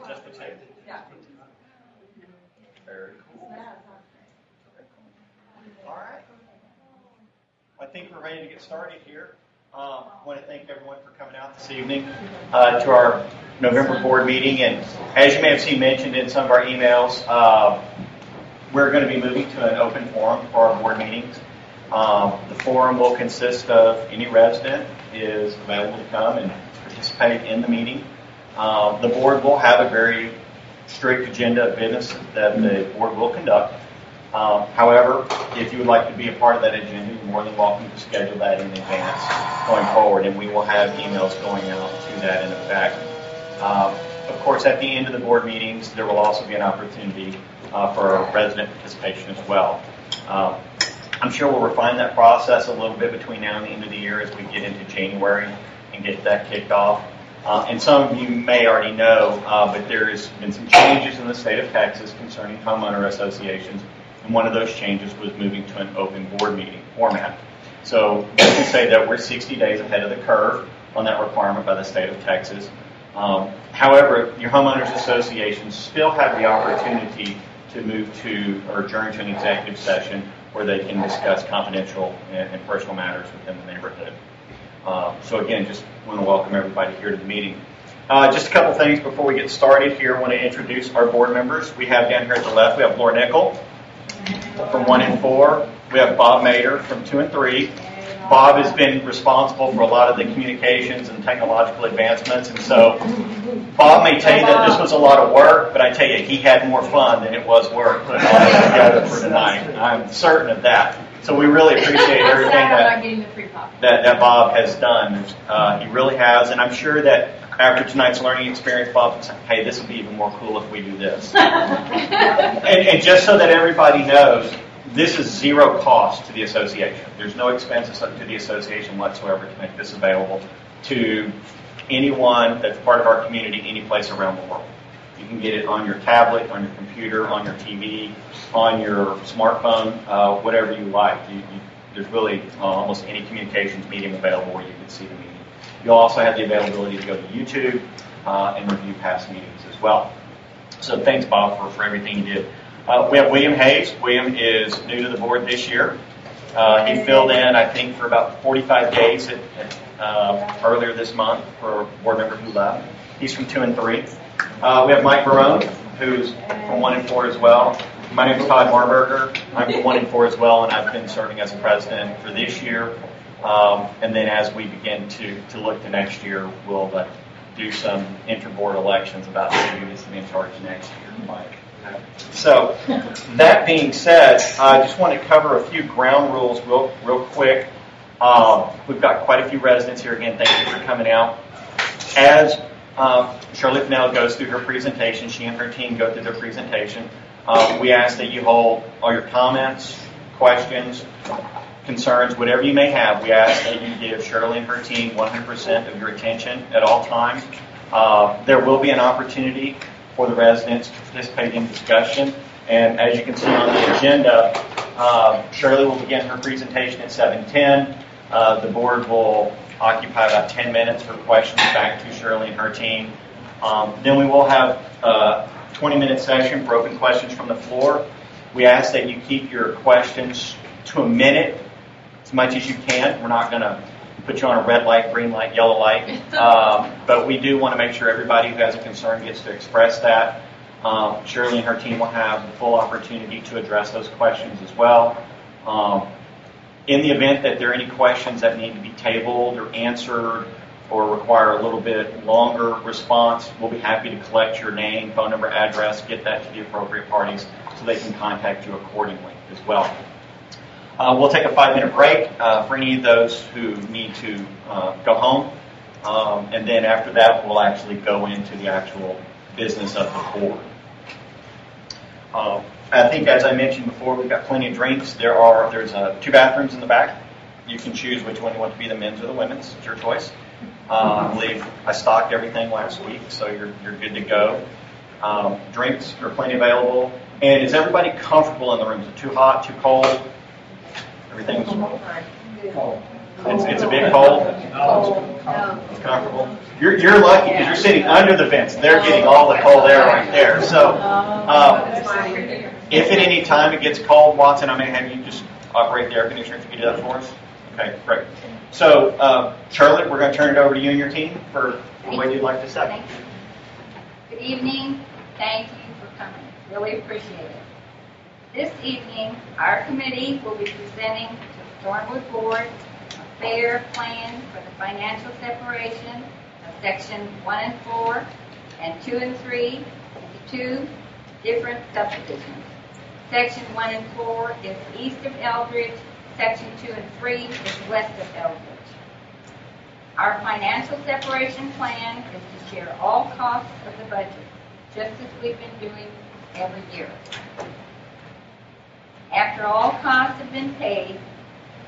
Just the two? Yeah. Very cool. All right. I think we're ready to get started here. I want to thank everyone for coming out this evening to our November board meeting. And as you may have seen mentioned in some of our emails, we're going to be moving to an open forum for our board meetings. The forum will consist of any resident is available to come and participate in the meeting. The board will have a very strict agenda of business that the board will conduct. However, if you would like to be a part of that agenda, you're more than welcome to schedule that in advance going forward, and we will have emails going out to that in effect. Of course, at the end of the board meetings, there will also be an opportunity for resident participation as well. I'm sure we'll refine that process a little bit between now and the end of the year as we get into January and get that kicked off. And some of you may already know, but there has been some changes in the state of Texas concerning homeowner associations. And one of those changes was moving to an open board meeting format. So we can say that we're 60 days ahead of the curve on that requirement by the state of Texas. However, your homeowners associations still have the opportunity to move to or adjourn to an executive session where they can discuss confidential and personal matters within the neighborhood. So again, just want to welcome everybody here to the meeting. Just a couple things before we get started here. I want to introduce our board members. We have down here at the left, we have Laura Nickel from 1 and 4. We have Bob Mader from 2 and 3. Bob has been responsible for a lot of the communications and technological advancements, and so Bob may tell you that this was a lot of work, but I tell you, he had more fun than it was work putting all this together for tonight. I'm certain of that. So we really appreciate everything that Bob has done. He really has, and I'm sure that after tonight's learning experience, Bob will say, hey, this would be even more cool if we do this. and just so that everybody knows, this is zero cost to the association. There's no expenses to the association whatsoever to make this available to anyone that's part of our community any place around the world. You can get it on your tablet, on your computer, on your TV, on your smartphone, whatever you like. There's really almost any communications medium available where you can see the meeting. You'll also have the availability to go to YouTube and review past meetings as well. So thanks, Bob, for everything you did. We have William Hayes. William is new to the board this year. He filled in, I think, for about 45 days earlier this month for a board member who left. He's from 2 and 3. We have Mike Barone, who's from 1 and 4 as well. My name is Todd Marburger. I'm from 1 and 4 as well, and I've been serving as president for this year. And then as we begin to look to next year, we'll do some inter-board elections about who is in charge next year, Mike. So, that being said, I just want to cover a few ground rules real quick. We've got quite a few residents here. Again, thank you for coming out. As Shirley Finnell goes through her presentation, she and her team go through their presentation. We ask that you hold all your comments, questions, concerns, whatever you may have. We ask that you give Shirley and her team 100% of your attention at all times. There will be an opportunity for the residents to participate in discussion. And as you can see on the agenda, Shirley will begin her presentation at 7:10. The board will occupy about 10 minutes for questions back to Shirley and her team. Then we will have a 20-minute session for open questions from the floor. We ask that you keep your questions to a minute, as much as you can. We're not going to put you on a red light, green light, yellow light. But we do want to make sure everybody who has a concern gets to express that. Shirley and her team will have the full opportunity to address those questions as well. In the event that there are any questions that need to be tabled or answered or require a little bit longer response, we'll be happy to collect your name, phone number, address, get that to the appropriate parties so they can contact you accordingly as well. We'll take a 5-minute break for any of those who need to go home. And then after that, we'll actually go into the actual business of the board. I think, as I mentioned before, we've got plenty of drinks. There's 2 bathrooms in the back. You can choose which one you want to be, the men's or the women's. It's your choice. I believe I stocked everything last week, so you're good to go. Drinks are plenty available. And is everybody comfortable in the room? Is it too hot, too cold? Everything's cold. It's a bit cold. It's comfortable. You're lucky because you're sitting under the vents. They're getting all the cold air right there. So, if at any time it gets cold, Watson, I may have you just operate the air conditioner if you could do that for us. Okay, great. So, Shirley, we're going to turn it over to you and your team for what you'd like to say. Thank you. Good evening. Thank you for coming. Really appreciate it. This evening, our committee will be presenting to the Thornwood Board a fair plan for the financial separation of Section 1 and 4 and 2 and 3 into two different subdivisions. Section 1 and 4 is east of Eldridge. Section 2 and 3 is west of Eldridge. Our financial separation plan is to share all costs of the budget, just as we've been doing every year. After all costs have been paid,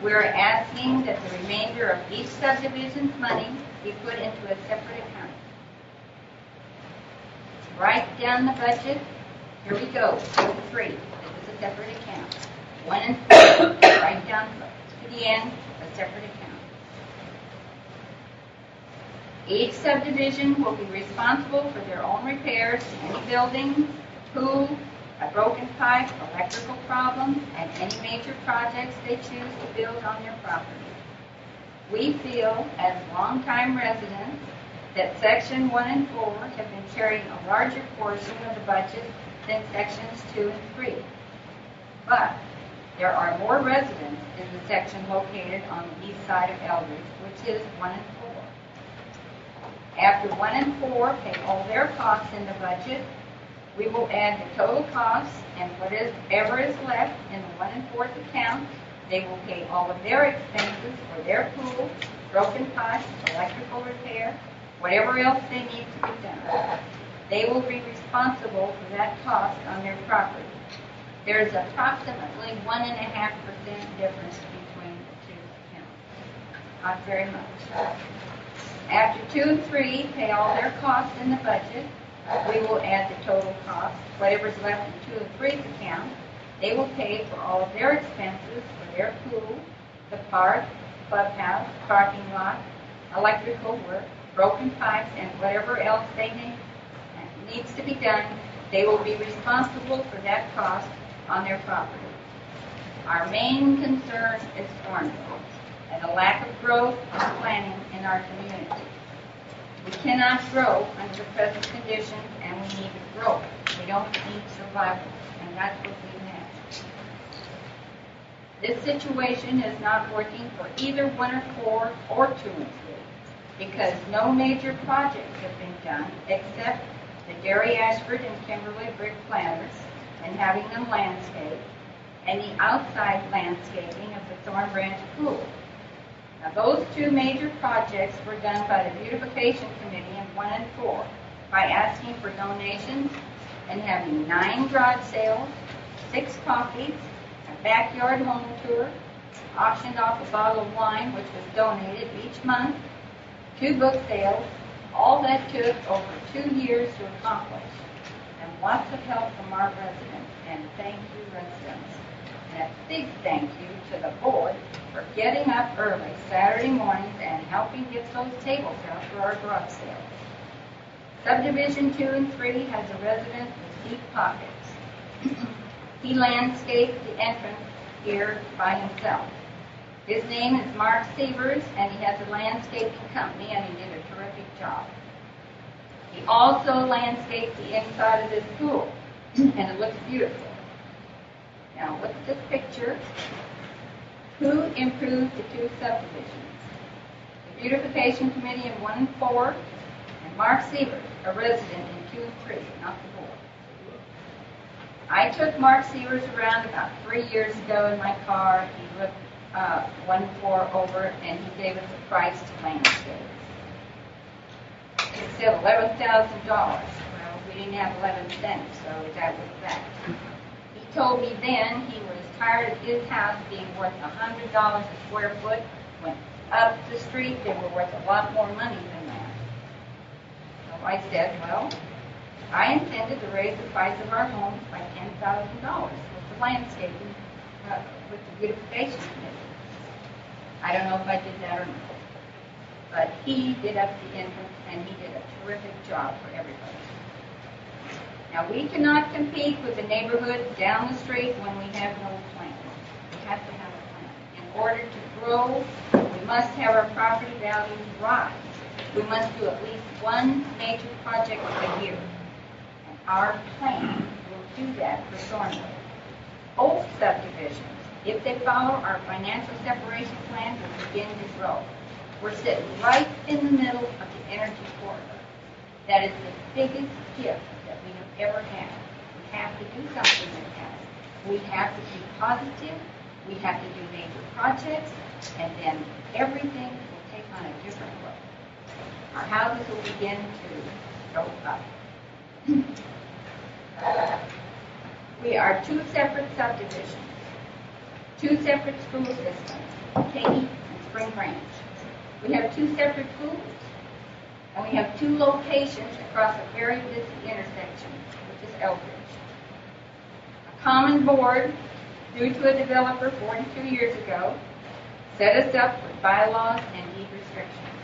we're asking that the remainder of each subdivision's money be put into a separate account. Write down the budget. Here we go. 2 and 3. This is a separate account. 1 and 4. Write down to the end a separate account. Each subdivision will be responsible for their own repairs to any buildings, pool, a broken pipe, electrical problem, and any major projects they choose to build on their property. We feel, as longtime residents, that Section 1 and 4 have been carrying a larger portion of the budget than Sections 2 and 3. But there are more residents in the section located on the east side of Eldridge, which is 1 and 4. After 1 and 4 pay all their costs in the budget, we will add the total costs, and whatever is left in the 1 and 4th account, they will pay all of their expenses for their pool, broken pipes, electrical repair, whatever else they need to be done. They will be responsible for that cost on their property. There is approximately 1.5% difference between the two accounts. Not very much. After 2 and 3 pay all their costs in the budget, we will add the total cost. Whatever's left in 2 and 3's account, they will pay for all of their expenses for their pool, the park, clubhouse, parking lot, electrical work, broken pipes, and whatever else needs to be done. They will be responsible for that cost on their property. Our main concern is Thornwood and a lack of growth and planning in our community. We cannot grow under the present conditions, and we need growth. We don't need survival, and that's what we have. This situation is not working for either 1 or 4 or 2 and 3 because no major projects have been done except the Derry Ashford and Kimberly brick planters and having them landscaped, and the outside landscaping of the Thorn Branch Pool. Now, those 2 major projects were done by the Beautification Committee in 1 and 4 by asking for donations and having 9 garage sales, 6 coffees, a backyard home tour, auctioned off a bottle of wine, which was donated each month, 2 book sales. All that took over 2 years to accomplish, and lots of help from our residents, and thank you, residents. And a big thank you to the board for getting up early Saturday mornings and helping get those tables out for our garage sales. Subdivision 2 and 3 has a resident with deep pockets. He landscaped the entrance here by himself. His name is Mark Severs, and he has a landscaping company, and he did a terrific job. He also landscaped the inside of this pool, and it looks beautiful. Now, look at this picture. Who improved the 2 subdivisions? The Beautification Committee in 1 and 4, and Mark Severs, a resident in 2 and 3, not the board. I took Mark Severs around about 3 years ago in my car. He looked 1 and 4 over, and he gave us a price to landscape. He said $11,000. Well, we didn't have 11 cents, so that was that. He told me then he was tired of his house being worth $100 a square foot. When up the street, they were worth a lot more money than that. So I said, well, I intended to raise the price of our homes by $10,000 with the landscaping, with the beautification committee. I don't know if I did that or not. But he did up the entrance, and he did a terrific job for everybody. Now, we cannot compete with the neighborhoods down the street when we have no plan. We have to have a plan. In order to grow, we must have our property values rise. We must do at least one major project a year. And our plan will do that for Thornwood. Old subdivisions, if they follow our financial separation plan, will begin to grow. We're sitting right in the middle of the energy corridor. That is the biggest gift that we have ever had. We have to do something with that. We have to be positive. We have to do major projects, and then everything will take on a different look. Our houses will begin to go up. We are two separate subdivisions, two separate school systems, Katy and Spring Branch. We have two separate schools, and we have two locations across a very busy intersection, which is Elbridge. A common board, due to a developer 42 years ago, set us up with bylaws and deed restrictions.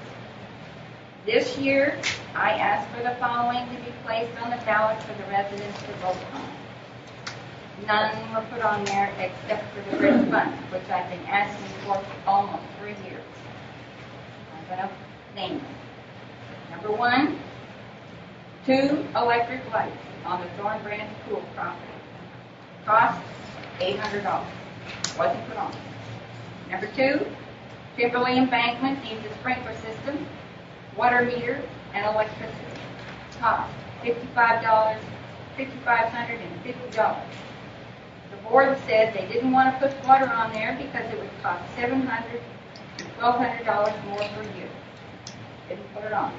This year, I asked for the following to be placed on the ballot for the residents to vote on. None were put on there except for the bridge fund, which I've been asking for almost 3 years. I'm going to name them. Number 1, 2 electric lights on the Thorn Branch Pool property. Cost $800. Wasn't put on. Number 2, Kimberly Embankment needs a sprinkler system, water meter, and electricity. Cost $5,550. The board said they didn't want to put water on there because it would cost $700 to $1,200 more per year. Didn't put it on.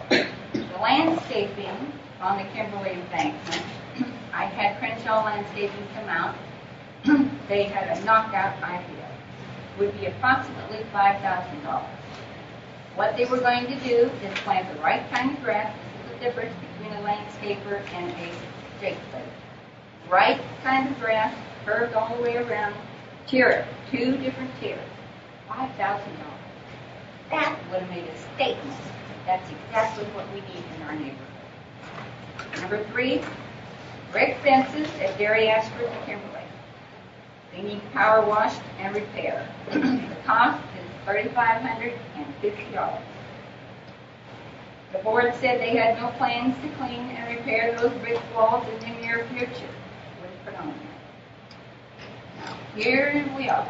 The landscaping on the Kimberly Embankment, I had Crenshaw Landscaping come out. They had a knockout idea. Would be approximately $5,000. What they were going to do is plant the right kind of grass. This is the difference between a landscaper and a stake plate. Right kind of grass, curved all the way around. Tier, 2 different tiers. $5,000. That would have made a statement. That's exactly what we need in our neighborhood. Number 3, brick fences at Gary Ashford and Kimberly. They need power washed and repaired. The cost is $3,550. The board said they had no plans to clean and repair those brick walls in the near future. Put on there. Now, here we are.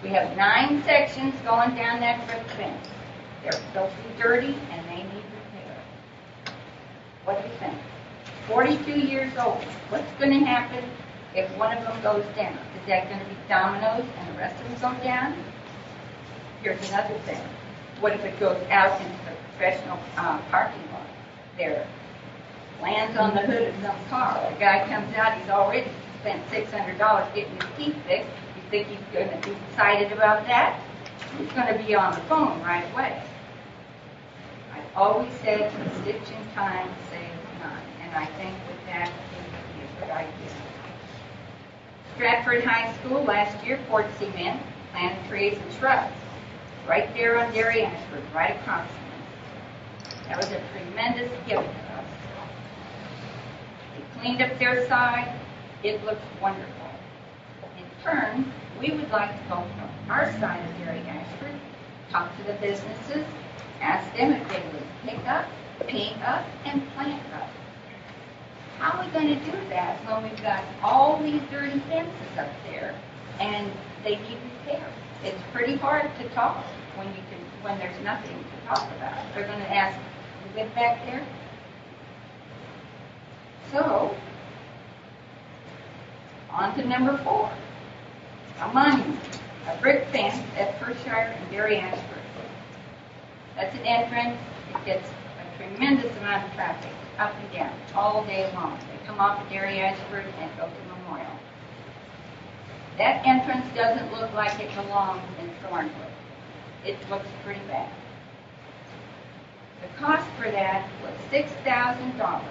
We have 9 sections going down that brick fence. They're filthy dirty and they need repair. What do you think? 42 years old. What's going to happen if one of them goes down? Is that going to be dominoes and the rest of them go down? Here's another thing. What if it goes out into the professional parking lot? There lands on the hood of some car. The guy comes out, he's already spent $600 getting his teeth fixed. You think he's going to be excited about that? He's going to be on the phone right away. I've always said a stitch in time saves none, and I think that would be a good idea. Stratford High School last year poured cement, planted trees and shrubs. Right there on Gary Ashford, right across from us. That was a tremendous gift to us. They cleaned up their side. It looks wonderful. In turn, we would like to go from our side of Gary Ashford, talk to the businesses, ask them if they would pick up, paint up, and plant up. How are we going to do that when we've got all these dirty fences up there and they need repair? It's pretty hard to talk when there's nothing to talk about. They're going to ask, you live back there? So, on to number 4. A monument, a brick fence at Perthshire and Gary Ashford. That's an entrance. It gets a tremendous amount of traffic up and down all day long. They come off of Gary Ashford and go to Memorial. That entrance doesn't look like it belongs in Thornwood. It looks pretty bad. The cost for that was $6,000.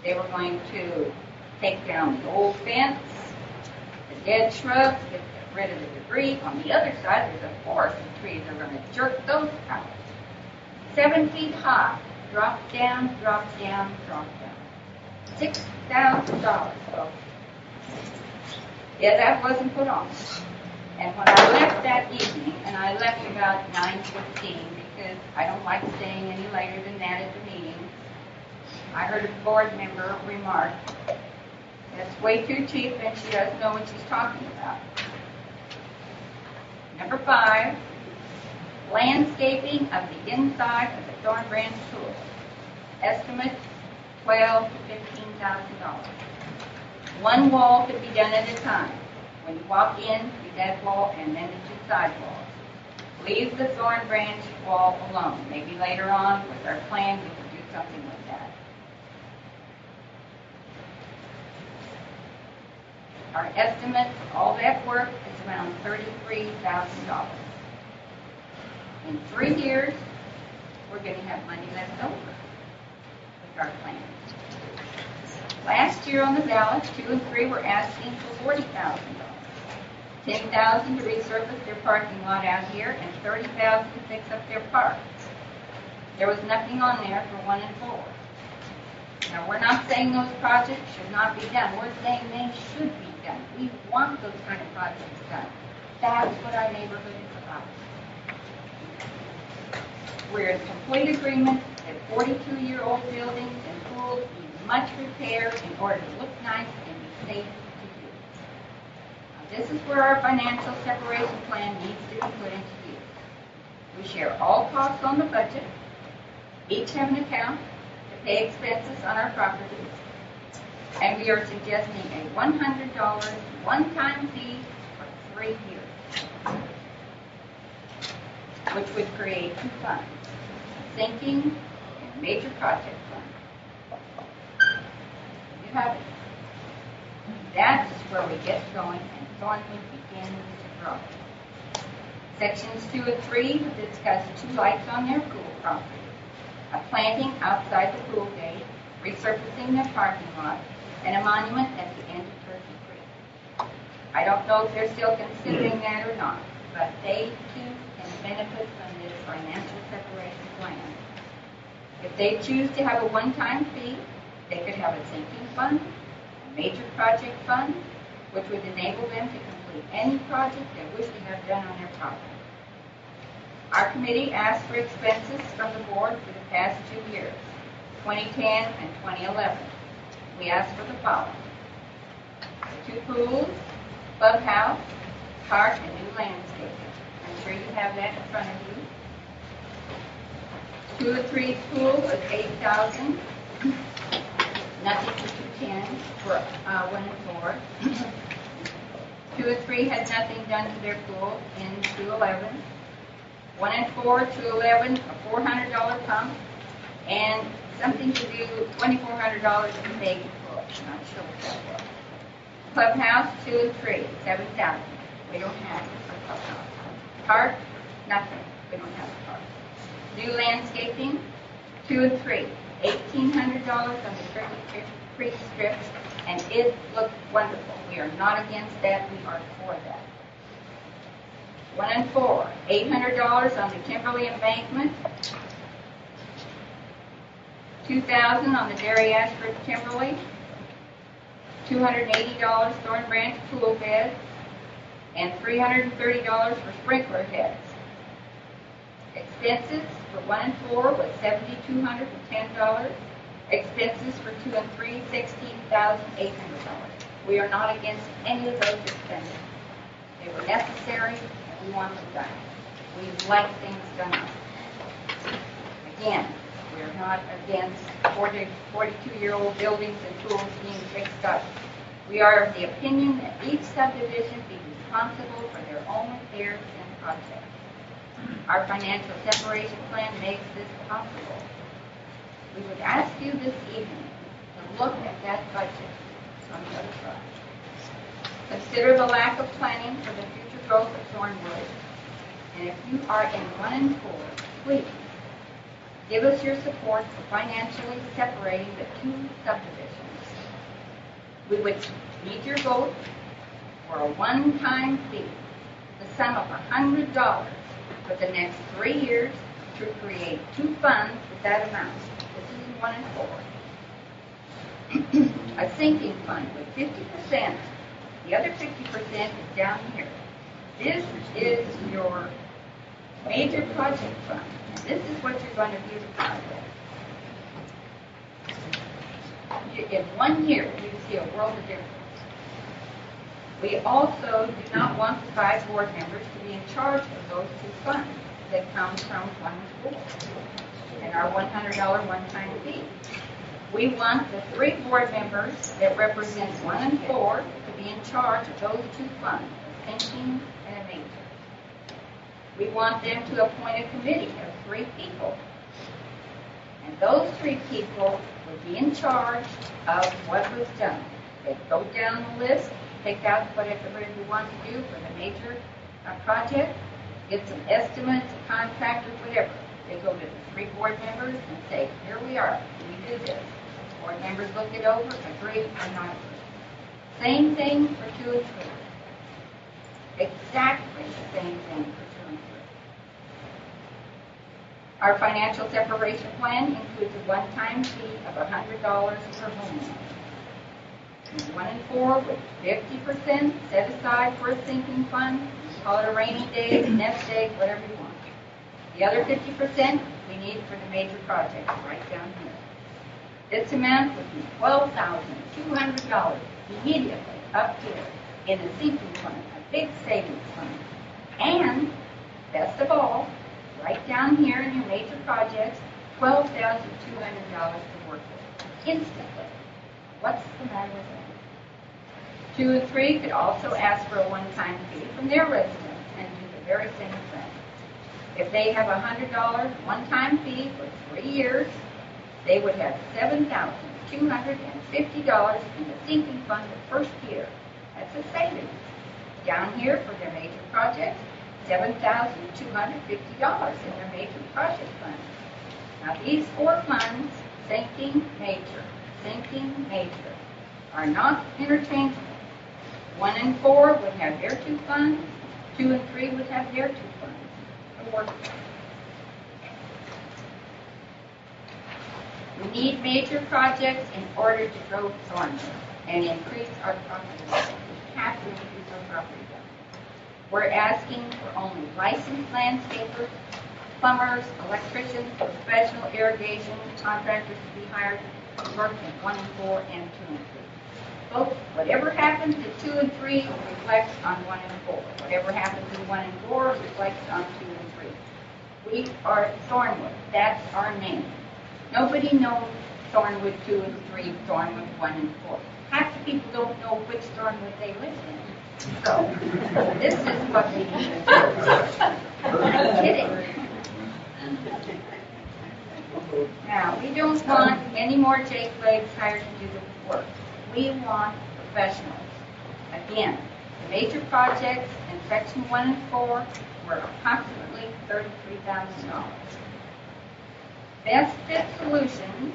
They were going to take down the old fence, the dead shrubs, get rid of the debris. On the other side, there's a forest of trees. They're going to jerk those out. 7 feet high. Drop down, drop down, drop down. $6,000, folks. Yeah, that wasn't put on. And when I left that evening, and I left about 9:15 because I don't like staying any later than that at the meeting, I heard a board member remark, that's way too cheap and she doesn't know what she's talking about. Number 5, landscaping of the inside of the Thorn Branch Pool. Estimate $12,000 to $15,000. One wall could be done at a time. When you walk in, do that wall and then the 2 side walls. Leave the Thorn Branch wall alone. Maybe later on with our plan we can do something with that. Our estimate for all that work is around $33,000. In 3 years, we're going to have money left over with our plan. Last year on the ballot, 2 and 3 were asking for $40,000. $10,000 to resurface their parking lot out here, and $30,000 to fix up their park. There was nothing on there for 1 and 4. Now, we're not saying those projects should not be done. We're saying they should be done. We want those kind of projects done. That's what our neighborhood is about. We're in complete agreement that 42-year-old buildings and pools need much repair in order to look nice and be safe to use. Now, this is where our financial separation plan needs to be put into use. We share all costs on the budget, each have an account to pay expenses on our properties, and we are suggesting a $100 one-time fee for 3 years, which would create 2 funds, a sinking and a major project fund. You have it. That's where we get going and Thornwood begins to grow. Sections 2 and 3 discuss 2 lights on their pool property, a planting outside the pool gate, resurfacing the parking lot, and a monument at the end of Turkey Creek. I don't know if they're still considering that or not, but they too can benefit from this financial separation plan. If they choose to have a one-time fee, they could have a sinking fund, a major project fund, which would enable them to complete any project they wish to have done on their property. Our committee asked for expenses from the board for the past 2 years, 2010 and 2011. We asked for the following: the 2 pools, clubhouse, park, and new landscaping. I'm sure you have that in front of you. 2 and 3 pool was $8,000. Nothing for 210 for 1 and 4. 2 and 3 had nothing done to their pool in 211. 1 and 4, 211, a $400 pump, and something to do $2,400 in the baking pool. I'm not sure what that was. Clubhouse 2 and 3, $7,000. We don't have it for clubhouse. Park, nothing. We don't have a park. New landscaping 2 and 3, $1,800 on the Turkey Creek strips, and it looked wonderful. We are not against that. We are for that. 1 and 4, $800 on the Kimberly embankment, $2,000 on the Dairy Ashford Kimberly, $280 Thorn Branch pool beds, and $330 for sprinkler heads. Expenses for 1 and 4 was $7,210. Expenses for 2 and 3, $16,800. We are not against any of those expenses. They were necessary, and we want them done. We like things done up. Again, we are not against 42-year-old buildings and pools being fixed up. We are of the opinion that each subdivision be responsible for their own affairs and projects. Our financial separation plan makes this possible. We would ask you this evening to look at that budget on the other side. Consider the lack of planning for the future growth of Thornwood. And if you are in 1 and 4, please give us your support for financially separating the 2 subdivisions. We would need your vote for a one-time fee the sum of $100 for the next 3 years to create 2 funds with that amount. This is in 1 and 4. A sinking fund with 50%. The other 50% is down here. This is your major project fund. And this is what you're going to do the project. In 1 year, you see a world of difference. We also do not want the 5 board members to be in charge of those 2 funds that come from 1 and 4 and our $100 one-time fee. We want the 3 board members that represent 1 and 4 to be in charge of those 2 funds, a sinking and a major. We want them to appoint a committee of 3 people. And those 3 people would be in charge of what was done. They'd go down the list, pick out whatever you want to do for the major project, get some estimates, a contractor, whatever. They go to the 3 board members and say, here we are, we do this. Board members look it over, agree or not agree. Same thing for 2 and 3. Exactly the same thing for 2 and 3. Our financial separation plan includes a one-time fee of $100 per homeowner. 1 and 4 with 50% set aside for a sinking fund. Call it a rainy day, nest egg, whatever you want. The other 50% we need for the major projects right down here. This amount would be $12,200 immediately up here in a sinking fund, a big savings fund. And, best of all, right down here in your major projects, $12,200 to work with instantly. What's the matter with that? 2 and 3 could also ask for a one-time fee from their residents and do the very same thing. If they have a $100 one-time fee for 3 years, they would have $7,250 in the sinking fund the first year. That's a savings. Down here for their major projects, $7,250 in their major project fund. Now these 4 funds, sinking, major, are not interchangeable. 1 and 4 would have their 2 funds, 2 and 3 would have their 2 funds to work with. We need major projects in order to grow Thornwood and increase our profitability. We have to increase our property value. We're asking for only licensed landscapers, plumbers, electricians, professional irrigation contractors to be hired to work in 1 and 4 and 2 and 3. Folks, whatever happens to 2 and 3 reflects on 1 and 4. Whatever happens in 1 and 4 reflects on 2 and 3. We are Thornwood. That's our name. Nobody knows Thornwood 2 and 3, Thornwood 1 and 4. Half the people don't know which Thornwood they live in. So, this is what we need to do. I'm kidding. Now, we don't want any more Jake Blades hired to do the work. We want professionals. Again, the major projects in Section 1 and 4 were approximately $33,000. Best fit solution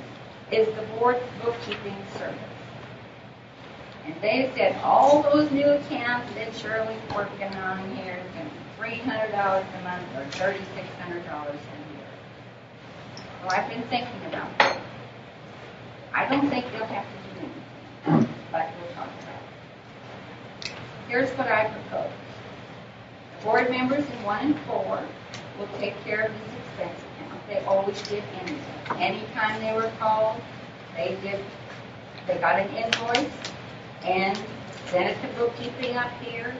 is the board's bookkeeping service. And they said all those new accounts that Shirley's working on here is going to be $300 a month or $3,600 a year. Well, I've been thinking about that. I don't think they'll have to do anything, but we'll talk about it. Here's what I propose. The board members in 1 and 4 will take care of these expense accounts. They always did anything. Anytime they were called, they got an invoice and sent it to bookkeeping up here.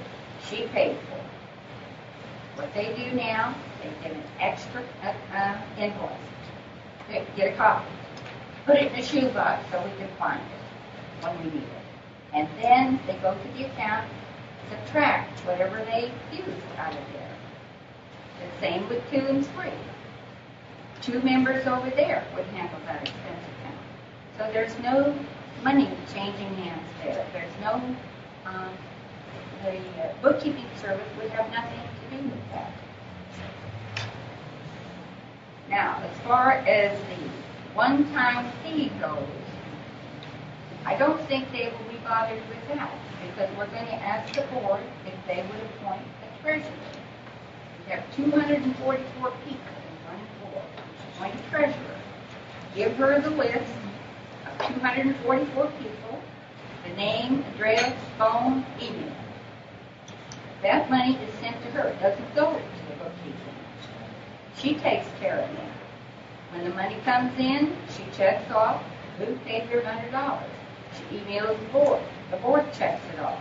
She paid for it. What they do now, they get an extra invoice. They get a copy. Put it in a shoebox so we can find it when we need it. And then they go to the account, subtract whatever they used out of there. The same with 2 and 3. 2 members over there would handle that expense account. So there's no money changing hands there. There's no, the bookkeeping service would have nothing to do with that. Now, as far as the one-time fee goes, I don't think they will be bothered with that because we're going to ask the board if they would appoint a treasurer. We have 244 people in one board. Appoint a treasurer. Give her the list of 244 people, the name, address, phone, email. That money is sent to her. It doesn't go to the bookkeeping. She takes care of that. When the money comes in, she checks off who paid her $100. She emails the board. The board checks it off.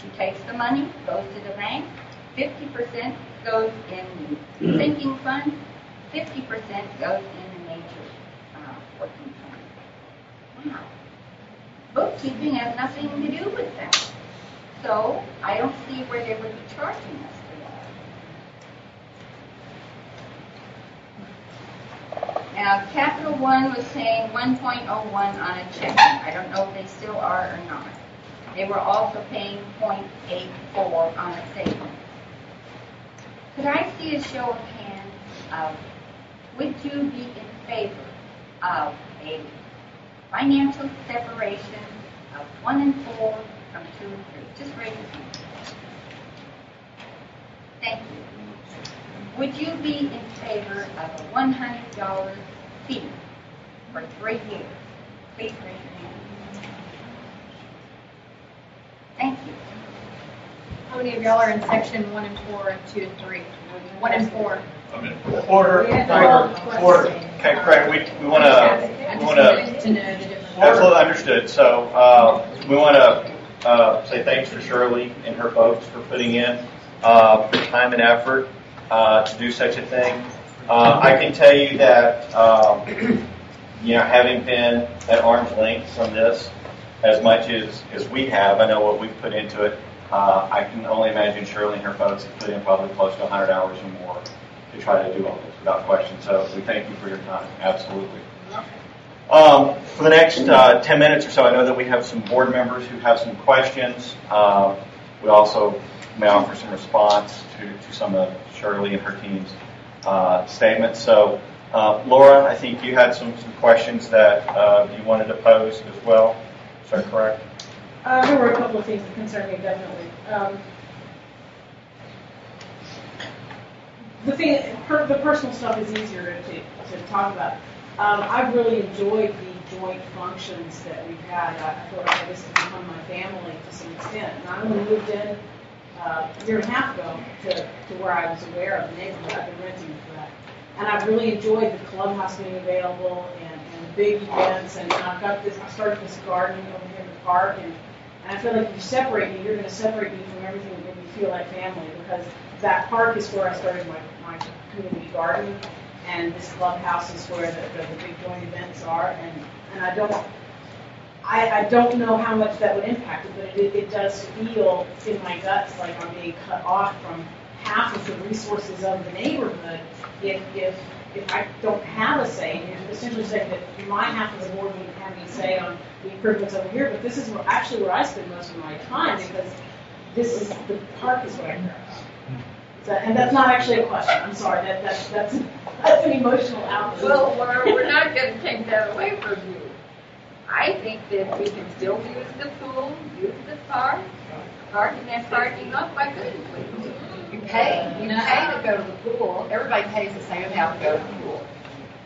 She takes the money, goes to the bank. 50% goes in the sinking fund. 50% goes in the major working fund. Wow. Bookkeeping has nothing to do with that. So I don't see where they would be charging us for that. Now, Capital One was saying 1.01 on a checking. I don't know if they still are or not. They were also paying 0.84 on a savings. Could I see a show of hands of, would you be in favor of a financial separation of 1 and 4 from 2 and 3? Just raise your hand. Thank you. Would you be in favor of a $100 fee for 3 years? Please raise your hand. Thank you. How many of y'all are in section 1 and 4 and 2 and 3? 1 and 4. Order. Order. Okay, correct. We want to know the difference. absolutely understood. So we want to say thanks to Shirley and her folks for putting in the time and effort to do such a thing. I can tell you that having been at arm's length from this as much as we have, I know what we've put into it. I can only imagine Shirley and her folks have put in probably close to 100 hours or more to try to do all this without question. So we thank you for your time. Absolutely. For the next 10 minutes or so, I know that we have some board members who have some questions. We also may offer some response to some of Shirley and her team's statements. So, Laura, I think you had some questions that you wanted to pose as well. Is that correct? There were a couple of things that concern me, definitely. The personal stuff is easier to talk about. I've really enjoyed the joint functions that we've had. I feel like this has become my family to some extent. And I only moved in a year and a half ago to where I was aware of the neighborhood. I've been renting for that. And I've really enjoyed the clubhouse being available and the big events. And I started this garden over here in the park. And I feel like if you separate me, you're going to separate me from everything that made me feel like family, because that park is where I started my community garden, and this clubhouse is where the big joint events are. And I don't know how much that would impact it, but it does feel in my guts like I'm being cut off from half of the resources of the neighborhood if I don't have a say. You're essentially saying that my half of the board wouldn't have any say on the improvements over here, but this is actually where I spend most of my time, because the park is where I grow up. And that's not actually a question. I'm sorry. That's an emotional outlet. Well, we're not going to take that away from you. I think that we can still use the pool, use the park, parking that parking lot. Why couldn't we? You pay to go to the pool. Everybody pays the same amount to go to the pool,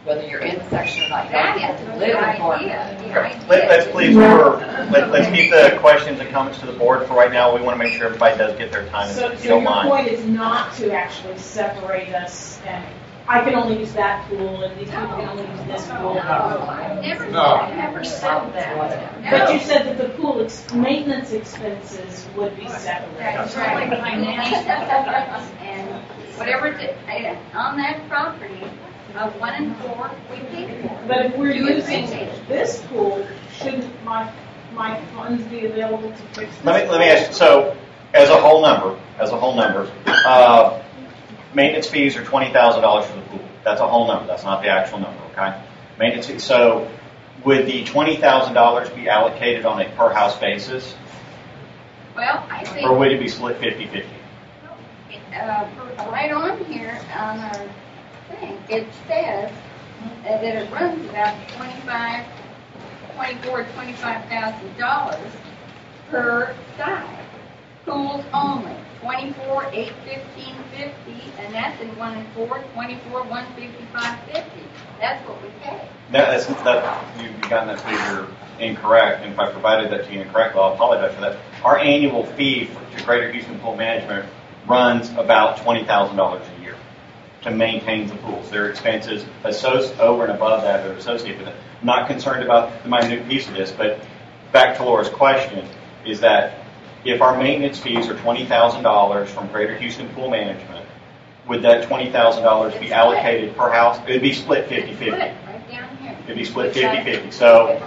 whether you're in the section or not. You don't get to live in Thornwood. Let's please let's keep the questions and comments to the board for right now. We want to make sure everybody does get their time. So if you don't mind. Your point is not to actually separate us, and I can only use that pool, and these people can only use this pool. I never said that. But you said that the pool maintenance expenses would be separated. That's right. And whatever on that property of 1 and 4, we pay for. But if we're using this pool, shouldn't my funds be available to fix this? Let me ask you. So, as a whole number, maintenance fees are $20,000 for the pool. That's a whole number. That's not the actual number. Okay. Maintenance fees. So, would the $20,000 be allocated on a per house basis? Well, I think. Or would it be split 50-50? Right on here on our thing, it says that it runs about $25,000 per side. Pools only, 24, 8, 15, 50, and that's in 1 and 4, 24, 155, 50. That's what we pay. You've gotten that figure incorrect, and if I provided that to you incorrectly, I'll apologize for that. Our annual fee to Greater Houston Pool Management runs about $20,000 a year to maintain the pools. There are expenses over and above that are associated with it. I'm not concerned about the minute piece of this, but back to Laura's question, is that if our maintenance fees are $20,000 from Greater Houston Pool Management, would that $20,000 be allocated per house? It would be split 50-50. Split right down here. It would be split 50-50. So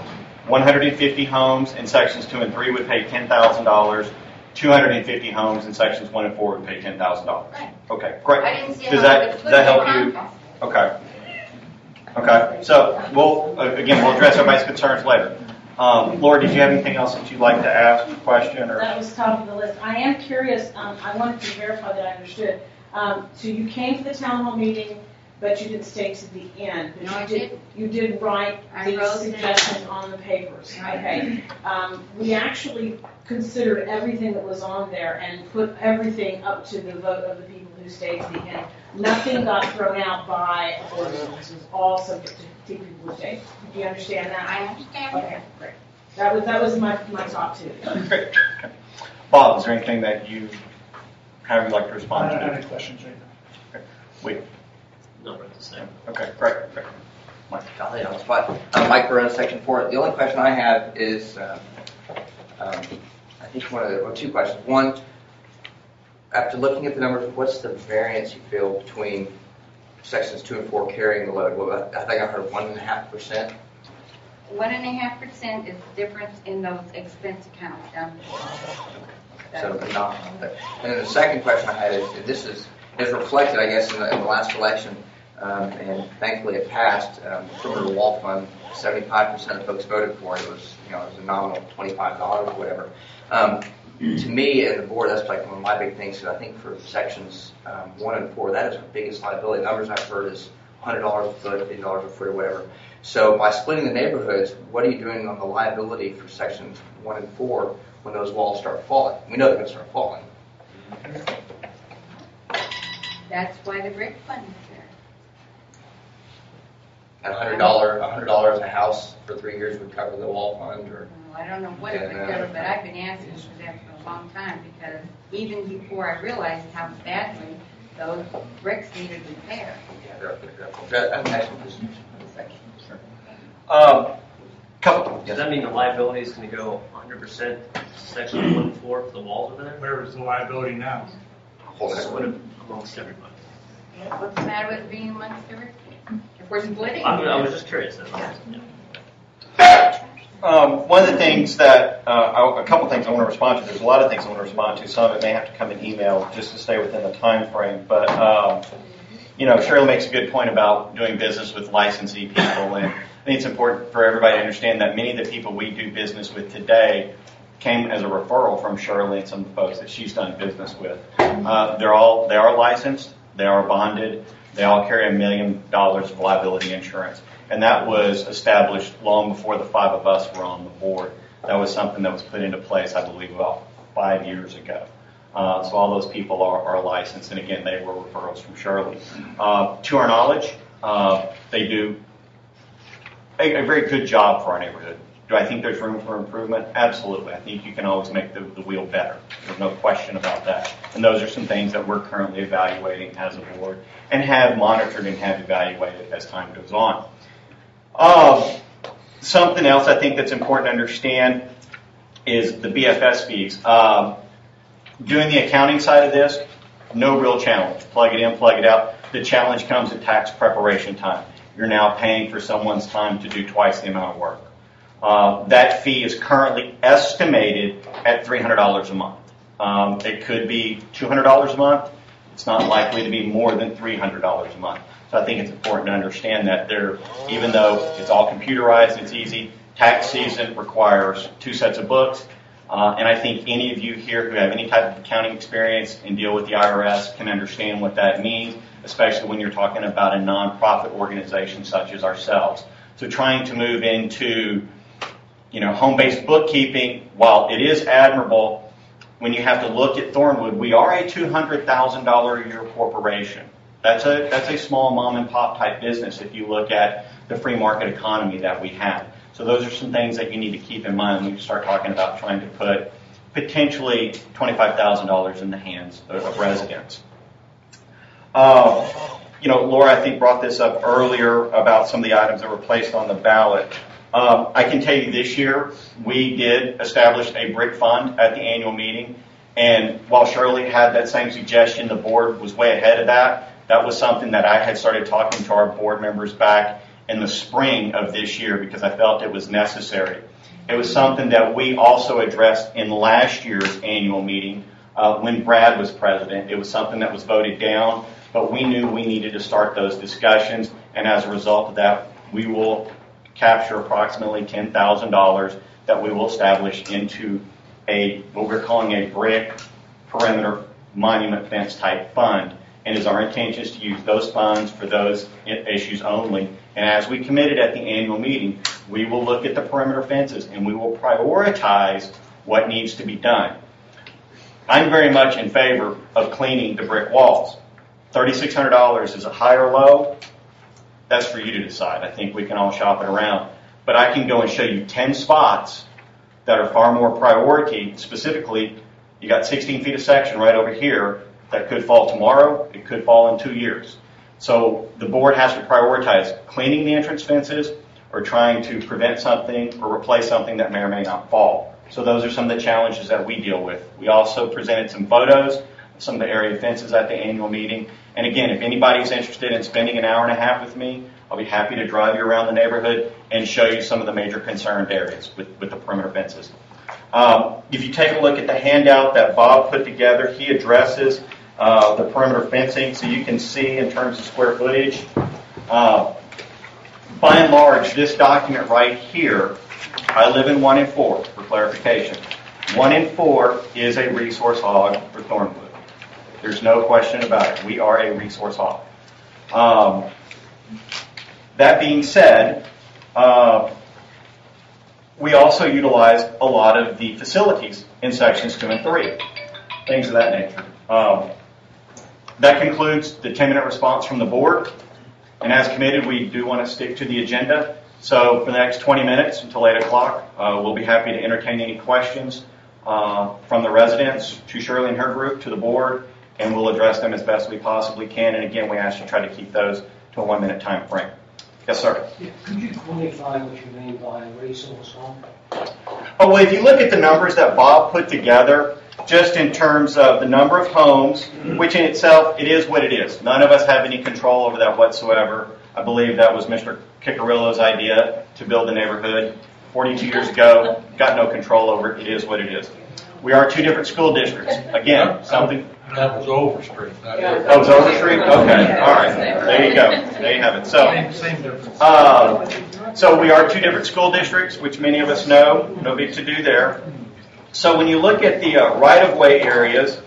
150 homes in sections 2 and 3 would pay $10,000. 250 homes in sections 1 and 4 would pay $10,000. Right. Okay, great. I didn't see Does how that it does that help split you? the Okay. Okay. So we'll address everybody's concerns later. Laura, did you have anything else that you'd like to ask, a question, or? That was top of the list. I am curious. I wanted to verify that I understood. So you came to the town hall meeting, but you didn't stay to the end. But No, I didn't. You did write I these wrote suggestions on the papers. Right. Okay. We actually considered everything that was on there and put everything up to the vote of the people who stayed to the end. Nothing got thrown out by a board member. This was all subject to people who stayed. Do you understand that? I understand. Okay, great. That was my top two. Great. Okay. Bob, is there anything that you have you'd like to respond I to? don't have any questions right now. Okay. Wait. No, right the same. Okay, great. Mike. Golly, on the spot. Mike Barone, Section 4. The only question I have is, I think two questions. One, after looking at the numbers, what's the variance you feel between sections 2 and 4 carrying the load? Well, I think I heard 1.5%. 1.5% is the difference in those expense accounts down there. So not. And then the second question I had is, this is reflected, I guess, in the last election, and thankfully it passed. Perimeter Wall Fund, 75% of the folks voted for it. It was a nominal $25 or whatever. To me and the board, that's like one of my big things. Because I think for sections 1 and 4, that is our biggest liability. The numbers I've heard is $100 a foot, $50 a foot, or whatever. So by splitting the neighborhoods, what are you doing on the liability for sections 1 and 4 when those walls start falling? We know they're going to start falling. That's why the brick fund is there. And $100 a house for 3 years would cover the wall fund, or I don't know what it would cover, but I've been asking for that for a long time because even before I realized how badly those bricks needed repair. yeah, they're next one. Couple. Does that mean the liability is going to go 100% section 1 and 4 for the walls over there? Where is the liability now? Split it amongst everybody. What's the matter with it being amongst everybody? If we're splitting. I was just curious. One of the things that, a couple things I want to respond to. There's a lot of things I want to respond to. Some of it may have to come in email just to stay within the time frame. But, Shirley makes a good point about doing business with licensee people. And I think it's important for everybody to understand that many of the people we do business with today came as a referral from Shirley and some of the folks that she's done business with. They are licensed. They are bonded. They all carry $1 million of liability insurance. And that was established long before the 5 of us were on the board. That was something that was put into place, I believe, about 5 years ago. So all those people are licensed. And again, they were referrals from Shirley. To our knowledge, they do a very good job for our neighborhood. Do I think there's room for improvement? Absolutely. I think you can always make the wheel better. There's no question about that. And those are some things that we're currently evaluating as a board and have monitored and have evaluated as time goes on. Something else I think that's important to understand is the BFS fees. Doing the accounting side of this, no real challenge. Plug it in, plug it out. The challenge comes at tax preparation time. You're now paying for someone's time to do twice the amount of work. That fee is currently estimated at $300 a month. It could be $200 a month. It's not likely to be more than $300 a month. So I think it's important to understand that even though it's all computerized and it's easy, tax season requires 2 sets of books. And I think any of you here who have any type of accounting experience and deal with the IRS can understand what that means, especially when you're talking about a nonprofit organization such as ourselves. So trying to move into home-based bookkeeping, while it is admirable, when you have to look at Thornwood, we are a $200,000 a year corporation. That's a small mom and pop type business if you look at the free market economy that we have. So those are some things that you need to keep in mind when you start talking about trying to put potentially $25,000 in the hands of residents. Laura, I think, brought this up earlier about some of the items that were placed on the ballot. I can tell you this year, we did establish a brick fund at the annual meeting. And while Shirley had that same suggestion, the board was way ahead of that. That was something that I had started talking to our board members back in the spring of this year because I felt it was necessary. It was something that we also addressed in last year's annual meeting when Brad was president. It was something that was voted down, but we knew we needed to start those discussions, and as a result of that, we will capture approximately $10,000 that we will establish into what we're calling a brick perimeter monument fence type fund. And is our intention is to use those funds for those issues only. And as we committed at the annual meeting, we will look at the perimeter fences and we will prioritize what needs to be done. I'm very much in favor of cleaning the brick walls. $3,600 is a high or low. That's for you to decide. I think we can all shop it around. But I can go and show you 10 spots that are far more priority. Specifically, you got 16 feet of section right over here that could fall tomorrow. It could fall in 2 years. So the board has to prioritize cleaning the entrance fences or trying to prevent something or replace something that may or may not fall. So those are some of the challenges that we deal with. We also presented some photos of some of the area fences at the annual meeting. And again, if anybody's interested in spending an hour and a half with me, I'll be happy to drive you around the neighborhood and show you some of the major concerned areas with the perimeter fences. If you take a look at the handout that Bob put together, he addresses the perimeter fencing, so you can see in terms of square footage. By and large, this document right here, I live in 1 and 4, for clarification. 1 and 4 is a resource hog for Thornwood. There's no question about it. We are a resource hog. That being said, we also utilize a lot of the facilities in sections 2 and 3, things of that nature. That concludes the 10-minute response from the board. And as committed, we do want to stick to the agenda. So for the next 20 minutes until 8 o'clock, we'll be happy to entertain any questions from the residents to Shirley and her group, to the board, and we'll address them as best we possibly can. And again, we ask you to try to keep those to a 1-minute time frame. Yes, sir. Yeah, could you quantify what you mean by resource hog? Oh, well, if you look at the numbers that Bob put together, just in terms of the number of homes, which in itself, it is what it is. None of us have any control over that whatsoever. I believe that was Mr. Kikarillo's idea to build the neighborhood 42 years ago. Got no control over it. It is what it is. We are 2 different school districts. Again, something... That was Overstreet. That was Overstreet? Okay. All right. There you go. There you have it. So, Same difference. So we are 2 different school districts, which many of us know. No big to do there. So when you look at the right-of-way areas,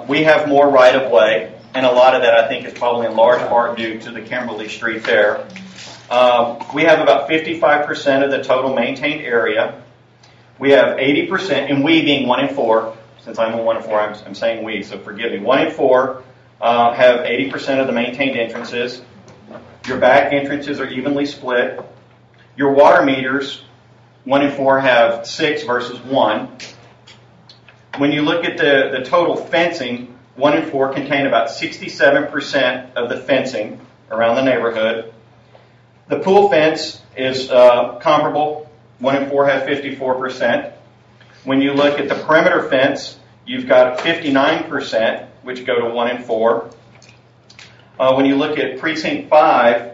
we have more right-of-way, and a lot of that I think is probably in large part due to the Kimberly Street there. We have about 55% of the total maintained area. We have 80%, and we being 1 and 4, since I'm a 1 and 4, I'm saying we, so forgive me. 1 and 4 have 80% of the maintained entrances. Your back entrances are evenly split. Your water meters, 1 and 4 have 6 versus 1. When you look at the total fencing, 1 and 4 contain about 67% of the fencing around the neighborhood. The pool fence is comparable. 1 and 4 have 54%. When you look at the perimeter fence, you've got 59%, which go to 1 and 4. When you look at Precinct 5,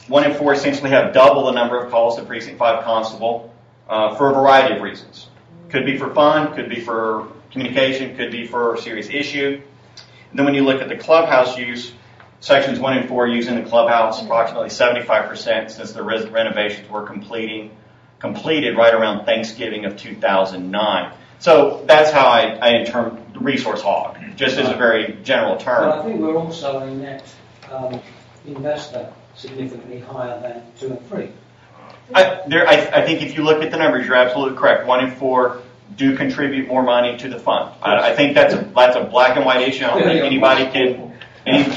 1 and 4 essentially have double the number of calls to Precinct 5 Constable for a variety of reasons. Could be for fun, could be for communication, could be for a serious issue. And then when you look at the clubhouse use, Sections 1 and 4 using the clubhouse approximately 75% since the renovations were completed right around Thanksgiving of 2009. So that's how I term the resource hog, just as a very general term. Well, I think we're also a net investor significantly higher than 2 and 3. I think if you look at the numbers, you're absolutely correct. 1 and 4 do contribute more money to the fund. I think that's a black and white issue. I don't think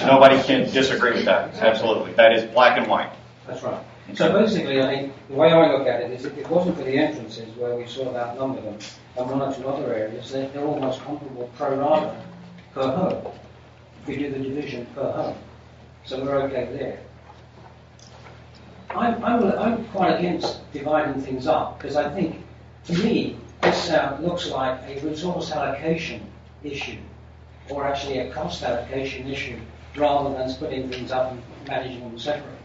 nobody can disagree with that. Absolutely. That is black and white. That's right. So basically, I think the way I look at it is if it wasn't for the entrances where we sort of outnumbered them and one or two other areas, they're almost comparable pro rata per home. If we do the division per home. So we're okay there. I'm quite against dividing things up because I think, to me, this looks like a resource allocation issue or actually a cost allocation issue rather than splitting things up and managing them separately.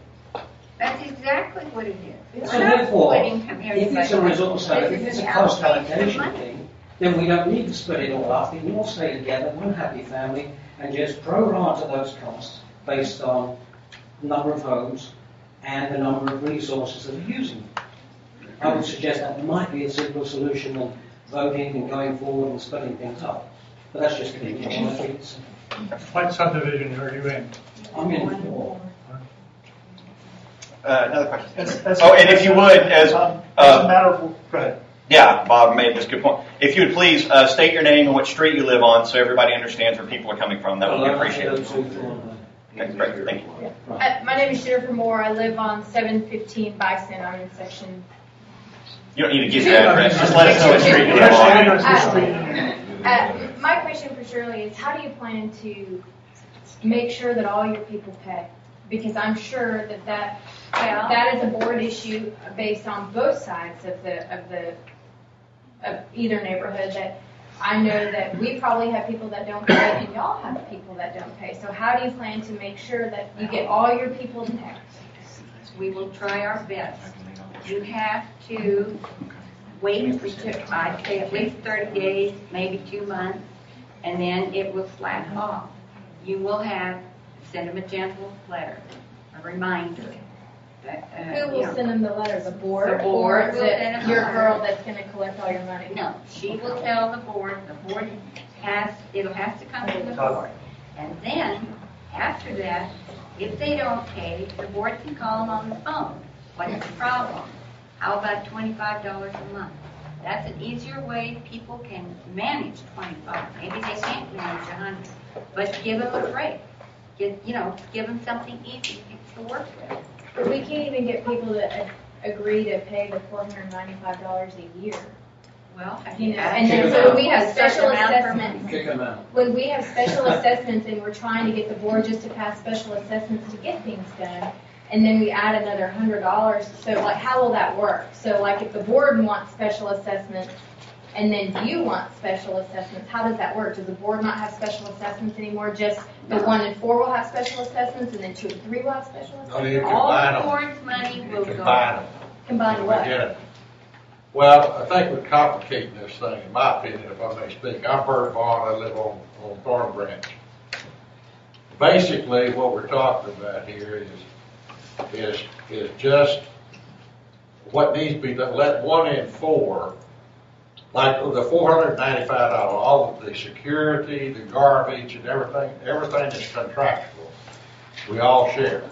That's exactly what it is. So therefore, if it's a resource allocation, if it's a cost allocation thing, then we don't need to split it all up. We can all stay together, one happy family, and just pro-rata those costs based on the number of homes and the number of resources that are using them. I would suggest that might be a simpler solution than voting and going forward and splitting things up. But that's just an opinion. I think it's What subdivision are you in? I'm in 4. Another question. That's and if you would, as doesn't matter. Go ahead. yeah, Bob made this good point. If you would please state your name and what street you live on, so everybody understands where people are coming from, that would be appreciated. Okay, great, thank you. My name is Jennifer Moore. I live on 715 Bison. I'm in section. You don't need to give your address. Just let us know what street you live on. My question for Shirley is, how do you plan to make sure that all your people pay? Because I'm sure that is a board issue based on both sides of either neighborhood. That I know that we probably have people that don't pay, and y'all have people that don't pay. So how do you plan to make sure that you get all your people to pay? We will try our best. You have to wait, I'd say at least 30 days, maybe 2 months, and then it will slack off. You will send them a gentle letter, a reminder. Who will send them the letter? The board? The board Or is will it send them your a girl letter. that's going to collect all your money? No, she will tell the board it has to come from the board. And then, after that, if they don't pay, the board can call them on the phone. What's the problem? How about $25 a month? That's an easier way people can manage 25. Maybe they can't manage 100, but give them a break. Give them something easy to work with. But we can't even get people to agree to pay the $495 a year. Well, And then so we have special assessments. Kick them out. When we have special assessments and we're trying to get the board just to pass special assessments to get things done, and then we add another $100. So, how will that work? So, if the board wants special assessments, and then you want special assessments, how does that work? Does the board not have special assessments anymore? Just the 1 and 4 will have special assessments, and then 2 and 3 will have special assessments? All the board's money will go. Combine what? Well, I think we're complicating this thing, in my opinion, if I may speak. I'm Bert Vaughn. I live on Thorn Branch. Basically, what we're talking about here is just what needs to be done. Let 1 in 4, like the $495, all of the security, the garbage, and everything that's contractual, we all share.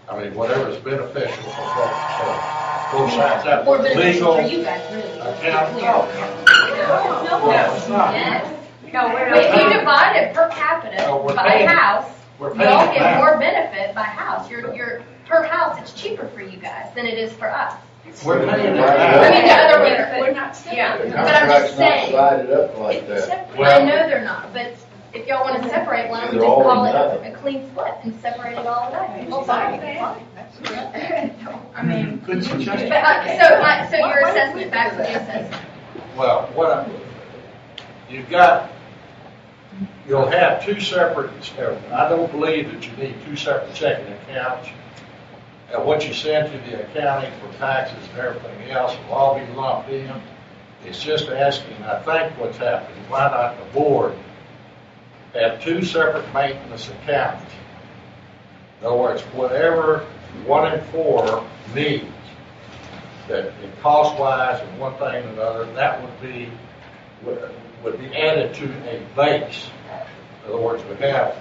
I mean, whatever's beneficial for both sides. That More beneficial legal, for you guys, really. account. Yes. No, if you divide it per capita by house, We're you all paying get back. more benefit by house. Your per house, it's cheaper for you guys than it is for us. We're paying I mean, the other way, We're not yeah. separate. But I'm just saying. Divided up like that. I know they're not, but if y'all want to separate, why don't we just call it a clean split and separate it all away? Well, fine. I mean, Good suggestion. but so your assessment, back to the assessment. Well, you'll have 2 separate, I don't believe that you need 2 separate checking accounts. And what you send to the accounting for taxes and everything else will all be lumped in. It's just asking, I think what's happening, why not the board have 2 separate maintenance accounts? In other words, whatever 1 in 4 needs, that in cost-wise and one thing and another, that would be added to a base. In other words, we have,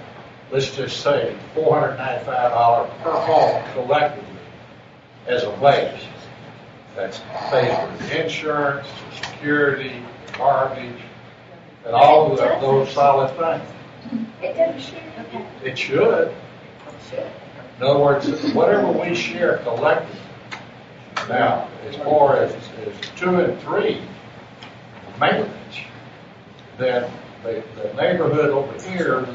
let's just say, $495 per home collectively as a base. That pays for insurance, security, garbage, and all of those solid things. It doesn't. Okay. It should. In other words, whatever we share collectively. Now, as far as 2 and 3 maintenance, then the neighborhood over here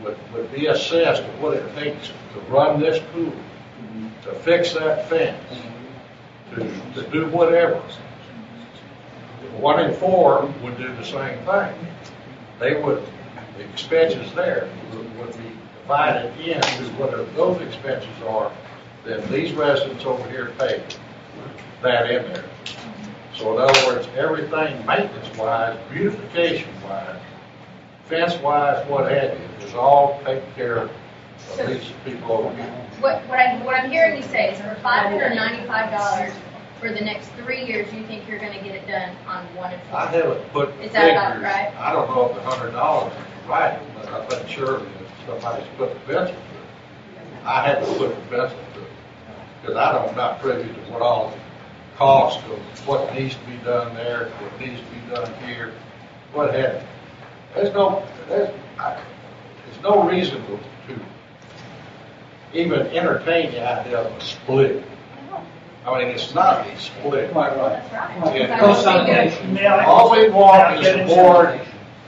would be assessed with what it takes to run this pool, to fix that fence, to do whatever. 1 and 4 would do the same thing. The expenses there would be divided into whatever those expenses are, then these residents over here pay that in there. So in other words, everything maintenance-wise, beautification-wise, fence-wise, what have you, is all taken care of these people over here. What I'm hearing you say is for $595 for the next 3 years, you think you're going to get it done on 1 and 4? I haven't put Is that about figures. right? I don't know if the $100 is right, but I think surely if somebody's put the pencil to it. I haven't put the pencil to it because I'm not privy to what all the cost of what needs to be done there, what needs to be done here, what have you. There's no reason to even entertain the idea of a split. I mean, it's not a split. Quite right. That's right. Yeah. Cost allocation. All we want is the board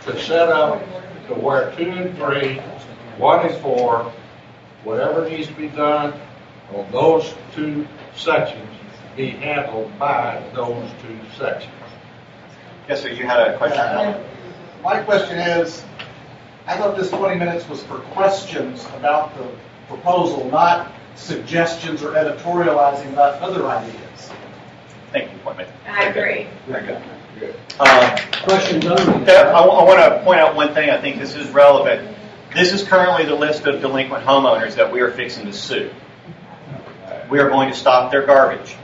to set up to where 2 and 3, 1 and 4, whatever needs to be done on those 2 sections be handled by those 2 sections. Yes, sir, you had a question? My question is, I thought this 20 minutes was for questions about the proposal, not suggestions or editorializing about other ideas. Thank you, Point. I agree. Very good. Questions only. I want to point out one thing. I think this is relevant. This is currently the list of delinquent homeowners that we are fixing to sue. We are going to stop their garbage.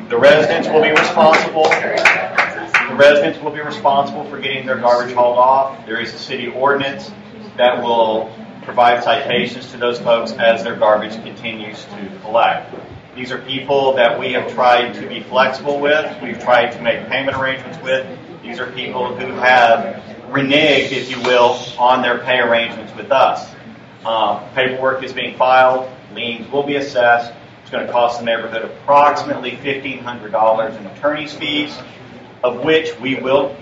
The residents will be responsible. The residents will be responsible for getting their garbage hauled off. There is a city ordinance that will provide citations to those folks as their garbage continues to collect. These are people that we have tried to be flexible with. We've tried to make payment arrangements with. These are people who have reneged, if you will, on their pay arrangements with us. Paperwork is being filed. Liens will be assessed. It's going to cost the neighborhood approximately $1,500 in attorney's fees, of which we will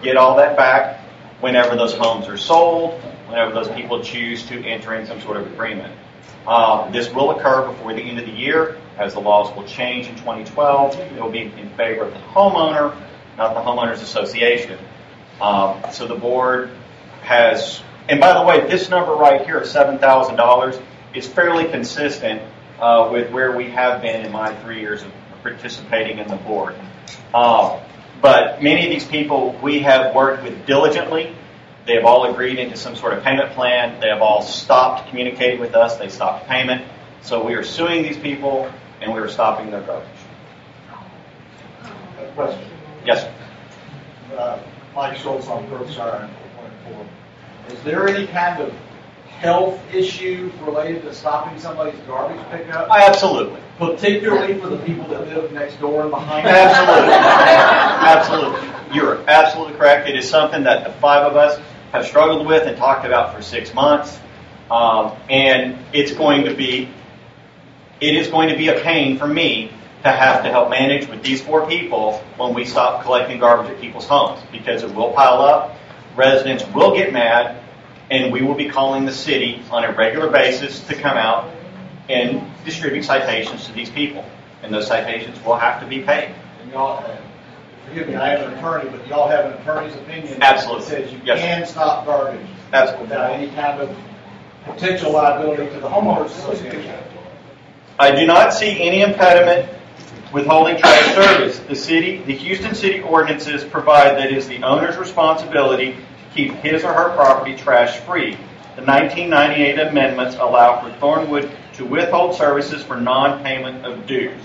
get all that back whenever those homes are sold, whenever those people choose to enter in some sort of agreement. This will occur before the end of the year, as the laws will change in 2012. It will be in favor of the homeowner, not the homeowners association. So the board has, and by the way, this number right here of $7,000 is fairly consistent with where we have been in my 3 years of participating in the board. But many of these people we have worked with diligently. They have all agreed into some sort of payment plan. They have all stopped communicating with us. They stopped payment. So we are suing these people, and we are stopping their garbage. A question. Yes, sir. Mike Schultz on Brookside, 4.4. Is there any kind of health issue related to stopping somebody's garbage pickup? Absolutely. Particularly for the people that live next door and behind us? Absolutely. Absolutely. You're absolutely correct. It is something that the 5 of us have struggled with and talked about for 6 months. And it is going to be a pain for me to have to help manage with these 4 people when we stop collecting garbage at people's homes, because it will pile up. Residents will get mad, and we will be calling the city on a regular basis to come out and distribute citations to these people. And those citations will have to be paid. And y'all, forgive me, I am an attorney, but y'all have an attorney's opinion Absolutely. that says you Yes, can stop garbage Absolutely. without any kind of potential liability to the homeowners association. I do not see any impediment with holding trash service. The Houston City ordinances provide that it is the owner's responsibility to keep his or her property trash free. The 1998 amendments allow for Thornwood to withhold services for non-payment of dues.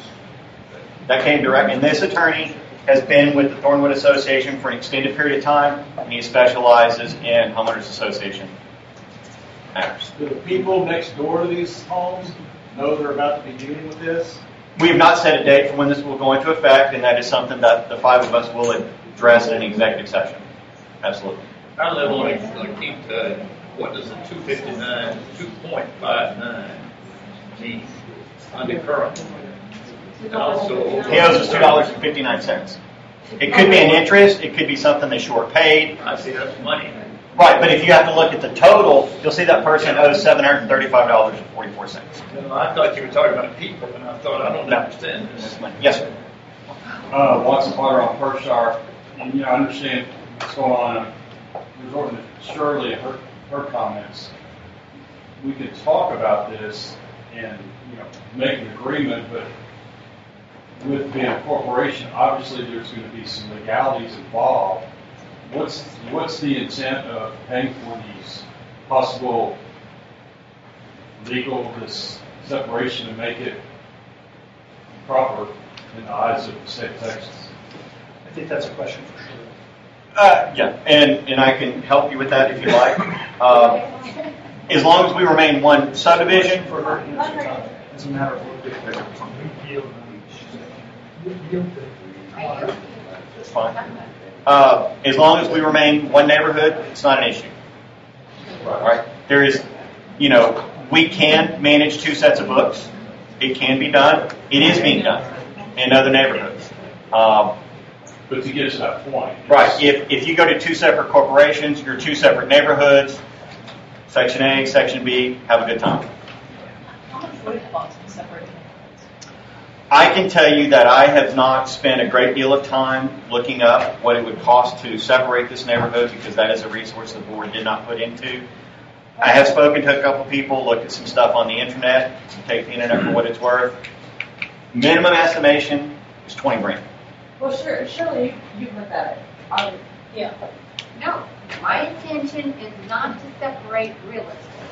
That came direct, and this attorney has been with the Thornwood Association for an extended period of time, and he specializes in homeowners association matters. Do the people next door to these homes know they're about to be dealing with this? We have not set a date for when this will go into effect, and that is something that the five of us will address in an executive session. Absolutely. I live on a keep what does the 259 mean under current? And also, He owes us $2.59. It could be an interest. It could be something they short paid. I see that's money. Right, but if you have to look at the total, you'll see that person owes $735.44. I thought you were talking about people, and I thought I don't understand this. Yes, sir. Watson Potter on Pershar, and I understand what's going on. Resorting to Shirley and her comments, we could talk about this and make an agreement, but with being a corporation, obviously there's going to be some legalities involved. What's the intent of paying for these possible legal separation to make it proper in the eyes of the state of Texas? I think that's a question for sure. Yeah, and I can help you with that if you like. As long as we remain one subdivision. For her answer, as a matter of It's fine. As long as we remain one neighborhood, it's not an issue. Right? There is, we can manage two sets of books. It can be done. It is being done in other neighborhoods. But to get to that point. Right. If you go to two separate corporations, you're two separate neighborhoods, Section A, Section B, have a good time. How much would it cost to separate neighborhoods? I can tell you that I have not spent a great deal of time looking up what it would cost to separate this neighborhood, because that is a resource the board did not put into. I have spoken to a couple people, looked at some stuff on the internet, take the internet for what it's worth. Minimum estimation is $20,000. Well, surely you've looked at it. Yeah. No, my intention is not to separate real estate.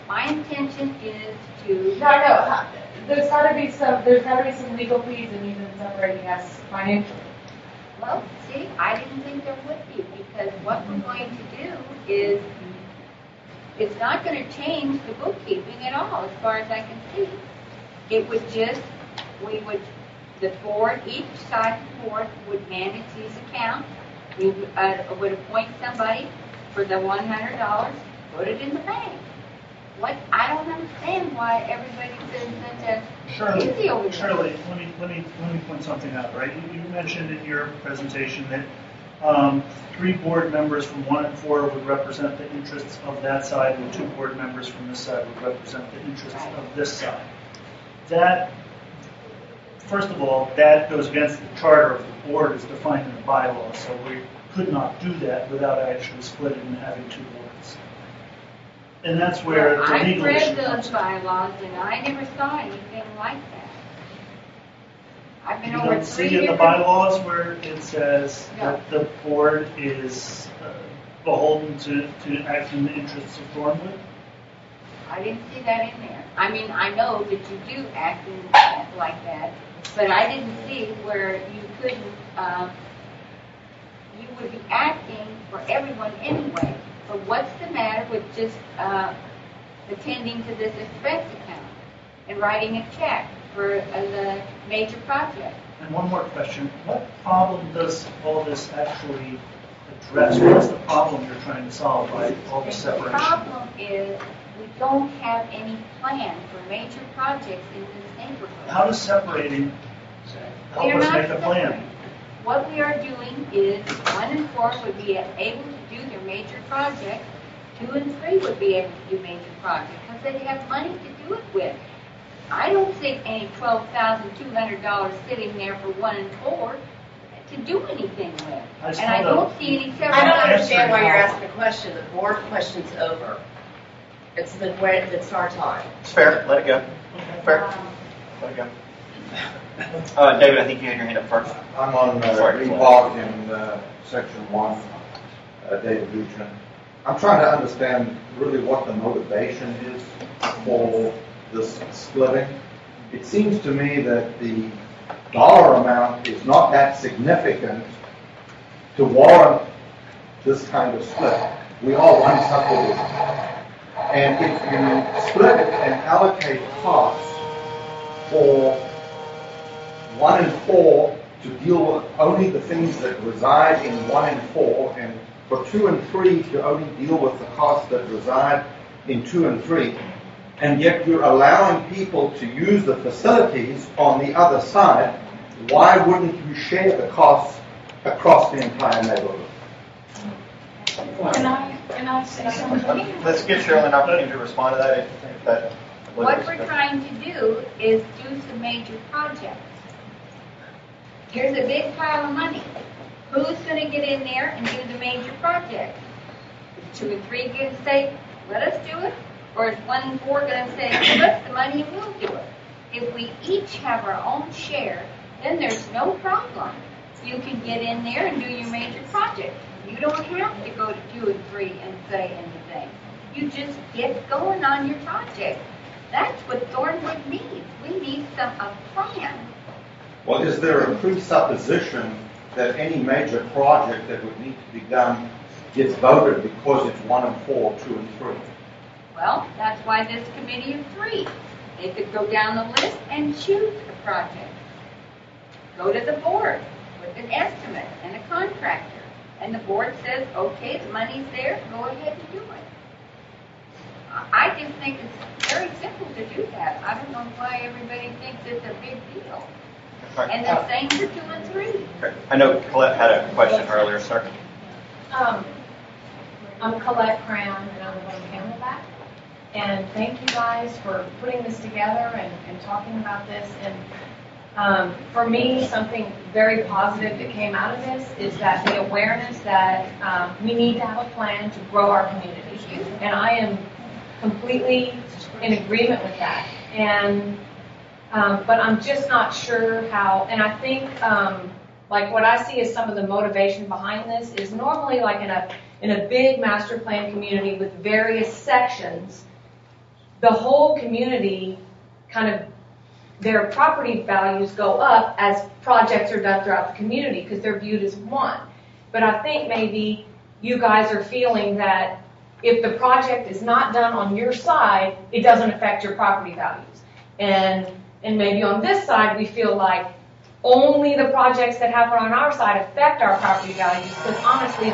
My intention is to. No. There's got to be some legal fees in even separating us financially. Well, see, I didn't think there would be, because what we're going to do is, it's not going to change the bookkeeping at all, as far as I can see. It would just, the board, each side of the board would manage these accounts. We would appoint somebody for the $100, put it in the bank. I don't understand why everybody says that easy over there. Shirley, let me point something out, right? You mentioned in your presentation that 3 board members from 1 and 4 would represent the interests of that side, and 2 board members from this side would represent the interests of this side. That, first of all, that goes against the charter of the board as defined in the bylaws, so we could not do that without actually splitting and having 2 boards. And that's where the legal issue I've read comes those bylaws, and I never saw anything like that. I've been You over don't 3 see in the different. bylaws where it says No. that the board is beholden to act in the interests of Thornwood? I didn't see that in there. I mean, I know that you do act like that, but I didn't see where you couldn't, you would be acting for everyone anyway. But what's the matter with just attending to this expense account and writing a check for the major project? And one more question. What problem does all this actually address? What's the problem you're trying to solve by all the separation? The problem is we don't have any plan for major projects in this neighborhood. How does separating help We are us not make a plan? separating. What we are doing is 1 and 4 would be able to do their major projects. 2 and 3 would be able to do major projects because they have money to do it with. I don't see any $12,200 sitting there for 1 and 4 to do anything with. And I don't see any separation. I don't understand why you're asking a question. The board question's over. It's our time. It's fair. Let it go. Fair. Let it go. David, I think you had your hand up first. I'm on Reebok in Section 1, David Lucian. I'm trying to understand really what the motivation is for this splitting. It seems to me that the dollar amount is not that significant to warrant this kind of split. We all run subdivisions. And if you split it and allocate costs for 1 and 4 to deal with only the things that reside in 1 and 4, and for 2 and 3 to only deal with the costs that reside in 2 and 3, and yet you're allowing people to use the facilities on the other side, why wouldn't you share the costs across the entire neighborhood? Can I say something? Let's give Shirley an opportunity to respond to that. If that What we're trying to do is do some major projects. Here's a big pile of money. Who's going to get in there and do the major project? Is 2 and 3 going to say, let us do it? Or is 1 and 4 going to say, give us the money and we'll do it? If we each have our own share, then there's no problem. You can get in there and do your major project. You don't have to go to 2 and 3 and say anything. You just get going on your project. That's what Thornwood needs. We need a plan. Well, is there a presupposition that any major project that would need to be done gets voted because it's 1 and 4, 2 and 3? Well, that's why this committee of 3. They could go down the list and choose a project. Go to the board with an estimate and a contractor. And the board says, okay, the money's there, go ahead and do it. I just think it's very simple to do that. I don't know why everybody thinks it's a big deal. And the same for 2 and 3. I know Colette had a question earlier, sir. I'm Colette Crown, and I'm on Camelback. And thank you guys for putting this together and talking about this. And for me, something very positive that came out of this is that the awareness that we need to have a plan to grow our community. And I am completely in agreement with that. And but I'm just not sure how. And I think like what I see as some of the motivation behind this is normally like in a big master plan community with various sections, the whole community kind of their property values go up as projects are done throughout the community because they're viewed as one. But I think maybe you guys are feeling that if the project is not done on your side, it doesn't affect your property values. And maybe on this side, we feel like only the projects that happen on our side affect our property values. Because honestly,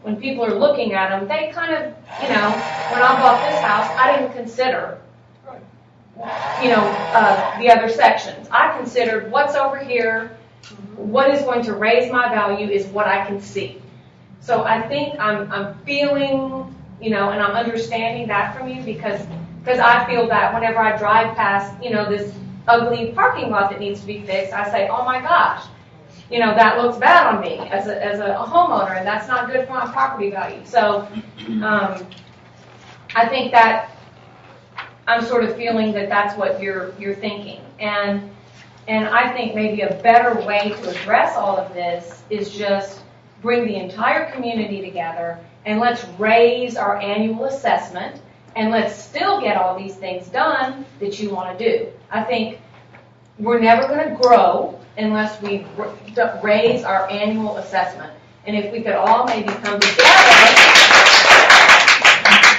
when people are looking at them, they kind of, when I bought this house, I didn't consider, the other sections. I considered what's over here, what is going to raise my value is what I can see. So I think I'm feeling, and I'm understanding that from you because I feel that whenever I drive past, this ugly parking lot that needs to be fixed, I say, oh my gosh, that looks bad on me as a homeowner, and that's not good for my property value. So I think that I'm sort of feeling that that's what you're thinking. And I think maybe a better way to address all of this is just bring the entire community together and let's raise our annual assessment and let's still get all these things done that you want to do. I think we're never going to grow unless we raise our annual assessment. And if we could all maybe come together,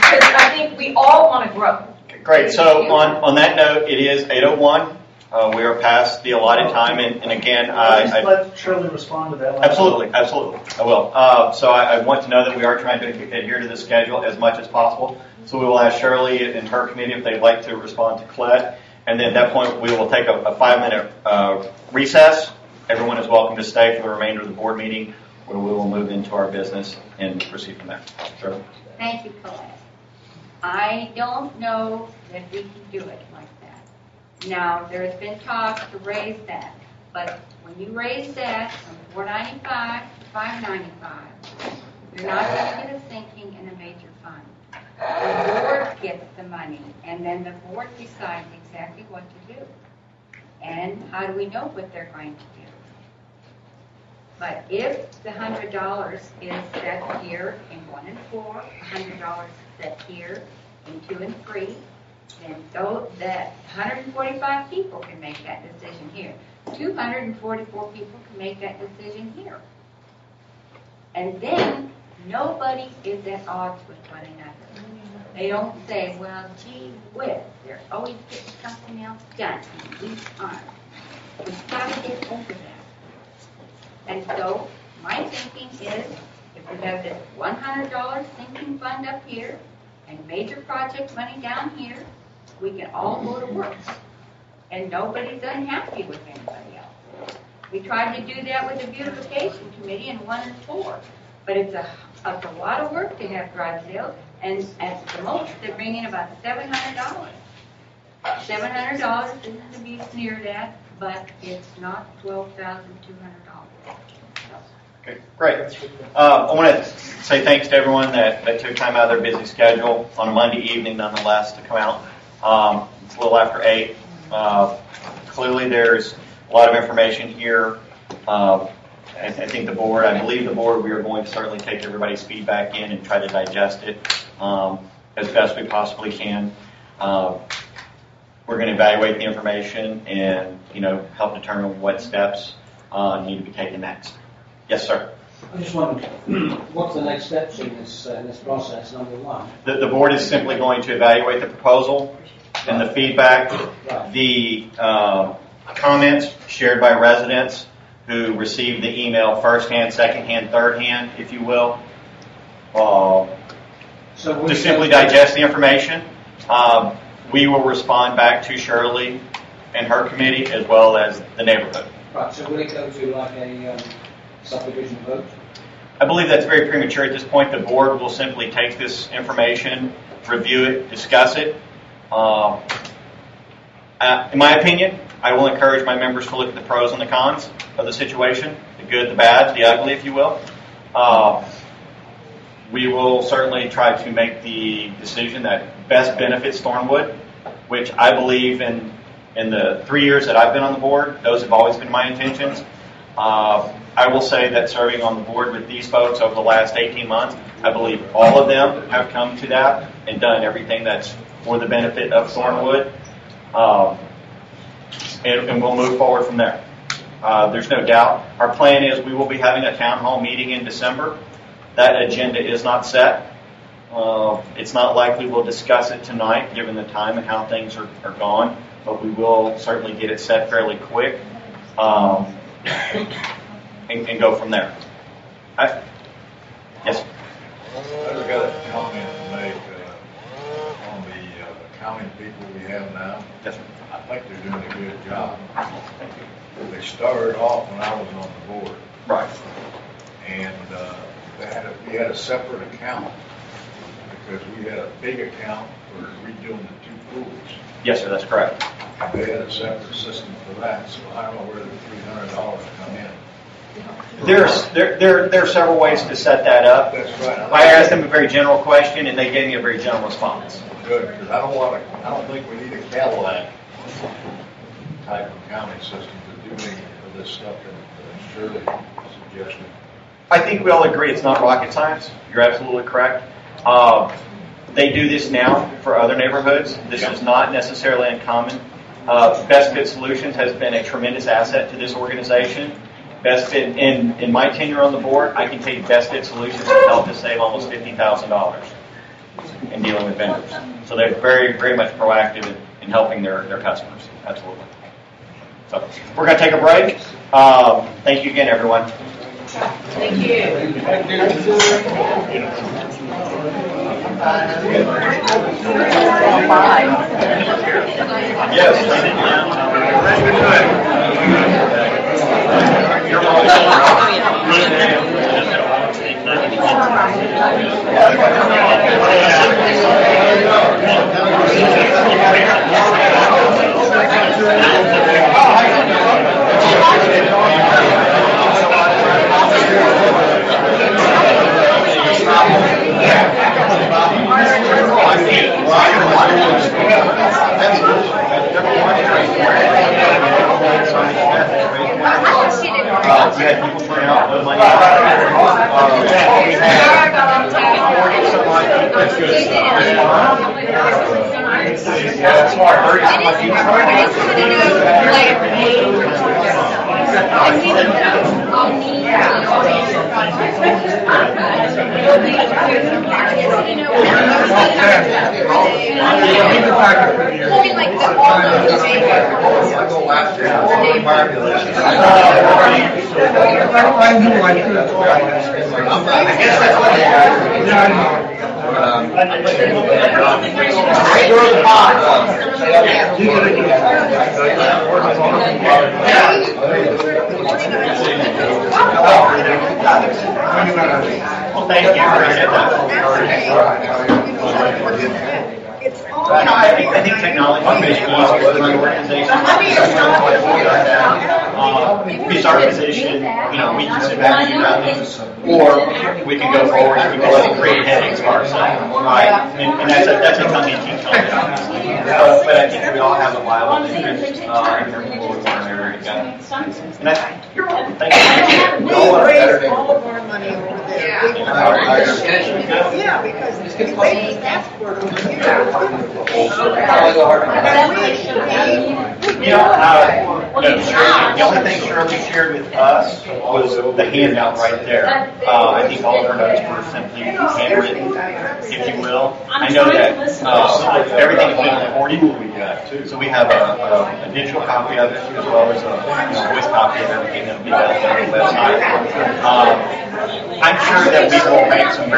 because I think we all want to grow. Great. So on that note, it is 8:01. We are past the allotted time, and again, Just let Shirley respond to that. Absolutely, I will. So I want to know that we are trying to adhere to the schedule as much as possible. So we will ask Shirley and her committee if they'd like to respond to Colette, and then at that point we will take a 5-minute recess. Everyone is welcome to stay for the remainder of the board meeting, where we will move into our business and proceed from there. Shirley. Thank you, Colette. I don't know that we can do it like that. Now, there's been talk to raise that, but when you raise that from $495 to $595, you're not going to get a sinking in a major fund. The board gets the money, and then the board decides exactly what to do. And how do we know what they're going to do? But if the $100 is set here in 1 and 4, $100 is set here in 2 and 3, then so that 145 people can make that decision here. 244 people can make that decision here. And then nobody is at odds with one another. They don't say, well, gee whiz, they're always getting something else done, and we aren't. We've got to get over that. And so, my thinking is, if we have this $100 sinking fund up here, and major project money down here, we can all go to work. And nobody's unhappy with anybody else. We tried to do that with the beautification committee in 1 and 4. But it's a lot of work to have drive sales, and at the most, they bring in about $700. $700 isn't to be sneered at, but it's not $12,200. Okay, great. I want to say thanks to everyone that took time out of their busy schedule on a Monday evening, nonetheless, to come out. It's a little after 8. Clearly, there's a lot of information here. I think I believe the board, we are going to certainly take everybody's feedback in and try to digest it as best we possibly can. We're going to evaluate the information and, help determine what steps need to be taken next. Yes, sir. I just wondered, what's the next steps in this process, number one? The board is simply going to evaluate the proposal and the feedback, the comments shared by residents who received the email firsthand, secondhand, thirdhand, if you will. To simply digest the information. We will respond back to Shirley and her committee as well as the neighborhood. Right, so will it go to like a subdivision vote? I believe that's very premature at this point. The board will simply take this information, review it, discuss it. In my opinion, I will encourage my members to look at the pros and the cons of the situation, the good, the bad, the ugly, if you will. We will certainly try to make the decision that best benefits Thornwood, which I believe in the 3 years that I've been on the board, those have always been my intentions. I will say that serving on the board with these folks over the last 18 months, I believe all of them have come to that and done everything that's for the benefit of Thornwood. And we'll move forward from there. There's no doubt. Our plan is we will be having a town hall meeting in December. That agenda is not set. It's not likely we'll discuss it tonight, given the time and how things are gone, but we will certainly get it set fairly quick and go from there. Yes? I just got a comment to make on the accounting people we have now. Yes, sir. I think they're doing a good job. They started off when I was on the board. Right. And we had a separate account because we had a big account for redoing the 2 pools. Yes, sir, that's correct. And they had a separate system for that, so I don't know where the $300 come in. There are several ways to set that up. That's right. I asked them a very general question, and they gave me a very general response. Good, because I don't think we need a Cadillac type of accounting system to do any of this stuff that Shirley suggested. I think we all agree it's not rocket science. You're absolutely correct. They do this now for other neighborhoods. This is not necessarily uncommon. Best Fit Solutions has been a tremendous asset to this organization. Best Fit, in my tenure on the board, I can tell you Best Fit Solutions has helped us save almost $50,000 in dealing with vendors. So they're very, very much proactive in helping their customers. Absolutely. So we're going to take a break. Thank you again, everyone. Thank you. Thank you. We had people turn out with money. Yeah, smart. Like the last year. I guess that's what Well, thank you. Appreciate that. I think technology makes it easier for the organization. It's our position, we can sit back and do nothing, or we can go forward and create headaches for ourselves, right? And that's a tongue-in-cheek comment. But I think we all have a viable interest in moving forward in our area together. And you're welcome. Thank you. We raise all of our money over there. Yeah, because they just asked for it over here. The only thing Shirley shared with us was the handout right there. I think all of her notes were simply handwritten, if you will. I know that everything has been recorded. So we have a digital copy of it as well as a voice copy of everything that will be available on the website. I'm sure that we will make some I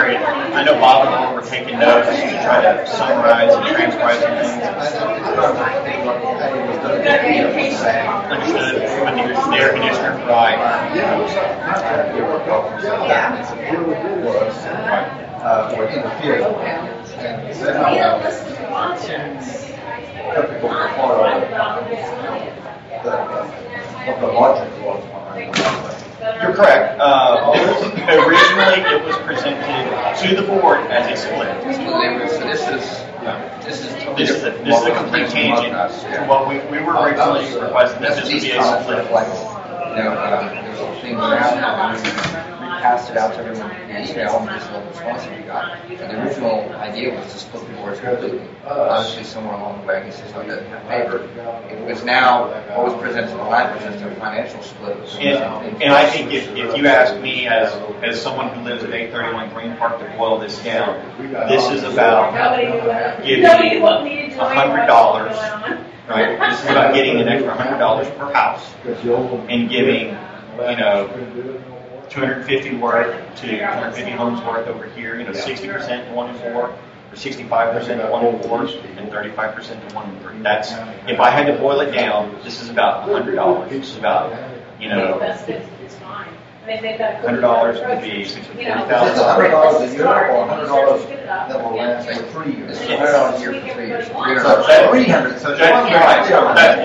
know Bob and I were taking notes to try to summarize and transcribe some things. Understood. When the air conditioner, right. In the field. And typical part of the logic was behind the You're correct. Originally, it was presented to the board as a split. This is a complete tangent to what we were originally requesting. That this would be a split. There's a thing around, we passed it out to everyone in email, and this is what response we got. And the original idea was to split the boards completely. Obviously, somewhere along the way, I guess it's not that favored. It was now what was presented tonight was just a financial split. And I think if you ask me as someone who lives at 831 Green Park to boil this down, this is about giving $100. Right? This is about getting an extra $100 per house and giving, 250 worth to 250 homes worth over here, 60% to 1 in 4, or 65% to 1 in 4, and 35% to 1 in 3. That's, if I had to boil it down, this is about $100. This is about, $100 would be $40,000. $100 a year or $100 that will last for 3 years. $100 a year for 3 years. So 300. So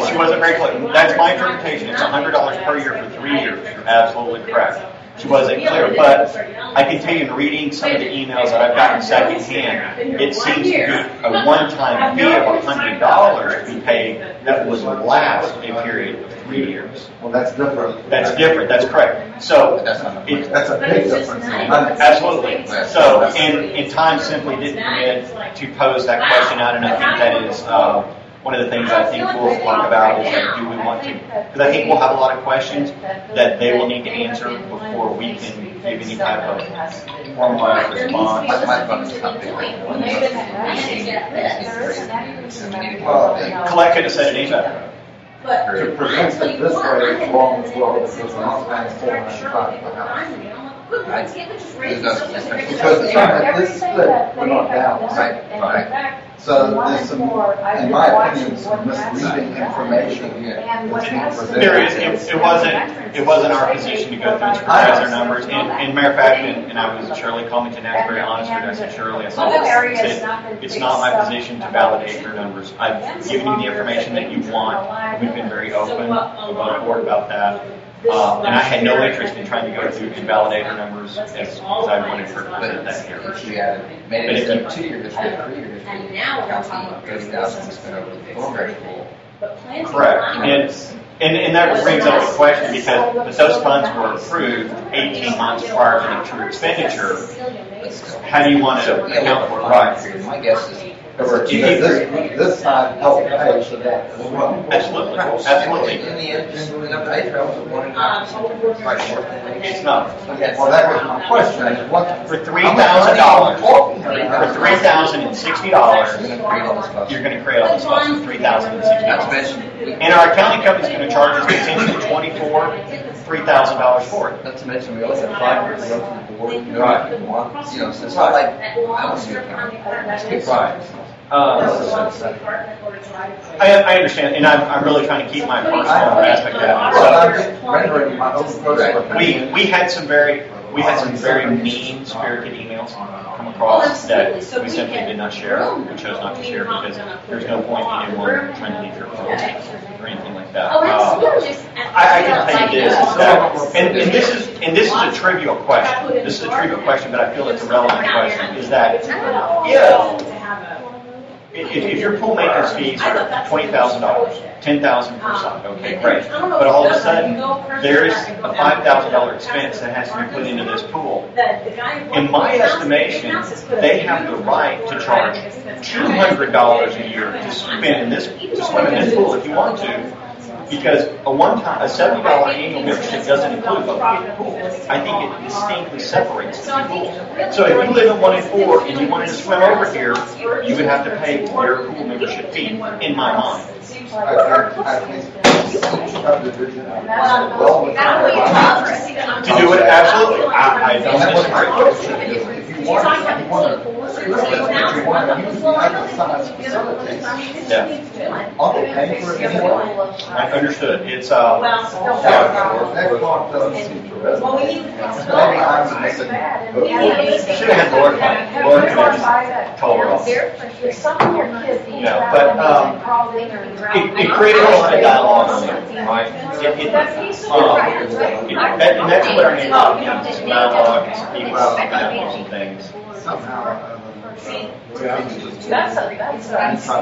she wasn't very clear. That's my interpretation. It's $100 per year for 3 years. You're absolutely correct. She wasn't clear, but I can tell you in reading some of the emails that I've gotten secondhand, it seems to be a one-time fee of $100 to be paid that would last a period of 3 years. Well, that's different. That's different. That's correct. So that's a big difference. Absolutely. So, and time simply didn't permit to pose that question out, and I think that is one of the things I think we'll talk about is that do we want to, because I think we'll have a lot of questions that they will need to answer before we can give any type of formalized response. Collect could have said it any better. To present it this way is wrong as well, because we're not paying $495 per house. Right. Because this split, we're not down. Right. So there's some, in my opinion, some misleading information that's being presented. There is. It wasn't our position to go through and scrutinize our numbers. And matter of fact, and I was Shirley called me tonight, I was very honest with her. I said, Shirley, it's not my position to validate your numbers. I've given you the information that you want. We've been very open above board about that. And I had no interest in trying to go through and validate her numbers as I wanted her to present that here. If she had made it a 2-year district, 3-year district, counting $30,000 spent over the Thornwood pool. Correct. And that brings up a question because those funds were approved 18 months prior to the true expenditure. How do you want to account for it? Right. My guess is This side helped pay for that as well. Absolutely, absolutely. In the end, just enough pay trails of one and a half. It's not. Well, that was my question, is what? For $3,000, for $3,060, you're going to create all this cost for $3,060. And our accounting company's going to charge us potentially $3,000 for it. Not to mention, we always have 5 years to go to the board. Right. You know, so it's not like, I don't see it. It's good price. I understand, and I'm really trying to keep my personal aspect out. We had some very mean-spirited emails come across that we simply did not share. We chose not to share because there's no point in anyone trying to leave your phone or anything like that. I can tell you this, and this is a trivial question. This is a trivial question, but I feel it's a relevant question. Is that if your pool maintenance fees are $20,000, $10,000 per side, okay, great. But all of a sudden, there's a $5,000 expense that has to be put into this pool. In my estimation, they have the right to charge $200 a year to swim in this pool if you want to. Because a $70 annual membership doesn't include both pool. I think it distinctly separates the pools. So if you live in 1 and 4 and you wanted to swim over here, you would have to pay their pool membership fee, in my mind. I think subdivision. To do it, absolutely. I don't disagree. If you want to use other size facilities, are they paying for it anyway? I understood. It's Maybe I'm missing. should have had Lord could have just told her off. But it created a lot of dialogue on there, right? And that's what our name is, dialogue, and some people dialogue and things.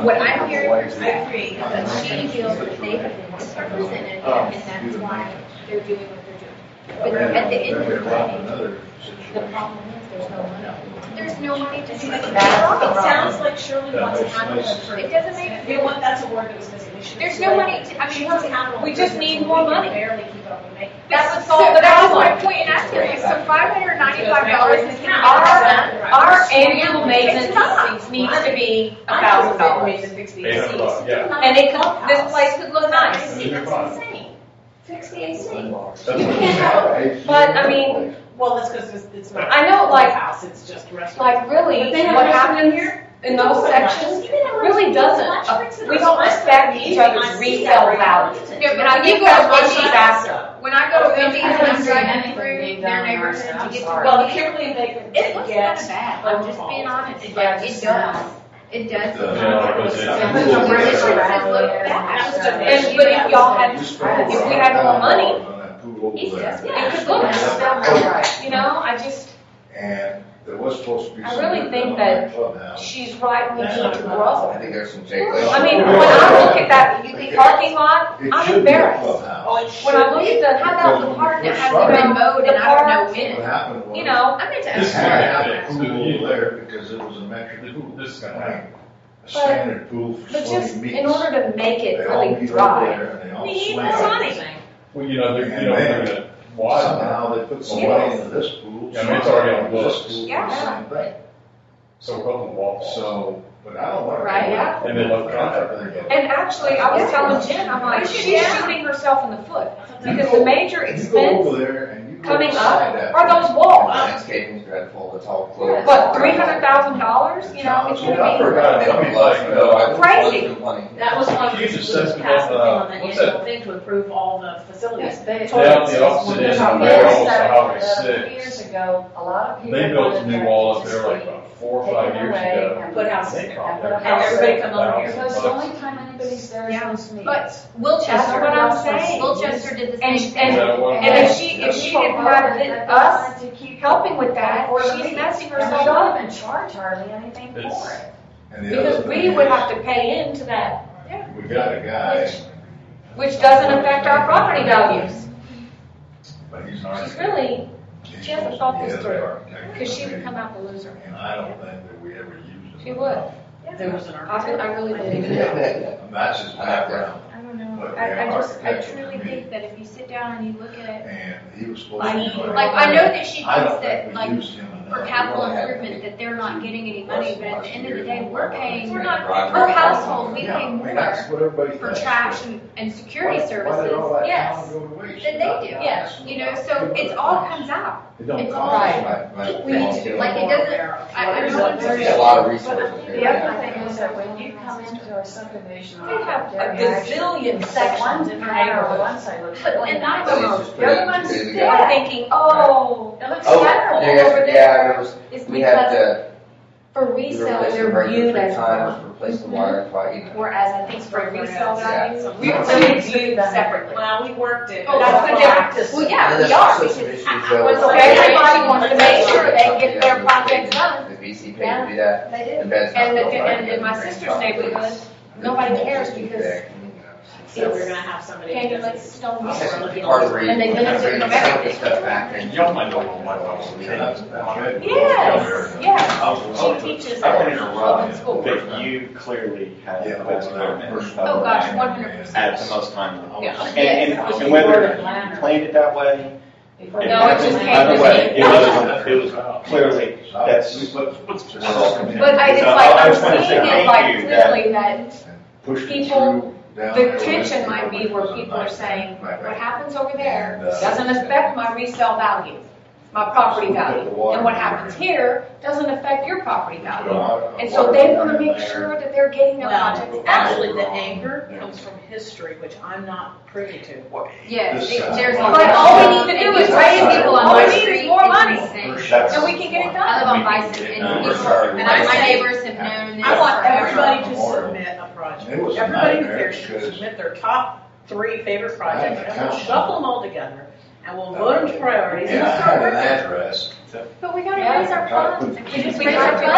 What I'm hearing from Stephanie is that she feels that they have been misrepresented, and that's why they're doing what they're doing. But at the end of the day, the problem is there's no money. There's no money to do that. It sounds like Shirley wants capital improvement. It doesn't make You know what? That's a word that was missing. There's no money to, She wants capital. we just need more money. Barely keep up with making. That was all, but that was my point in asking, like, so $595 is Our annual maintenance needs to be $1,000. Yeah. And it could, this place could look nice. Fix the AC. But, I mean, Well, that's because it's not. I know, like, house, it's just restaurant. like really, what happens in those sections really doesn't, we don't respect each other's resale values. Yeah, but I You think go to that's what Wendy's she's after. When I go to Wendy's and I'm driving through their neighborhood to get to Well, the Kimberly and Bacon it looks get kind of bad. I'm just being honest. It does. It does. But if y'all had, if we had more money, it could look nice. You know, And there was supposed to be. I really think that she's right, we need to grow. I think there's some jiggling. I mean, when I look at that parking lot, I'm embarrassed. When I look at how about the park that hasn't been mowed and I don't know when. You know, I meant to This ask had her. a pool there because it was a metric pool. This is gonna happen. A standard pool for But just swimming meets. in order to make it They all really meet over dry. there and they all We need swim. more money. Well, you know, they're And gonna then widen somehow they put some money into this pool. Yeah, I mean, it's already on the This books. pool, the Yeah. same thing. So we're hoping the wall falls. So, but I don't want to. Right, yeah. And they love contract. And actually, I was telling Jen, I'm like, she's shooting herself in the foot. Because the major You go expense over there and you go coming inside up that are pool. those walls. Landscaping's dreadful, it's all closed. What, $300,000? You know, it's Yeah, gonna I be forgot. They don't love, you know, I Crazy. That was one of the Huge things assessment passed of, on the what's annual that? thing to improve all the facilities. Down the opposite end of Merrill, Highway 6. Years ago, a lot of people. They built a new wall up there like about 4 or 5 years ago. Put houses They there. cost And everybody come over here. Because the only time anybody's there is those meetings. But Wilchester, That's what I'm saying. Wilchester did the And, same and, thing. and if she didn't have us helping with that, she's messing And we herself don't up. even charge hardly anything for it. And the Because other we thing would is, have to pay into that, We got a guy, which doesn't affect our property values. but he's not. She's really, she hasn't thought this through, because she would come out the loser. And I don't think that we ever used it. She would. There was an I really didn't even know. That's his background. I don't know. But I yeah, I architecture truly to me. think that if you sit down and you look at it, And he was supposed like, to be. I know that she I thinks don't that, think we like, used him enough. for We capital only had improvement, that they're not getting any money, but at the end of the day, we're paying, We're not- per household, we Yeah, pay I mean, more that's what everybody for thinks. trash and security Why services, did all that yes, time go to waste? than they do, yes, you know, so it's all comes out. It don't It's cost all us like equally, like, it doesn't, I don't There's a lot of But resources the here. other thing is that when you come into a subdivision, They have a gazillion sections in your neighborhood. One side looks But, really and not nice. But it's just the other put it ones together. they are thinking, oh, It looks Oh, better. yeah, over yeah, there there was, is we had because for we resale, replaced the they're breaker viewed 3 as times, more. replaced the wire twice, you know. whereas I think for resale values, Yeah. we are viewed separately. Well, we worked it. Oh, that's the difference. Well, yeah, And we there's are, also because some issues well, though. so everybody wants to make sure they get their projects done. The VC paid to do that. They do. The bed's not And built right. in my sister's neighborhood, nobody cares because So we're gonna have somebody. Candy like stone. That's part of the reason. And they benefit from everything. Stuff back and Y'all might know what my thoughts are. Yes, yes. She teaches I at don't interrupt, in school. but you clearly have Yeah, the best equipment. Oh, gosh, 100%. At the most time. Yeah. And whether you planned it that way. No, it just came Either to way, me. it was clearly, that's. But it's like, I'm seeing it like clearly that people, the tension might be where people are saying, what happens over there doesn't affect my resale value, my property value. And what happens here doesn't affect your property value. And so they want to make sure that they're getting their projects Well, done. actually, the anger comes from history, which I'm not privy to. Yes, This sounds there's. But all we need to do is raise people on All my we need street is more money, insane. and we can get it I live done. on Bison, and people, and my neighbors have known this I want forever. everybody to submit a project. It was a Everybody nightmare here should because submit their top 3 favorite projects, I had and a we'll council. shuffle them all together, and we'll vote them to priorities, and And we'll I start had an working. address. But we gotta raise our funds. We just We raise have our to funds.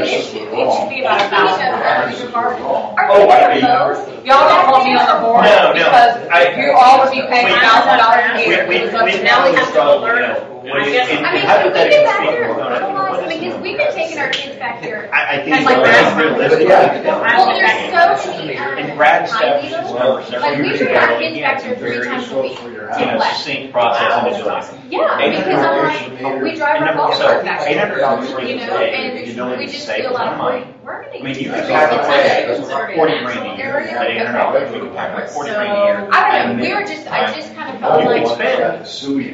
raise It our should be about $1,000. Are Oh, we I doing see. those? Y'all don't want me on the board No, no, because you all would be paying $1,000 a year. Now we have to learn. I mean, can we get back here, because we've been taking our kids back here. I think And like that's realistic. Well, there's so many, And Brad tiny established his little, numbers several like we years bring ago. our He kids had back some here 3 very times a week. succinct process into doing it. Yeah, because I'm like, we drive our golf cart back there, $800 you know, and we just feel like we're gonna. I mean, you use could it. pack It's away actually considered $40 an grand a actual year. area. At $800, you could pack like $40 grand a year. I don't know, we were just, I just kind of felt You like, could spend.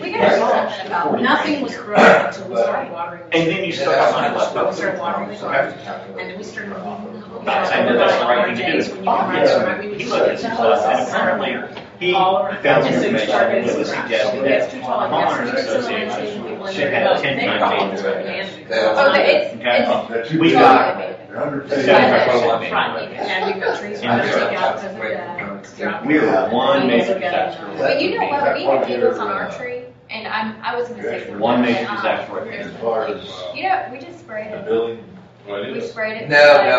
we gotta do something about it. Nothing was correct until we started watering. And then you still have money left We over. started watering the Okay. garden, and then we started. I know that's the right thing to do. He looked at some stuff, and apparently, he found some information that was suggesting that homeowners associations should have 10 times Oh, it's, We got Right, and we've got trees we're gonna take out because of the. we were one major disaster. but you know what, we had beetles on our tree, and I was gonna say. One major disaster right As there. far as You know, we just sprayed the it. building, We sprayed it. No,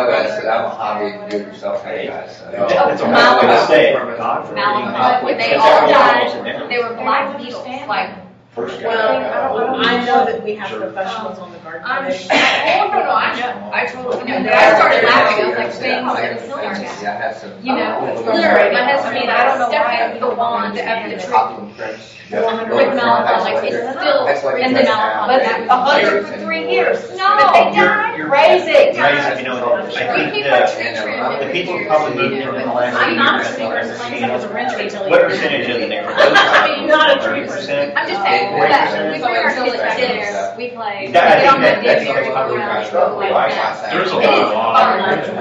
but I said I'm a hobby do-it-yourself kind of guy, so. It's a hard way to say it. Malachite, when they all died, they were black beetles, like. Well, I know that we have professionals on the garden. I'm, oh, no, I know, I totally know, I started laughing, I was like, things that are killing our guy. Yeah, I have some. You know, literally, my husband and I don't stepped the wand of the tree. With malachite, like it's still in the malachite. But 100 for 3 years. No, But they died. Raise it. You know, I We think keep our that tree trimmed the every people year. probably moved here in the last I'm few not a years. tree person, like I said, I was a renter until What percentage of the neighborhood? I mean, not a tree person. I'm just saying, that we bring our kids back there, we play, we That- I get on think the that- ditch area, that's go around, probably go like that. There's a lot It is of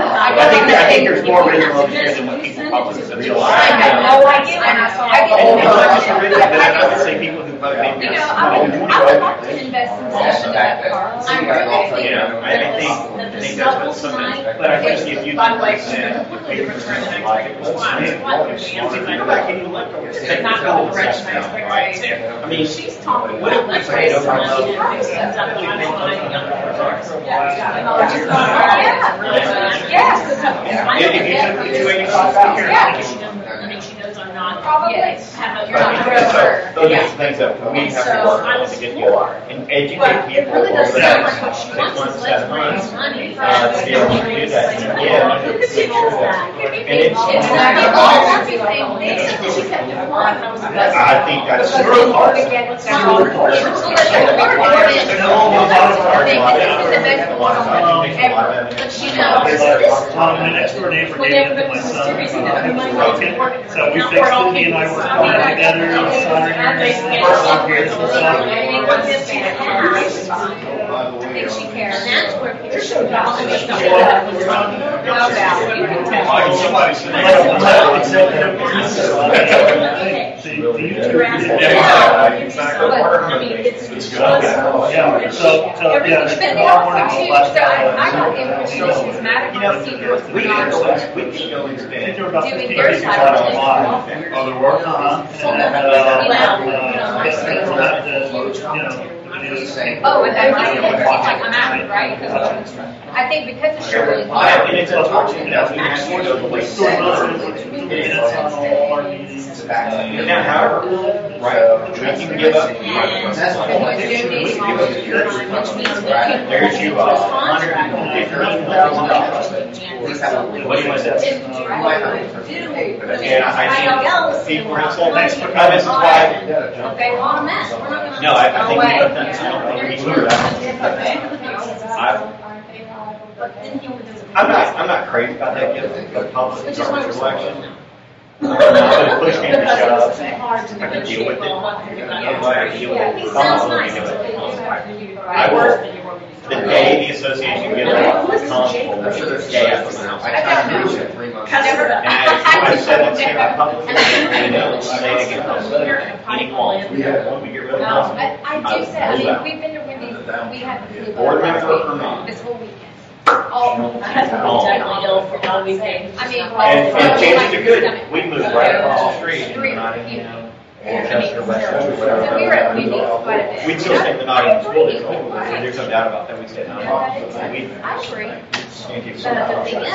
I think there's more original here than what people probably realize. I had no idea when I saw it. And it's not just original, but I would say people who vote in. You know, I would love to invest in something that car. I'm really You know, I think that's what some, but I think if you By the way, understand, completely different like than it was. Go back and you look over it. It's not the direction I expect right there. I mean, She's talking. what if we played over Yes. If you took the 285 out here. Yeah. I mean, she knows I'm not. probably Yes. have a. You're not real sure. Those are the things that we have to work on to get together and educate But it people really over doesn't the sound next like what she 6 wants months, is 7 let's raise months, money. to be able to do that. And yeah, to make sure that. And it's all want the same thing, so she kept applying, and I was like, that's. I think that's Because true. then we're gonna get True. So let the board board it, and the next one on ever, but she knows. My next door neighbor gave it to my son. It was broken, so we fixed it. He and I worked on it together. I think she cares. And that's where people should Somebody we can go expand. Doing their side of things. Other work? Oh, and that might seem like I'm out, right? Because I think because of Shirley. And it's unfortunate that we have to go the way now, however, right, we can give up. There's you, $115,000. What do you want to say? And I think people are saying, this is why. Okay, well, I'm a mess. We're not gonna. No, I think we have done, I don't think we can do that. I'm not crazy about that getting the public garbage collection. Push me to shut up. I can deal with it. I can deal with it. I will. The day the association gives out the constable, the day after the house. And I said that to my public, and they'll say it again. Any calls we have, when we get rid of constable. I do say, I mean, we've been to Wendy's, we had the Board member or not? this whole weekend. My husband was definitely ill for all weekend. I mean, And chances are good, we moved right across the street in Nottingham, Chester, Westchester, whatever. So we were at Wendy's quite a bit. We'd still stay in the Nottingham school district, there's no doubt about that, we'd stay in Nottingham. I agree. And keep But the thing is,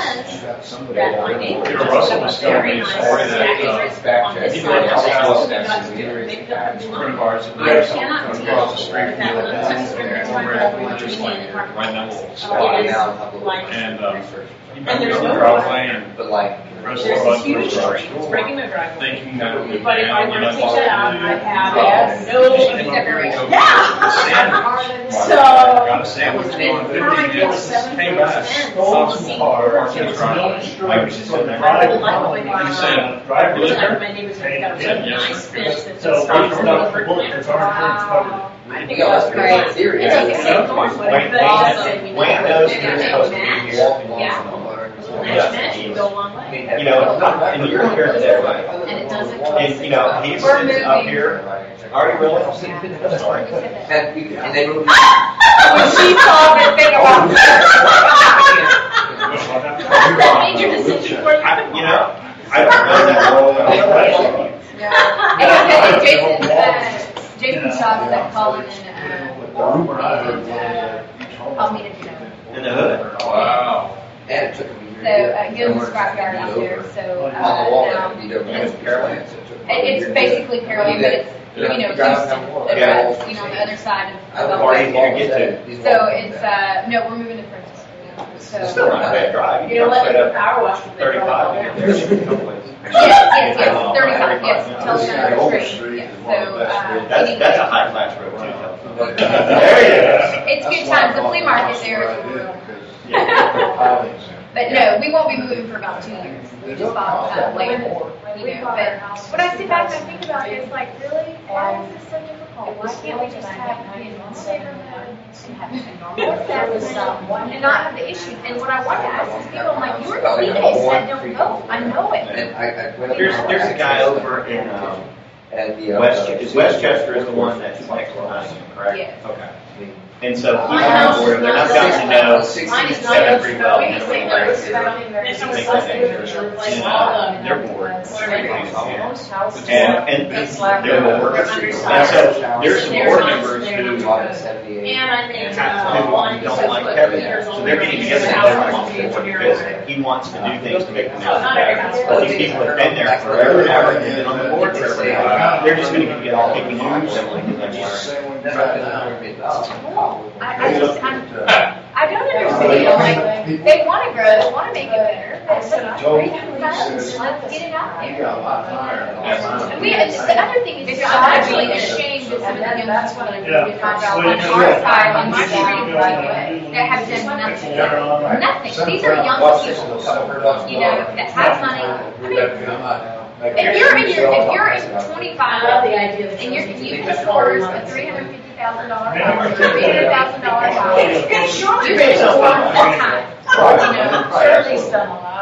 that my neighbor. Peter Russell was telling me a story that, He he went across a friend of ours, and there's someone across the street from the over at just like right in that little spot. And he met me on the driveway and But like, the rest There's of this us huge was our tree, it's regular driveway. thinking that it would But if I were to be take that out, I'd have no separation. So, got a sandwich on 50 minutes, came back, stopped some car, parked in his driveway. I was just sitting there. He said, "Drive, you live here?" I said, "Yes, sir." So we stuff the book, because our insurance covered. I think it was great. theory. It's like the same Thornwood, but also. Wayne knows you're supposed to be here. Yeah. Match can go a long way. You know, and you're here today, right? And it doesn't. And, you know, he's sitting up here, are you really? That's all right. And they moved. When she told me thing about that major decision for you. You know, I don't know that. Jason Shaw is at Colin and Almeda, you know. In the hood. Wow. And it took me So, Gil's scrapyard out there, so, now, it's basically parallel, but it's, you know, Houston, address, you know, on the other side of. Or easy to get to. So it's, no, we're moving to Princess. So. Still not a bad drive. You know, come let straight the up power wash. 35. and get there in a couple ways. Yes, 35, yes, Television Street, yes, so, That's a high class road too. There It's good times, the flea market there is real. But no, we won't be moving for about 2 years. We just bought later, you know, but. When I sit back and I think about it, it's like, really? Why is this so difficult? Why can't we just have a normal neighborhood and have a normal assessment and not have the issues? And what I want to ask is people, I'm like, you're the leader that said don't go. I know it. There's a guy over in Westchester is the one that's next to Nottingham, correct? Yes. Okay. And so he's on board, they're not gotten to know 7 pretty well. They're bored. And they're bored. And so there's some board members who talking 78. And I think, Who don't like Kevin, so they're getting together and they're on board because he wants to do things to make the mountain better. But these people have been there forever, ever, and been on the board forever. They're just going to get all picking on I don't understand, like, they want to grow, they want to make it better, but let's get it out there. The other thing is, I'm actually ashamed of some of the young people on our side, on my street, that have done nothing. Nothing. These are young people, you know, that have money. I mean, if you're in 25, and you can afford a $350,000 house, $300,000 house, you can afford full time.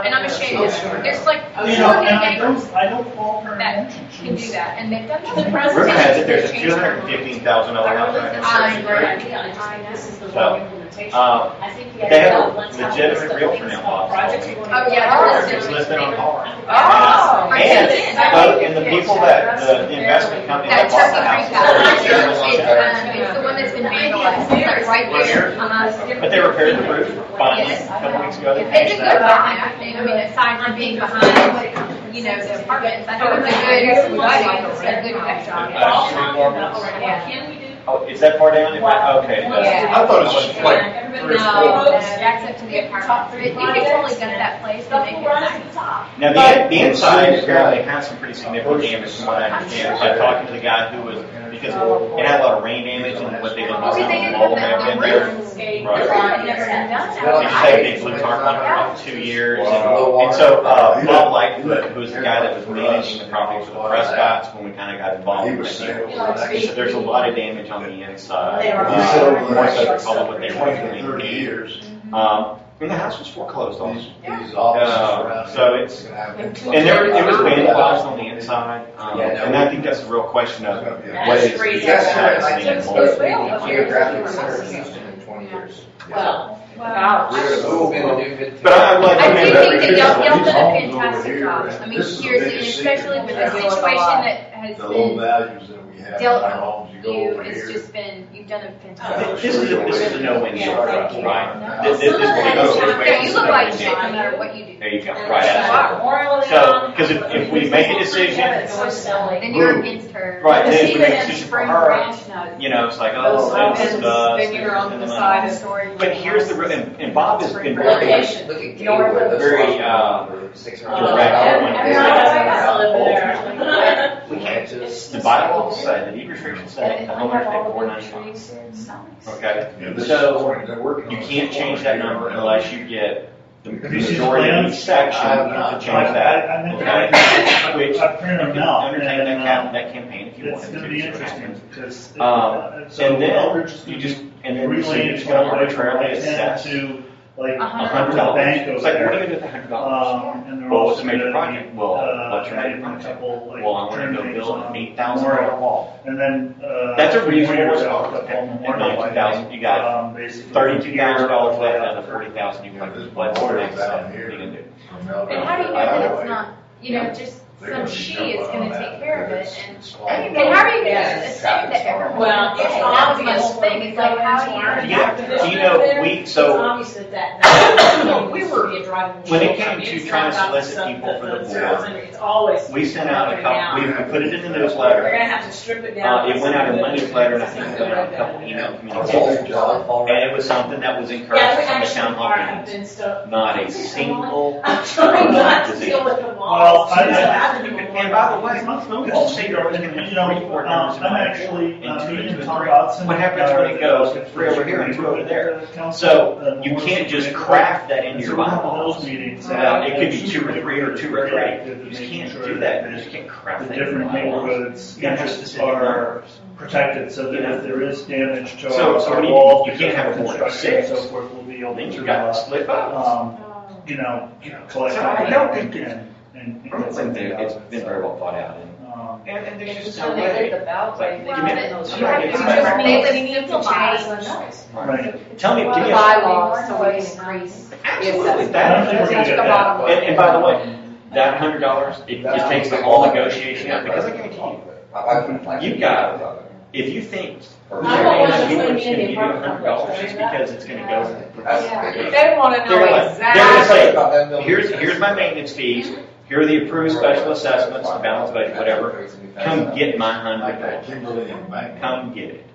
And I'm ashamed of it. There's like I don't fault her that can do that, and they've done Rumor has it there's a $215,000 house right now. So, they have a legitimate realtor now, Bob. Oh, yeah, It's listed on Hall. Oh, And the people the investment company that bought the house. It's the one that's been vandalized, it's like right there. But they repaired the roof finally a couple weeks ago. They It's a finished good that. buy. I mean, aside from being behind, you know, the apartments, I think it's a good job. Oh, is that far down? Okay. Yeah. I thought it was like 3 or 4. That's up to the apartment. You can totally gut that place and make it nice. Now, the inside apparently has some pretty significant damage from what I understand. By talking to the guy who was, because it had a lot of rain damage and what they did was the mold may have been there. Right. They just had a big blue tarp on it for 2 years. And so, Bob Lightfoot, who's the guy that was managing the property for the Prescotts when we kind of got involved with it, he said there's a lot of damage on the inside. More so because of what they were doing. 30 years. And the house was foreclosed on. These offices So it's, and it was vandalized on the inside. And I think that's the real question of what is Geographic center of Houston in 20 years. Wow. We'll be in the new mid. But I like I do think that y'all done a fantastic job. I mean, seriously, and especially with the situation that has The low been values that we have in dealt our homes, you go you, over it's here. just been, you've done a fantastic This is a no-win shot for us, right? This Yeah, you look like shit no matter what you do. There you go, right. Absolutely. So, because if we make a decision, Then you're against her. right, then if we make a decision for her, you know, it's like, oh, it's Then you're on the side of story. But here's the real, and Bob has been very, Location. Look at Gatewood. very We can't just. the bylaws say, the deed restrictions say, the homeowners pay $4.95. Okay, so you can't change that number unless you get the majority of each section to change that. Okay, which you can undertake that campaign if you want It's to. going to be interesting because And then you just, and then the city's going to arbitrarily assess to like $100. bank It's over like, what are there. you going to do with the $100? And they're Well, what's also a major gonna project? be, Well, what's your major adding a project? couple, like, Well, I want to go turn build an things $8,000 wall. And then That's a reasonable years response. out, And Memorial $92,000, you got basically $32,000 left out of the $40,000 you put. What's the next step? What are you going to do? And how do you know that it's not, you know, just some she is going to take care of it? And how are you going to assume that everyone? Well, it's that was my whole thing. It's like, how do you? Yeah, you know, It's obvious that we were, when it came to trying to solicit people for the board, it's always. we sent out a couple, we put it in the newsletter. They're gonna have to strip it down. It went out in my newsletter, and I think it went out a couple email communications. And it was something that was encouraged from the town hall meetings. Not a single. I'm trying not to deal with the Well, walls. And by the way, all state roads can have 3 board members in I'm one actually and 2 and 2 and 3. Tom Dodson. What happens when it goes 3 over here and 2 over there? So you can't just craft that into your bylaws. It could be 2 or 3 or 2 or 3. You just can't do that. You just can't craft The that into different bylaws. neighborhoods You have to interests specific are numbers. protected, so that if there is damage to So our what do walls, you can't have a board of construction 6. and so forth, we'll be able Then to, you got to split votes. collect So on I that don't think and I don't think that it's been very well thought out. And there's just no They way. did the ballot, Like, they give me did a- those. I'm not getting You back. just make it simple Right. Tell me, give me a. Bylaws, so we can increase. Absolutely, I don't that, think we're gonna get that. and by the way, that $100, it takes the whole negotiation out, because I guarantee you, you've got, if you think Or I don't want to people put are me just in gonna the give you apartment $100 complex, just right? because it's gonna go. They want to know They're gonna exactly. say, here's my maintenance fees, here are the approved special assessments, the balance budget, whatever. Come get my $100. Come get it.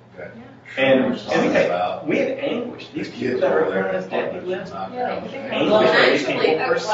And okay, we have anguish. These people that are over on this debt list, anguish for these people for 6 If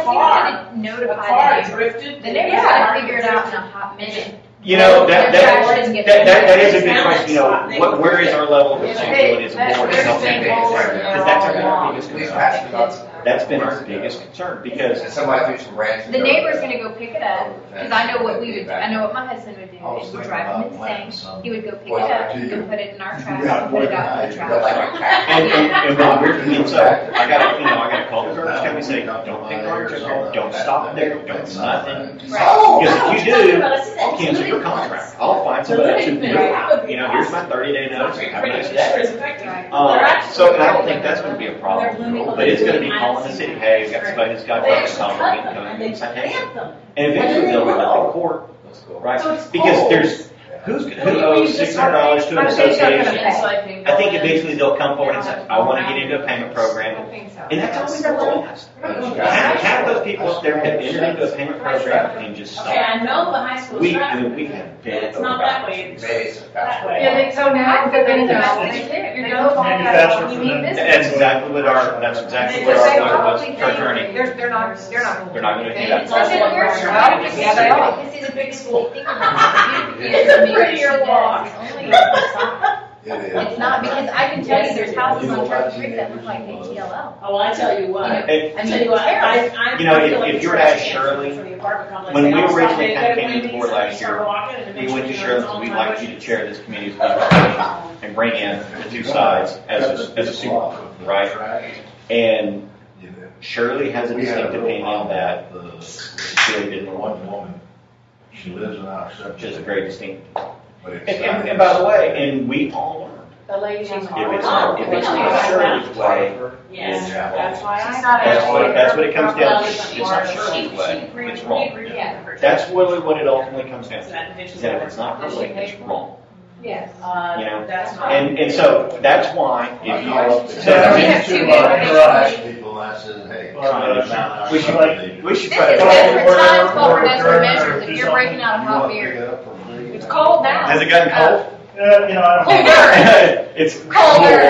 we months. didn't notify the neighbors, the neighbors gotta figure it out in a hot minute. You know, that is a good It's question. You know, where is our level of responsibility as a board to help them? Because that's our biggest concern. That's been our biggest concern because somebody threw some branches. The neighbor's gonna go pick it up, because I know what we would do, I know what my husband would do, is we'd drive him insane, he would go pick it up and put it in our trash, and put it out in the trash. and when we're and so I gotta call the garbage company and say, don't pick garbage up, don't stop there, don't nothing. Because if you do, I'll cancel your contract. I'll find somebody else who can do it. You know, here's my 30-day notice. Have a nice day. So and I don't think that's going to be a problem, but it's going to be calling the city, hey, we've got somebody that's got a problem, we can come and get a citation. And eventually they'll run it to court, right? Because there's who owes $600 to an association. I think eventually they'll come forward and say, I want to get into a payment program. And that's always our last. Half those people up there have entered into a payment program and just Okay, I stopped. know the high school. We have debt. It's not that way. It's that way. Yeah, so now they're going to go. You're going to Manufacturer you for need them. this. That's exactly what our attorney. They're not They're not going to do that. So then where's your office? Yeah, they are. This is a big school. Think about it. It's a prettier walk. It's not, because I can tell you there's houses on Turkey Creek that look like HTLL. Oh, well, I tell you what. Hey, I tell you what. I you know, feel like if you were to ask it's Shirley, for the apartment complex, when they we all stop, originally they kind of go came to the meetings, board they last start year, walking, and we went to eventually Shirley, it's we'd on like my you to chair this committee's presentation and bring in the two sides as a super, right? And Shirley has a distinct opinion that Shirley didn't want woman. She lives in our section. which is a very distinct. But it's And by the way, and we all learned, The lady she's if it's not Shirley's way, Yes, Yeah. that's why I. that's what it comes down to. It's not Shirley's way, it's wrong. That's really what it ultimately comes down to. Is that if it's not her way, it's wrong. Yes. You know? That's not. And so that's why if you We have two different people, I said, hey. we should This try is to. different times for desperate measures. If you're breaking out a hot beer, It's cold now. Has it gotten cold? You know, I don't know. It's Colder.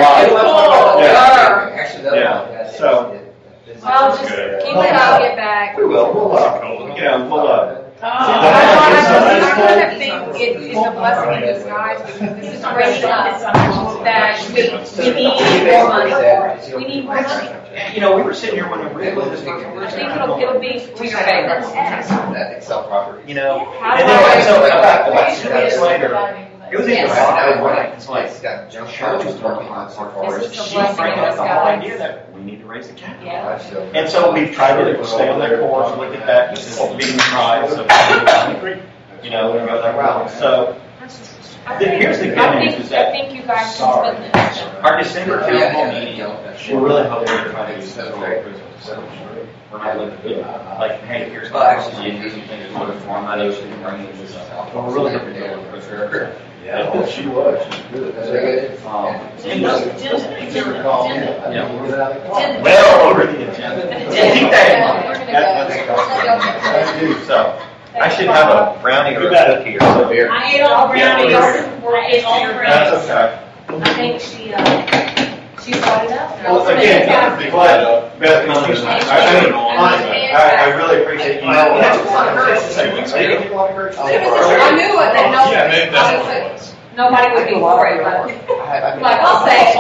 Yeah. Actually, Yeah. So Well, just keep it up, get back. we will. We'll I kind of think it's a blessing in disguise because this is bringing up that we need more money. We need more money. You know, we were sitting here when we were doing this. I think it'll be to your favor. That Excel property. You know, and then so about 2 minutes later, it was even right. It's like It's got junk Shirley's cars working on so far. This is a She's blessing bringing in up the whole disguise. idea that we need to raise the cap. Yeah. And so we've tried to stay on that course, look at that, this is being tried, so, you know, we go that route. So, here's the good news is I that think you guys can split this. our December town hall meeting, we're really hoping to try to use that for we're not looking good. Like, hey, here's the actually here's the thing that's looking for, I'm not able to bring this up. But we're really hoping to do it. Yeah, well, she was, she was good. Well, over the agenda. Keep that in mind. So, I should have a brownie or a cookie or something. I ate all the brownies. I ate all the brownies. That's okay. I think she brought it up. Well, again, Beth, I really appreciate you. I knew what they know. Nobody would be for it, but like I'll say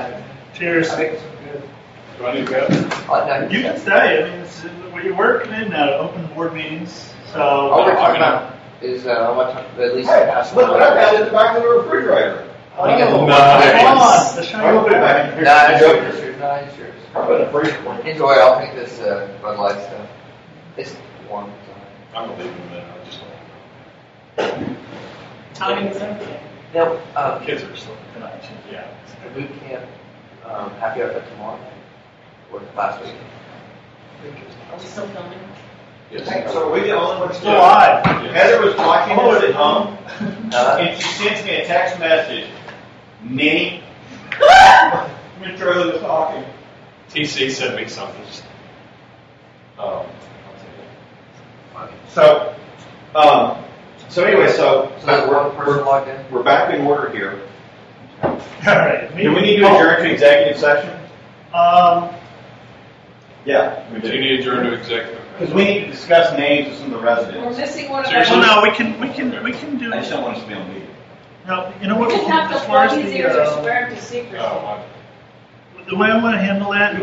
it. Cheers. Do I need to go? You can stay. I mean, we're committed now to open board meetings, so. All we're talking about is what time, at least past. Look what I've got in the back of the refrigerator. Come on, the shiny Put it back in here. Nah, it's yours. Nah, it's yours. I'm gonna freeze it. Enjoy. I'll take this Bud Light stuff. It's warm. I'm gonna leave them in. I just don't. Timing is everything. Now, Kids are still tonight. Yeah. boot camp, happy hour tomorrow, or last week. Are we still filming? So are we the only ones Still live. Heather was watching this at home, and she sends me a text message. Ninny, Mr. Charlie was talking. TC sent me something. So anyway, we're back in order here. All right. Do we need to adjourn to executive session? Yeah, we Do do. you need to adjourn to executive? Because we need to discuss names of some of the We're residents. missing one of Seriously? Well, no, we can do. I just don't want us to be on meeting. No, you know what? We just have to as far plug as his the, ears or swear to secrecy. the way I want to handle that.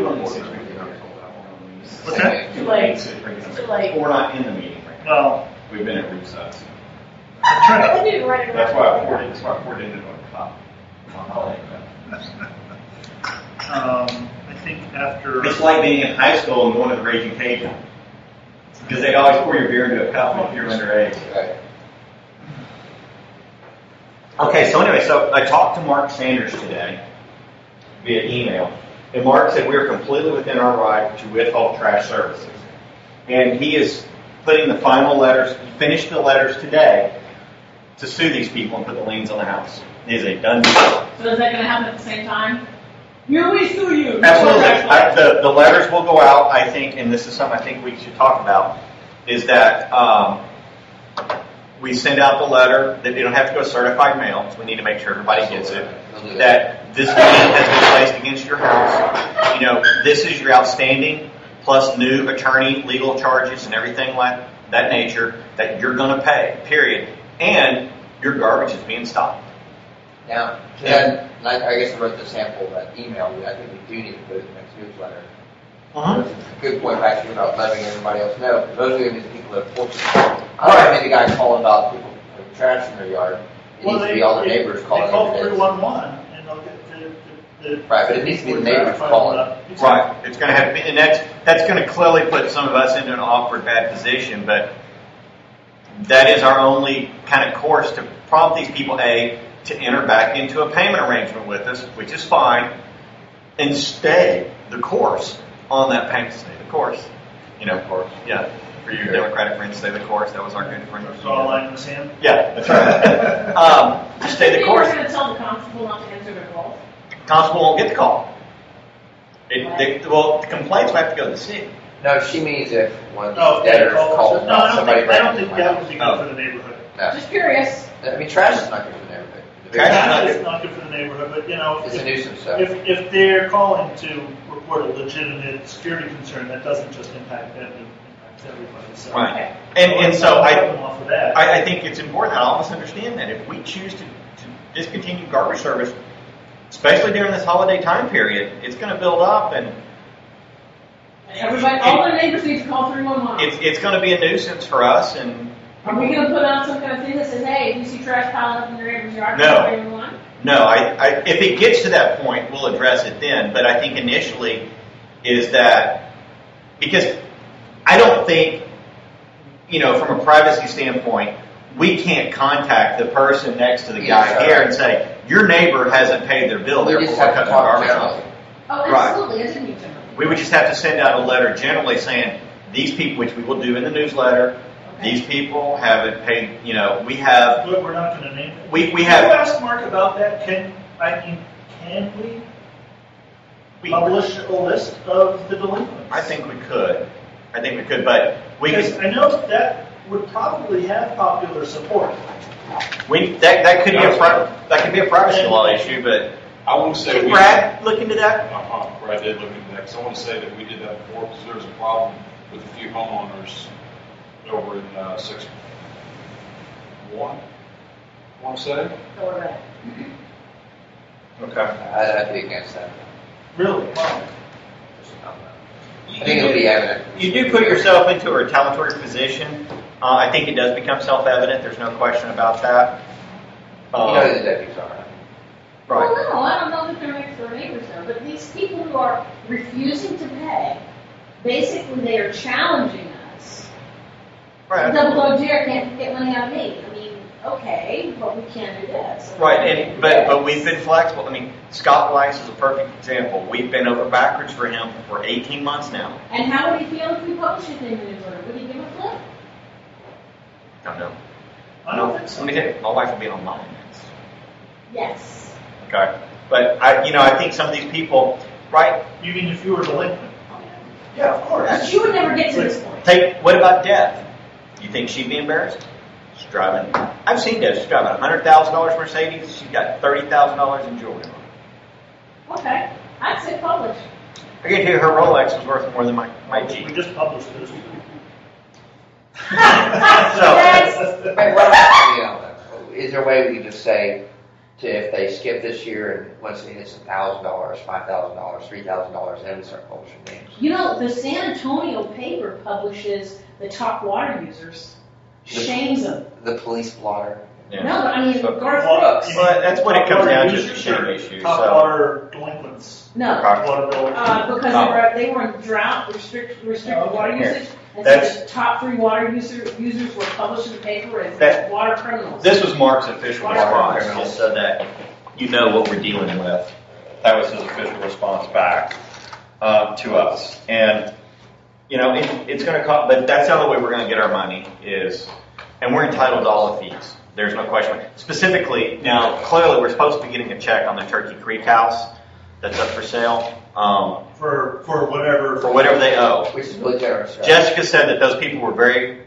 What's that? Too late. Too late. We're not in the meeting right now. Well, We've been at recess. that's right. We need to write it That's around. why I poured it into a cup. I think after. It's like being in high school and going to the Raging Cajun. Because they always pour your beer into a cup if you're underage. Okay, so anyway, I talked to Mark Sanders today via email. And Mark said we are completely within our right to withhold trash services. And he is putting the final letters, finished the letters today to sue these people and put the liens on the house. It is a done deal. So is that going to happen at the same time? Here we sue you. Absolutely. The letters will go out, I think, and this is something I think we should talk about, is that we send out the letter that they don't have to go certified mail, so we need to make sure everybody gets it, that this lien has been placed against your house. You know, this is your outstanding, plus new attorney, legal charges, and everything like that nature that you're going to pay, period. And your garbage is being stopped. Now, Ted, I guess I wrote the sample of that email. I think we do need to put it in the next newsletter. It's a good point actually about letting everybody else know. Those are the people that are fortunate. I don't have any guys calling about people with trash in their yard. It needs to be all the neighbors calling. They call 311 and they'll get the right, but it needs to be the neighbors calling. Right. It's going to have to be, and that's going to clearly put some of us into an awkward, bad position, but that is our only kind of course to prompt these people, to enter back into a payment arrangement with us, which is fine, and stay the course on that payment. Stay the course. You know, course. Yeah. For your Democratic friends, stay the course. That was our good friend. Draw a line in the sand? Yeah, that's right. Just stay the course. We're going to tell the constable not to answer their calls. Constable won't get the call. The complaints will have to go to the city. No, she means if one of these debtors calls somebody. I don't think that would be good for the neighborhood. No. Just curious. I mean, trash is not good for the neighborhood. Trash is not good for the neighborhood, but you know, it's a nuisance. So. If they're calling to report a legitimate security concern, that doesn't just impact them, it impacts everybody. So. Right. And so I think it's important that all of us understand that if we choose to discontinue garbage service, especially during this holiday time period, it's going to build up and everybody, all the neighbors need to call 311. It's going to be a nuisance for us. And are we going to put out some kind of thing that says, hey, if you see trash piling up in your neighbor's yard, no. call 311? No, if it gets to that point, we'll address it then. But I think initially is that, because I don't think, from a privacy standpoint, we can't contact the person next to the guy here and say, your neighbor hasn't paid their bill, therefore we're cutting the garbage off. Oh, absolutely. I didn't mean generally. We would just have to send out a letter generally saying, these people, which we will do in the newsletter, these people haven't paid, we have... But we're not going to name them. We have... Can you ask Mark about that? Can we publish a list of the delinquents? I think we could, but because I know that would probably have popular support. That could be a privacy law issue, but I want to say did Brad look into that? Brad did look into that, because I want to say that we did that before, because there was a problem with a few homeowners over in 6-1. I want to say. Okay. I'd be against that. Really? Wow. I think it'll be evident. You do put yourself into a retaliatory position. I think it does become self-evident. There's no question about that. You know the deputies are. Right. Well, no, I don't know that they're next door neighbors though, but these people who are refusing to pay, basically they are challenging us. Right. Double deer can't get money out of me. I mean, okay, but we can't do this. Right, but we've been flexible. I mean, Scott Weiss is a perfect example. We've been over backwards for him for 18 months now. And how would he feel if we published it in the newsletter? Would he give a flip? don't know. I don't think so. Let me tell you, my wife will be online. Yes. Okay. But I think some of these people, right? You mean if you were delinquent? Yeah, of course. But you would never get to this point. What about Deb? You think she'd be embarrassed? She's driving. I've seen Deb. She's driving a $100,000 Mercedes. She's got $30,000 in jewelry on. Okay. I'd say publish. I can hear her Rolex was worth more than my Jeep. We just published this. Is there a way we can just say, if they skip this year and once it hits $1,000, $5,000, $3,000, then we start publishing names? You know, the San Antonio paper publishes the top water users, shames them. The police blotter. Yeah. No, but I mean, Garth Brooks. Well, that's what it comes down to, is the shame issue. Top So. water delinquents. No, Water bill. because they were in drought, restricted water usage, and so the top 3 water users were published in the paper as water criminals. This was Mark's official Water response, criminals. just so that you know what we're dealing with. That was his official response back to us. And, it's going to cost, but that's the only way we're going to get our money is, and we're entitled to all the fees. There's no question. Specifically, now, clearly we're supposed to be getting a check on the Turkey Creek house that's up for sale. For whatever. For whatever they owe. Which is really generous. Right? Jessica said that those people were very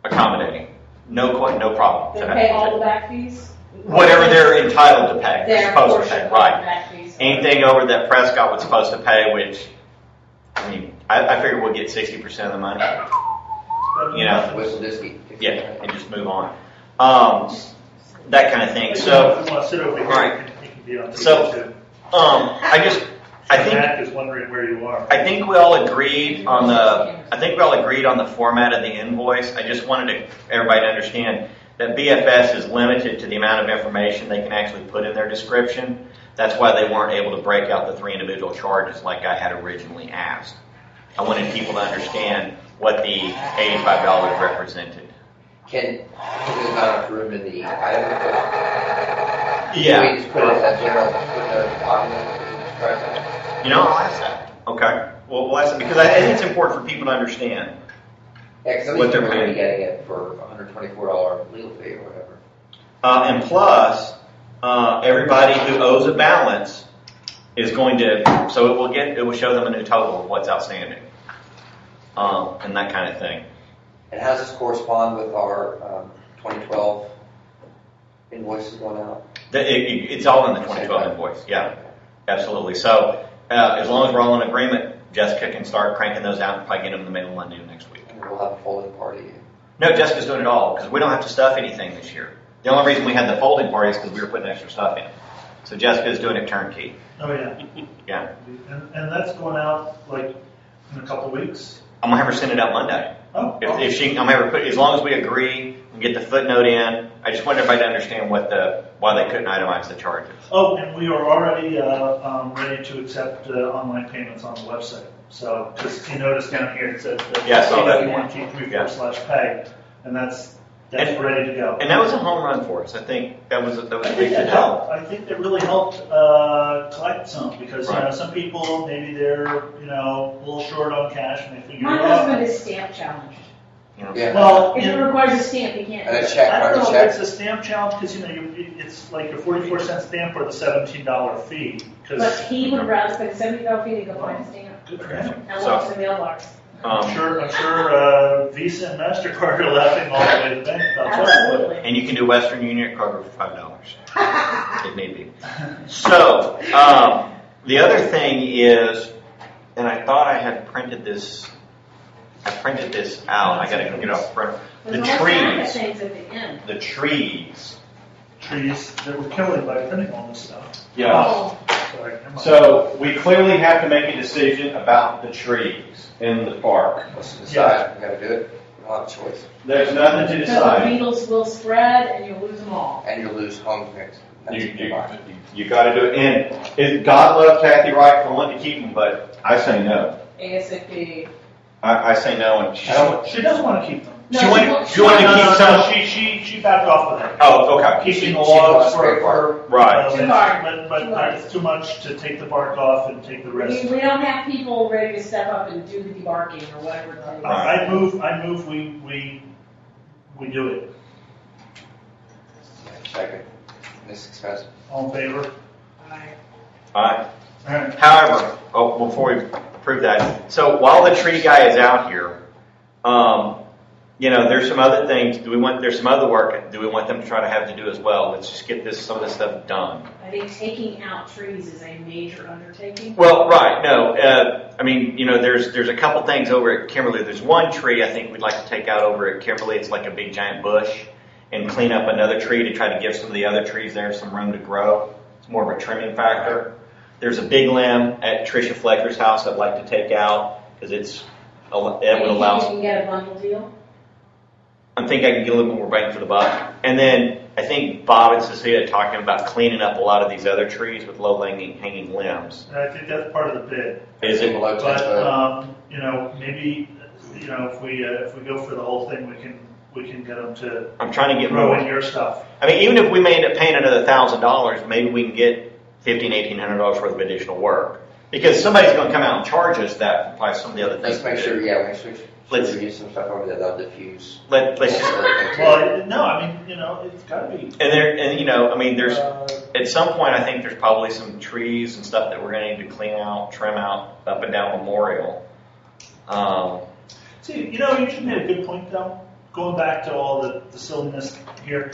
accommodating. No problem. They pay all the back fees? Whatever they're entitled to pay. Their Supposed to portion pay, of right. the back fees. Anything over that Prescott was supposed to pay, which, I figure we'll get 60% of the money. Whistle Disney. Yeah, and just move on. That kind of thing. So, If you want to sit over here, right. you can be on TV So, too. I think Mac is wondering where you are. I think we all agreed on the format of the invoice. I just wanted everybody to understand that BFS is limited to the amount of information they can actually put in their description. That's why they weren't able to break out the 3 individual charges like I had originally asked. I wanted people to understand what the $85 represented. There's not enough room in the item? Yeah. Can we just put it as a general footnote at the bottom of it? I'll ask that. Okay. Well, we'll ask that because I think it's important for people to understand what they're going to be getting it for $124 legal fee or whatever. And plus, everybody who owes a balance is going to, so it will show them a new total of what's outstanding, and that kind of thing. And how does this correspond with our 2012 invoices going out? It's all in the 2012 invoice. Yeah, absolutely. So as long as we're all in agreement, Jessica can start cranking those out and probably get them in the mail Monday of next week. And we'll have a folding party. No, Jessica's doing it all because we don't have to stuff anything this year. The only reason we had the folding party is because we were putting extra stuff in. So Jessica's doing it turnkey. Oh, yeah. Yeah. And that's going out, like, in a couple of weeks? I'm going to have her send it out Monday. Oh. If she, I'm going to have her put, as long as we agree and get the footnote in, I just want everybody to understand why they couldn't itemize the charges. Oh, and we are already ready to accept online payments on the website. So, because you notice down here it says that Yeah, I saw that. CW1T34/pay, and that's ready to go. And that was a home run for us. I think that was a big that deal. helped. I think that really helped collect some because Right. some people maybe they're a little short on cash and they figure My it out. husband is stamp challenged. Yeah. Well, If it requires a stamp, he can't. And a do it. check, I don't know check. if it's a stamp challenge because it's like a 44-cent stamp or the $17 fee. But he would rather pay the $70 fee to go find a stamp Good for him. and walk to the mailbox. I'm sure Visa and MasterCard are laughing all the way to the bank about that. Absolutely. And you can do Western Union at Kroger for $5 if need be. So the other thing is, and I thought I had printed this. I printed this out. I got to go get it off print. The There's all kinds of trees. things at the end. The trees. Trees that were killing by printing all this stuff. Yeah. Oh. Sorry, never mind. So we clearly have to make a decision about the trees in the park. Let's decide. We got to do it. We don't have a choice. There's nothing to So the decide. beetles will spread and you'll lose them all. And you'll lose home mix. You got to do it. And God loves Kathy Wright for wanting to keep them, but I say no. ASAP. I say no. And She doesn't want to keep them. She wanted to keep some. She backed off of that. Oh, okay. Keeping the logs for Right. Too hard. but Too hard. it's too much to take the bark off and take the rest. We don't have people ready to step up and do the debarking or whatever. I move we do it. Second. This expensive. All in favor? Alright. However, before we approve that, so while the tree guy is out here, there's some other things. There's some other work. Do we want them to try to have to do as well? Let's just get some of this stuff done. I think taking out trees is a major undertaking. Well, right. No, there's a couple things over at Kimberly. There's one tree I think we'd like to take out over at Kimberly. It's like a big giant bush, and clean up another tree to try to give some of the other trees there some room to grow. It's more of a trimming factor. There's a big limb at Tricia Fletcher's house I'd like to take out because it would allow. You can get a bundle deal. I think I can get a little bit more bang for the buck. And then I think Bob and Cecilia are talking about cleaning up a lot of these other trees with low hanging limbs. And I think that's part of the bid. Is it? But maybe if we go for the whole thing, we can get them to. I'm trying to get grow more in your stuff. I mean, even if we may end up paying another $1,000, maybe we can get $1,800 worth of additional work because somebody's going to come out and charge us that for probably some of the other things. Let's make sure. Yeah, let's get some stuff over there that'll diffuse. Let's just. Well, no, I mean, it's got to be. There's at some point I think there's probably some trees and stuff that we're going to need to clean out, trim out up and down Memorial. See, you just made a good point though. Going back to all the silliness here,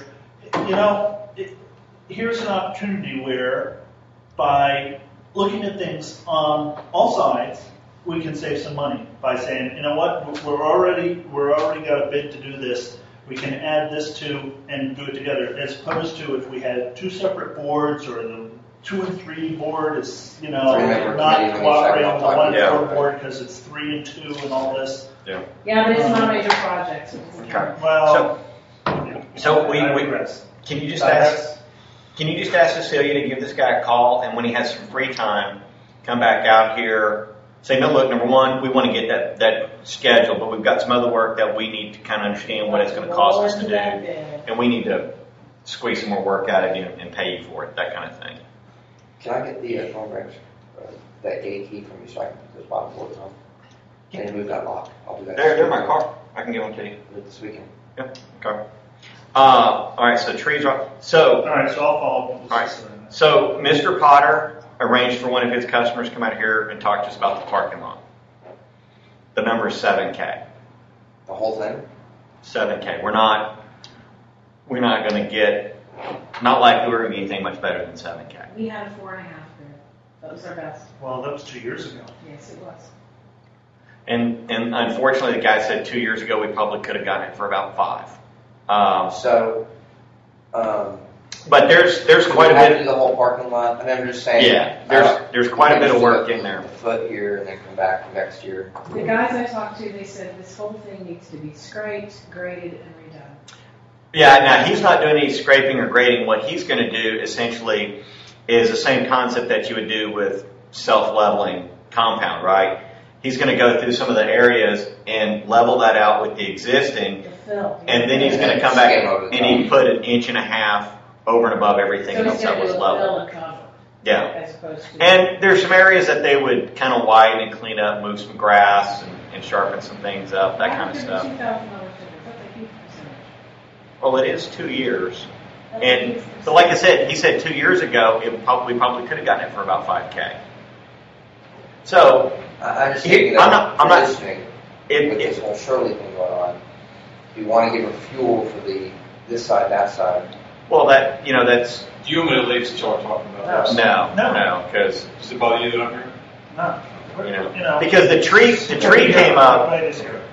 here's an opportunity where by looking at things on all sides, we can save some money by saying, you know what, we're already got a bid to do this. We can add this to and do it together, as opposed to if we had two separate boards or the 2 and 3 board is not cooperating with the 1 and 4 board because it's 3 and 2 and all this. Yeah, but it's not a major project. Okay. Well, so we can you just ask Cecilia to give this guy a call, and when he has some free time, come back out here. Say, no, look, number one, we want to get that schedule, but we've got some other work that we need to kind of understand what it's going to cost us to do, and we need to squeeze some more work out of you and pay you for it, that kind of thing. Can I get the phone records, that gate key from you so I can put those bottom boards on? Can you move that lock? I'll do that. They're in my car. I can give them to you. Do it this weekend. Yeah, okay. All right, so trees are... All right, so I'll follow up with this. All right, so Mr. Potter arranged for one of his customers to come out here and talk to us about the parking lot. The number is $7K. The whole thing? $7K. We're not going to get... Not likely we're going to get anything much better than $7K. We had a 4.5 bid. That was our best. Well, that was 2 years ago. Yes, it was. And unfortunately, the guy said 2 years ago we probably could have gotten it for about 5. But there's quite a bit. Do the whole parking lot. I'm just saying. Yeah, there's quite a bit of work in there. A foot here and then come back next year. The guys I talked to, they said this whole thing needs to be scraped, graded, and redone. Yeah, now he's not doing any scraping or grading. What he's going to do essentially is the same concept that you would do with self-leveling compound, right? He's going to go through some of the areas and level that out with the existing, and then he's going to come back and he put 1.5 inches over and above everything else that was level. Yeah. And there's some areas that they would kind of widen and clean up, move some grass and sharpen some things up, that kind of stuff. Well, it is 2 years. And so like I said, he said 2 years ago, we probably could have gotten it for about $5K. So, I'm just thinking that I'm not with this whole Shirley thing going on, you want to give her fuel for this side, that side. Well, that's... Do you want me to leave since y'all are talking about this? No, because... Does it bother you that I'm here? No. Because the tree came up,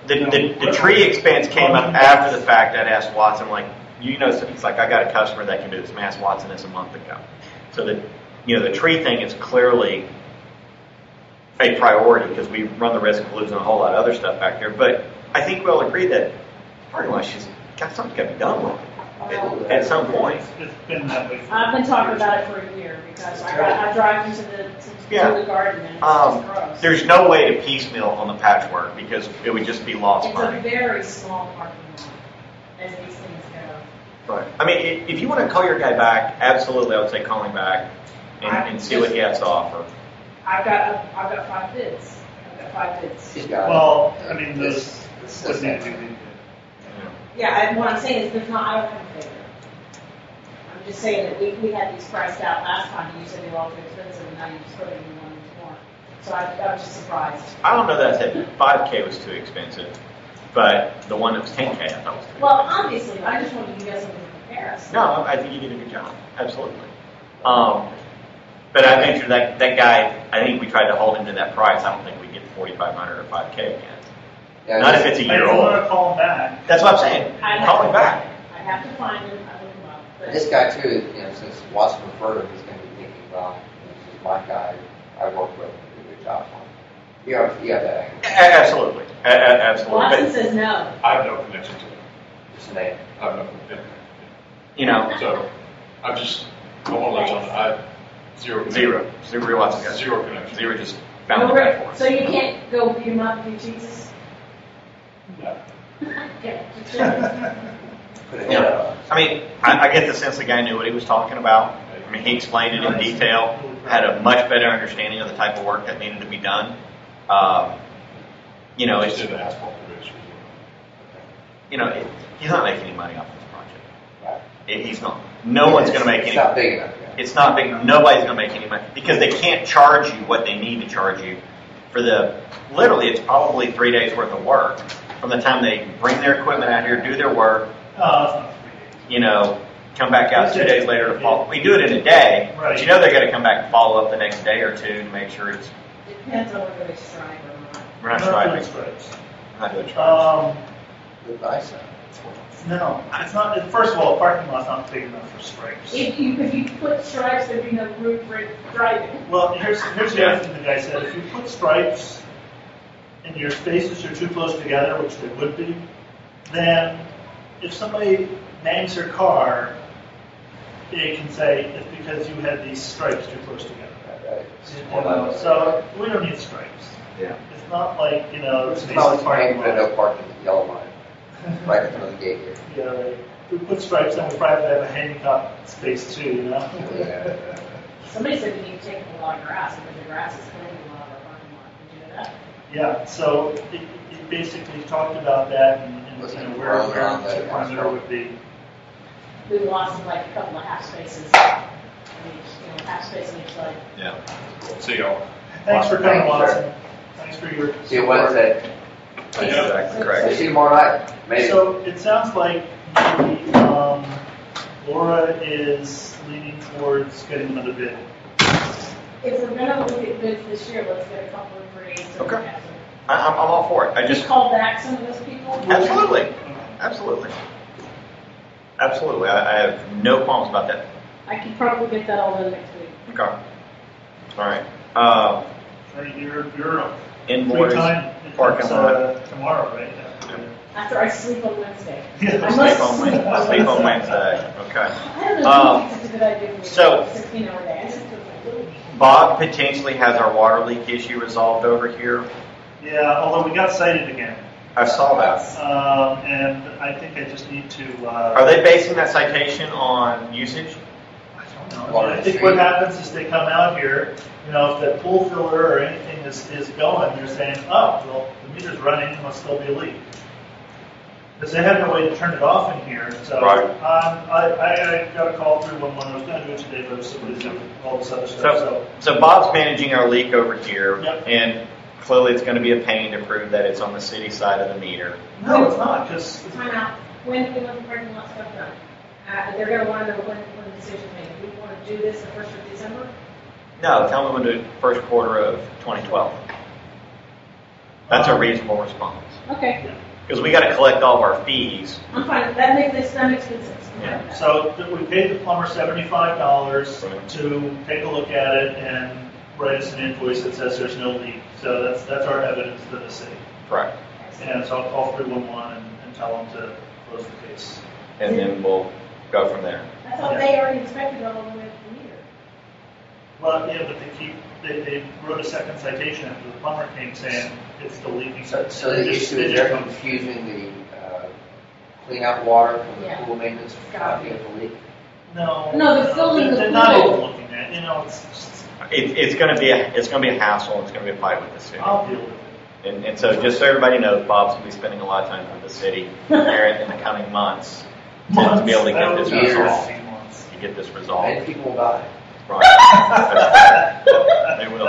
the tree expense came up after the fact. I'd asked Watson, it's like, I got a customer that can do this. I asked Watson this a month ago. So the tree thing is clearly a priority because we run the risk of losing a whole lot of other stuff back there. But I think we all agree that parking lot, something's got to be done with it at some point. It's been that way. I've been talking about it for a year because I drive into the garden and it's gross. There's no way to piecemeal on the patchwork because it would just be lost money. It's a very small parking lot as these things go. Right. I mean, if you want to call your guy back, absolutely, I would say call him back and see what he has to offer. I've got 5 bids. Well, I mean, this would need to be. Yeah, and what I'm saying is, I don't have a favorite. I'm just saying that we had these priced out last time, and you said they were all too expensive, and now you just put it in one more. So I was just surprised. I don't know that I said 5K was too expensive, but the one that was 10K I thought was too Well, obviously, I just wanted to give you guys something to compare us. No, I think you did a good job. Absolutely. But I venture that guy, I think we tried to hold him to that price. I don't think we get 4,500 or 5K again. Yeah, not if it's a I year don't old. want to call him back. That's what I'm saying. Call him back. I have to find him, I look him up. But This guy too, since Watson referred him, he's going to be thinking, well, this is my guy I work with, and do a good job for him. You have that angle. Absolutely. Absolutely. Watson But, says no. I have no connection to it. Just a name. I have no connection. you know, So, I want to let you know, I zero. Zero Watson guys. Zero connection. Zero just found the back for us. So you can't go beat him up if he cheats? No. Okay. Yeah. I mean, I get the sense the guy knew what he was talking about. I mean, he explained it in detail, had a much better understanding of the type of work that needed to be done. You know, it's, Just did the asphalt bridge. you know, he's not making any money off this project. He's not. No one's going to make any. It's not big enough. It's not big. Nobody's going to make any money because they can't charge you what they need to charge you for the. Literally, it's probably 3 days worth of work from the time they bring their equipment out here, do their work. You know, come back out 2 days later to follow. We do it in a day, but you know they're going to come back and follow up the next day or two to make sure it's. It depends on whether they strike or not. We're not striping. We're not doing stripes. Nice. No, it's not. First of all, the parking lot's not big enough for stripes. If you put stripes, there'd be no room for it driving. Well, here's the other thing the guy said. If you put stripes and your spaces are too close together, which they would be, then if somebody bangs their car, they can say it's because you had these stripes too close together. You know, so we don't need stripes. Yeah. It's not like, you know, It's spaces not parking like no lot. parking at the yellow line, right in front of the gate here. Yeah, like, if we put stripes, then we probably have a handicap space too, you know? Yeah. Somebody said we need to take a lot of grass because the grass is killing a lot of our parking lot. Did you know that? Yeah, so it basically talked about that and you know, where the perimeter would be. We lost like a couple of half spaces in each, half space on each side. Yeah. See y'all. Thanks for coming, Thank you, Watson. sir. Thanks for your See you Wednesday. Exactly correct. See you tomorrow night. Maybe. So it sounds like maybe, Laura is leaning towards getting another bid. If we're gonna look at bids this year, let's get a couple of grades. Okay. I'm all for it. I just call back some of those people. absolutely. I have no qualms about that. I can probably get that all done next week. Okay. All right. You're Inboard free time parking lot. tomorrow, right? After I sleep on Wednesday. Sleep on Wednesday. Okay. I don't know if it's a good idea for me so- to 16-hour day. I just feel like, Bob potentially has our water leak issue resolved over here. Yeah, although we got cited again. I saw that. And I think I just need to. Are they basing that citation on usage? I don't know. I think what happens is they come out here, you know, if the pool filler or anything is going, they're saying, oh, well, the meter's running, it must still be a leak. Because they have no way to turn it off in here. So Right. I got a call through 111. I was going to do it today, but somebody's doing all this other stuff. So Bob's managing our leak over here, Yep. and clearly it's going to be a pain to prove that it's on the city side of the meter. No, it's not, because time out. When do we want the parking lot stuff done? They're going to want to know when the decision made. Do we want to do this the 1st of December? No, tell me when to first quarter of 2012. That's a reasonable response. Okay. Because we got to collect all of our fees. I'm fine. That makes good sense. Yeah. So we paid the plumber $75 to take a look at it and write us an invoice that says there's no leak. So that's our evidence to the city. Correct. And so I'll call 311 and tell them to close the case. And then we'll go from there. I thought they already inspected all the way to the meter. Well, yeah, but they wrote a second citation after the plumber came saying it's still leaking. So the issue is they're confusing the clean out water from the pool maintenance looking at the leak. No, they're filling the they're not pool. even looking at. You know, it's just, It's going to be a hassle. It's going to be a fight with the city. I'll deal with it. And so just so everybody knows, Bob's going to be spending a lot of time with the city here in the coming months to be able to get this resolved. to get this resolved. And people will die. Right. They will.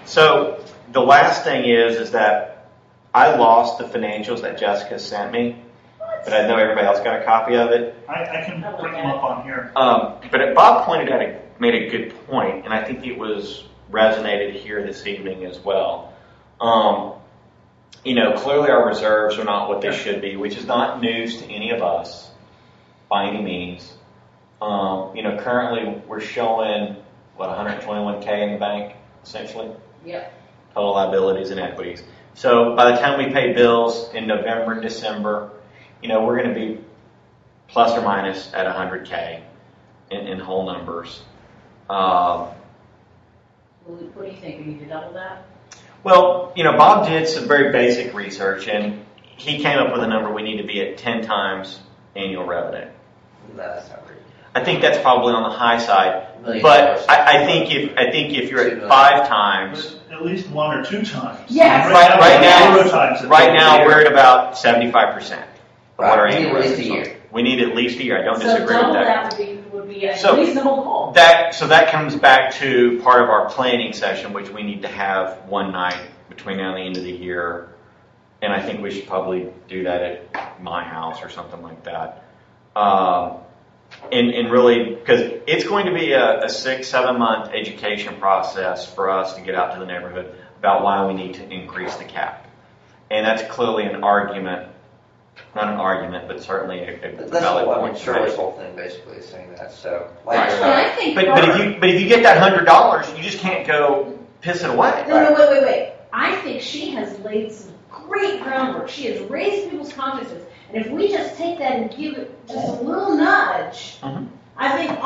So the last thing is that I lost the financials that Jessica sent me, but I know everybody else got a copy of it. I can bring them up on here. But Bob made a good point, and I think it was resonated here this evening as well. Clearly our reserves are not what they should be, which is not news to any of us by any means. Currently we're showing, 121K in the bank, essentially? Yep. Total liabilities and equities. So by the time we pay bills in November and December, we're going to be plus or minus at 100K in whole numbers. What do you think? We need to double that? Well, Bob did some very basic research, and he came up with a number we need to be at 10 times annual revenue. No, that's not right. I think that's probably on the high side, but I think if you're at 5 times, at least 1 or 2 times. Yes. Right now we're at about 75% of what our annual revenue is. We need at least a year. I don't disagree with double that. that would be a reasonable goal. So that comes back to part of our planning session, which we need to have one night between now and the end of the year, and I think we should probably do that at my house or something like that. And really, because it's going to be a 6-7 month education process for us to get out to the neighborhood about why we need to increase the cap. And that's clearly an argument, not an argument, but certainly a valid point. Shirley's whole thing basically is saying that. So, But if you get that $100, you just can't go piss it away. No, wait. I think she has laid some great groundwork. She has raised people's consciousness. And if we just take that and give it just a little nudge, I think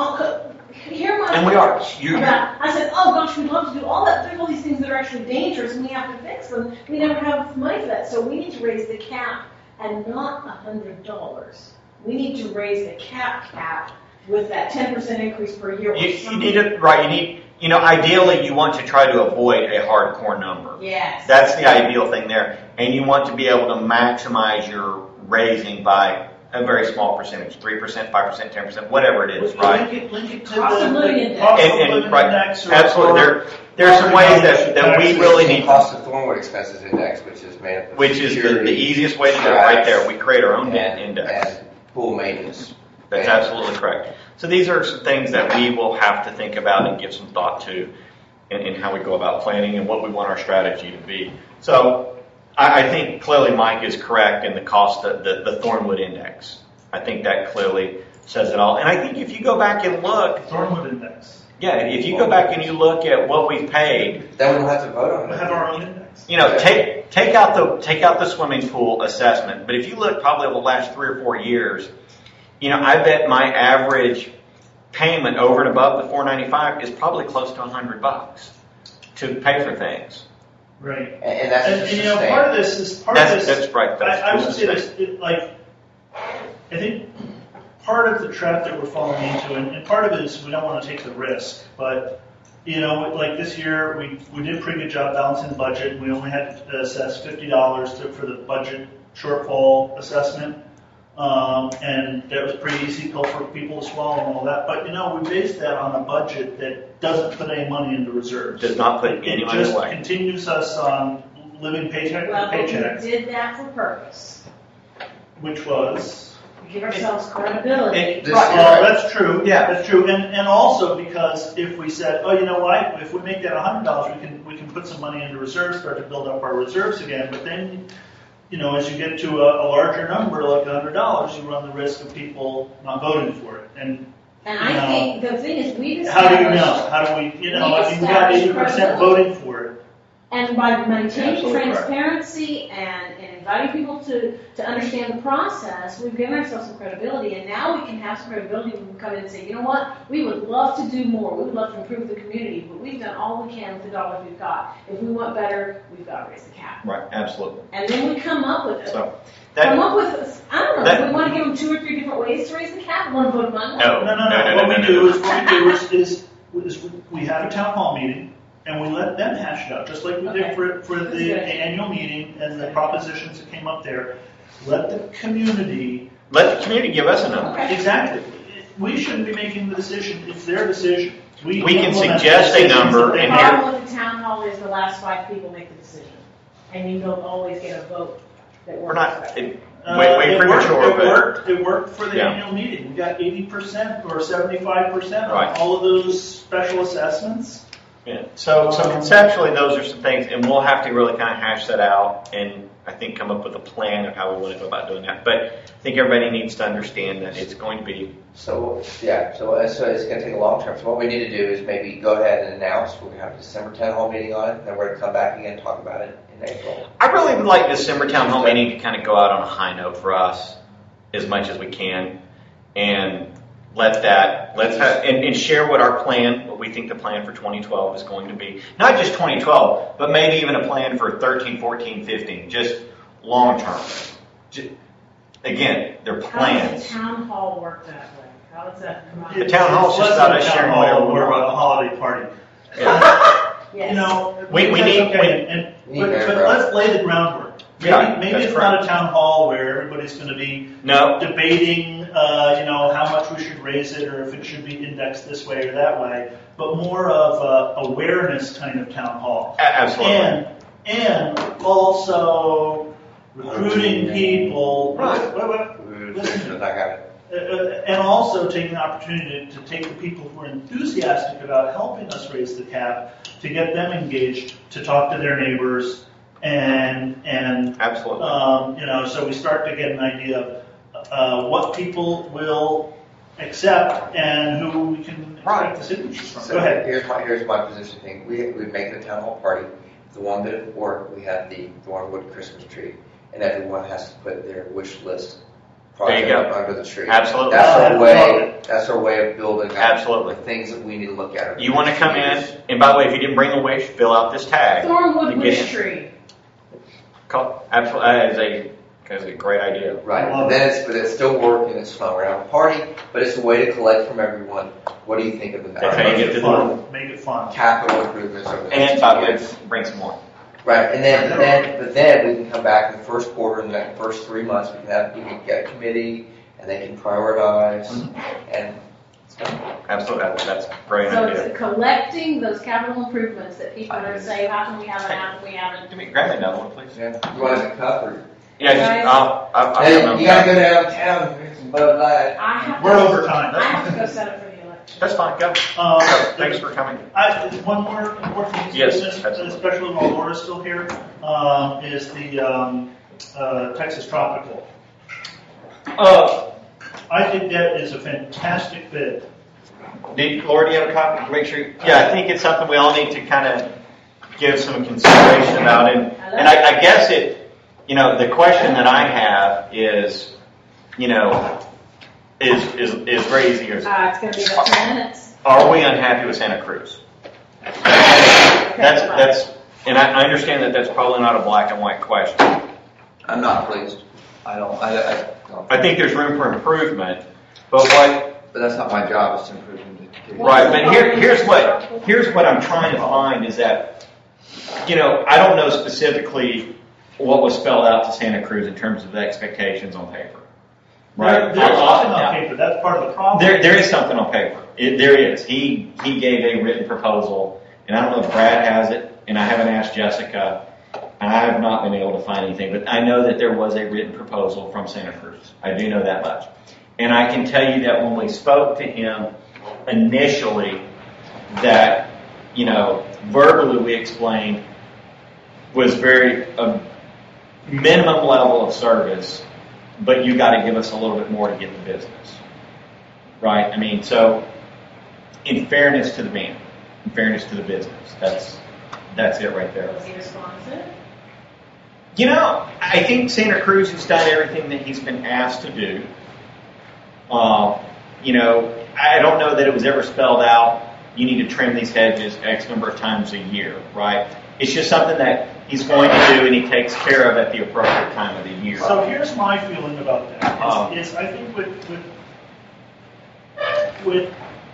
hear my and we are. I said, oh gosh, we'd love to do all that. There's all these things that are actually dangerous, and we have to fix them. We never have money for that, so we need to raise the cap, and not $100. We need to raise the cap with that 10% increase per year. You need it right. Ideally, you want to try to avoid a hardcore number. Yes. That's the ideal thing there, and you want to be able to maximize your raising by a very small percentage, 3%, 5%, 10%, whatever it is, right? Link it to cost of living index. Absolutely. There are some ways that we really need. Cost of Thornwood expenses index, which is made up of which is the easiest way to go right there. We create our own index. And pool maintenance. That's absolutely correct. So these are some things that we will have to think about and give some thought to in how we go about planning and what we want our strategy to be. So I think clearly Mike is correct in the cost of the Thornwood index. I think that clearly says it all. And I think if you go back and look... Thornwood index. Yeah, if you go back and you look at what we've paid... Then we'll have to vote on it. We'll have our own index. Take out the swimming pool assessment. But if you look probably over the last 3 or 4 years, I bet my average payment over and above the $495 is probably close to $100 to pay for things. Right. And that's part of this is That's right. I would say this, I think part of the trap that we're falling into, and part of it is we don't want to take the risk, but like this year we did a pretty good job balancing the budget. We only had to assess $50 for the budget shortfall assessment, and that was pretty easy pill for people to swallow and all that. But we based that on a budget that doesn't put any money into reserves. Does not put any money away. It just continues us on living paycheck to paycheck. We did that for purpose. Which was? Give ourselves credibility. That's true. Yeah, that's true. And also because if we said, oh, you know what? If we make that $100, we can put some money into reserves, start to build up our reserves again. But then, as you get to a larger number, like $100, you run the risk of people not voting for it. And I think the thing is, we've established... How do you know? How do we, we got 80% voting for it. And by maintaining transparency and inviting people to understand the process, we've given ourselves some credibility, and now we can have some credibility when we come in and say, you know what, we would love to do more, we would love to improve the community, but we've done all we can with the dollars we've got. If we want better, we've got to raise the cap. Right, absolutely. And then we come up with it. I don't know, do we want to give them 2 or 3 different ways to raise the cap? Want to vote among them? No. What we do is we have a town hall meeting, and we let them hash it out, just like we did for the annual meeting and the propositions that came up there. Let the community give us a number. Exactly. we shouldn't be making the decision. It's their decision. We can suggest a number, The and problem with the town hall is the last 5 people make the decision, and you don't always get a vote that works. we're not way premature. It worked for the annual meeting. We got 80% or 75% on all of those special assessments. Yeah. So conceptually, those are some things, and we'll have to really kind of hash that out, and I think come up with a plan of how we want to go about doing that. But I think everybody needs to understand that it's going to be. So it's going to take a long term. So what we need to do is maybe go ahead and announce we're going to have a December town hall meeting on it, and then we're going to come back again and talk about it in April. I really would like December town hall meeting to kind of go out on a high note for us as much as we can, and let's have and share what we think the plan for 2012 is going to be. Not just 2012, but maybe even a plan for 13, 14, 15, just long term. Again, they're plans. How does the town hall work that way? How does that come out? The town hall is just about us sharing whatever we want. A holiday party. Yes. You know, we need. But let's lay the groundwork. Maybe it's not a town hall where everybody's going to be debating, how much we should raise it or if it should be indexed this way or that way, but more of a awareness kind of town hall. Absolutely. And also recruiting people. Listen, I got it. And also taking the opportunity to take the people who are enthusiastic about helping us raise the cap, to get them engaged, to talk to their neighbors, and absolutely, so we start to get an idea of what people will accept and who we can expect the signatures from. So go ahead. Here's my position thing. We make it a town hall party. The one bit of work, we have the Thornwood Christmas tree, and everyone has to put their wish list project under the tree. Absolutely. That's our way of building absolutely the things that we need to look at. You want to come in, and by the way, if you didn't bring a wish, fill out this tag. Thornwood wish tree. Absolutely, that is a great idea. Right, but it's still working. It's fun. We're having a party, but it's a way to collect from everyone. What do you think of the Make it fun. Capital improvements over the and by the way, bring some more. Right, and then we can come back in the first quarter, in the first 3 months. We can get a committee, and they can prioritize, and. Absolutely, that's a great so idea. So it's collecting those capital improvements that people are saying, how can we have it, how can we have it? Grab me another one, please. Yeah. You want a cup or? Yeah, I'll you gotta go downtown and drink some Bud Light. We're over time. I have to go set up for the election. That's fine, go. Thanks for coming. One more important piece of business, especially while Laura's still here, is the Texas Tropical. I think that is a fantastic bid. Laura, do you have a copy? Make sure. I think it's something we all need to kind of give some consideration about. And I guess the question that I have is, is very easy. It's going to be about 10 minutes. Are we unhappy with Santa Cruz? That's, and I understand that that's probably not a black and white question. I'm not pleased. I think there's room for improvement, but that's not my job. Is to improve. Right, but here's what I'm trying to find is that, I don't know specifically what was spelled out to Santa Cruz in terms of the expectations on paper. Right. There's something on paper. That's part of the problem. There is something on paper. There is. He gave a written proposal, and I don't know if Brad has it, and I haven't asked Jessica. I have not been able to find anything, but I know that there was a written proposal from Santa Cruz. I do know that much. And I can tell you that when we spoke to him initially, that, verbally we explained was very minimum level of service, but you got to give us a little bit more to get the business. Right? I mean, so in fairness to the man, in fairness to the business, that's it right there. Was he responsive? I think Santa Cruz has done everything that he's been asked to do. I don't know that it was ever spelled out, you need to trim these hedges X number of times a year, right? It's just something that he's going to do and he takes care of at the appropriate time of the year. So here's my feeling about that. Is I think with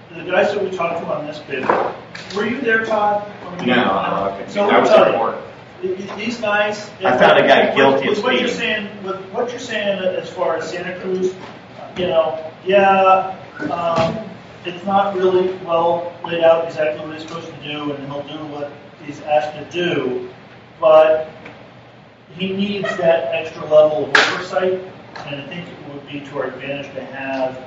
the guys that we talked to on this bid, were you there, Todd? No. Okay. So I was at work. These guys. I found a guy guilty of speeding. With what you're saying as far as Santa Cruz, It's not really well laid out exactly what he's supposed to do, and he'll do what he's asked to do, but he needs that extra level of oversight, and I think it would be to our advantage to have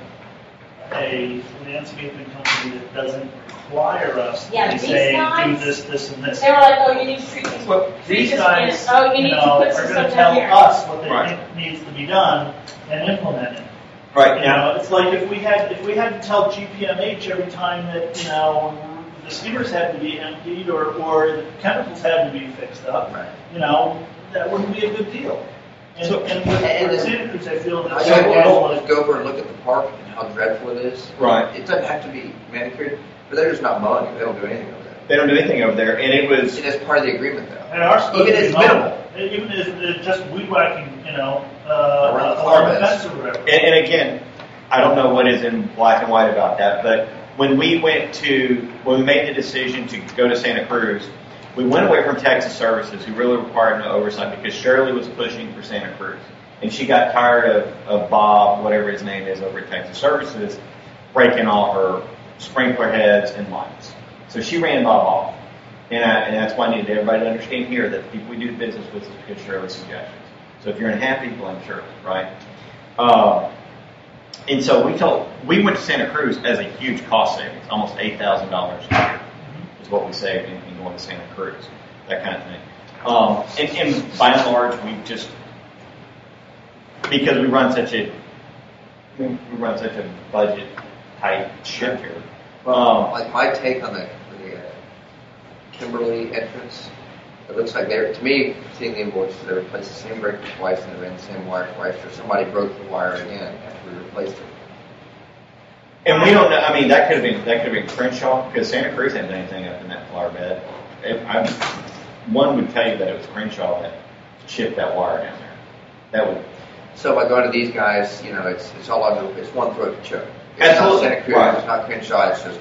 a landscaping company that doesn't require us to say, do this, this, and this. They were like, oh, you need to treat these. Well, these guys, oh, you need to put are some going stuff to tell down here. us what they Right. think needs to be done and implement it. Right. You know, it's like if we had to tell GPMH every time that the skimmers had to be emptied or the chemicals had to be fixed up, Right. That wouldn't be a good deal. And, So- and with and- Santa Cruz, I feel that I don't just go over and look at the park and how dreadful it is. Right. It doesn't have to be manicured, but they're just not mowing it. They don't do anything over there. They don't do anything over there, and it was. It is part of the agreement, though. And ours supposed Even to be if it's minimal. Even if it's just weed whacking, Around the flower along the beds. fence or whatever. And again, I don't know what is in black and white about that, but when we made the decision to go to Santa Cruz, we went away from Texas Services, who really required no oversight, because Shirley was pushing for Santa Cruz. And she got tired of Bob, whatever his name is, over at Texas Services, breaking all her sprinkler heads and lights. So she ran Bob off. And that's why I needed everybody to understand here that the people we do business with is because Shirley's suggestions. So if you're unhappy, blame Shirley, right? And so we went to Santa Cruz as a huge cost savings, almost $8,000 a year is what we saved in going to Santa Cruz, that kind of thing. And by and large, we just, because we run such a budget tight ship here. Like my take on the Kimberly entrance, it looks like to me, seeing the invoices, they replaced the same breaker twice and they ran the same wire twice, or somebody broke the wire again after we replaced it. And we don't know. I mean, that could have been Crenshaw, because Santa Cruz hadn't done anything up in that flower bed. One would tell you that it was Crenshaw that chipped that wire down there. That would. So by going to these guys, it's all under, it's one throat to choke. It's Absolutely. not Santa Cruz, Right. it's not Crenshaw, it's just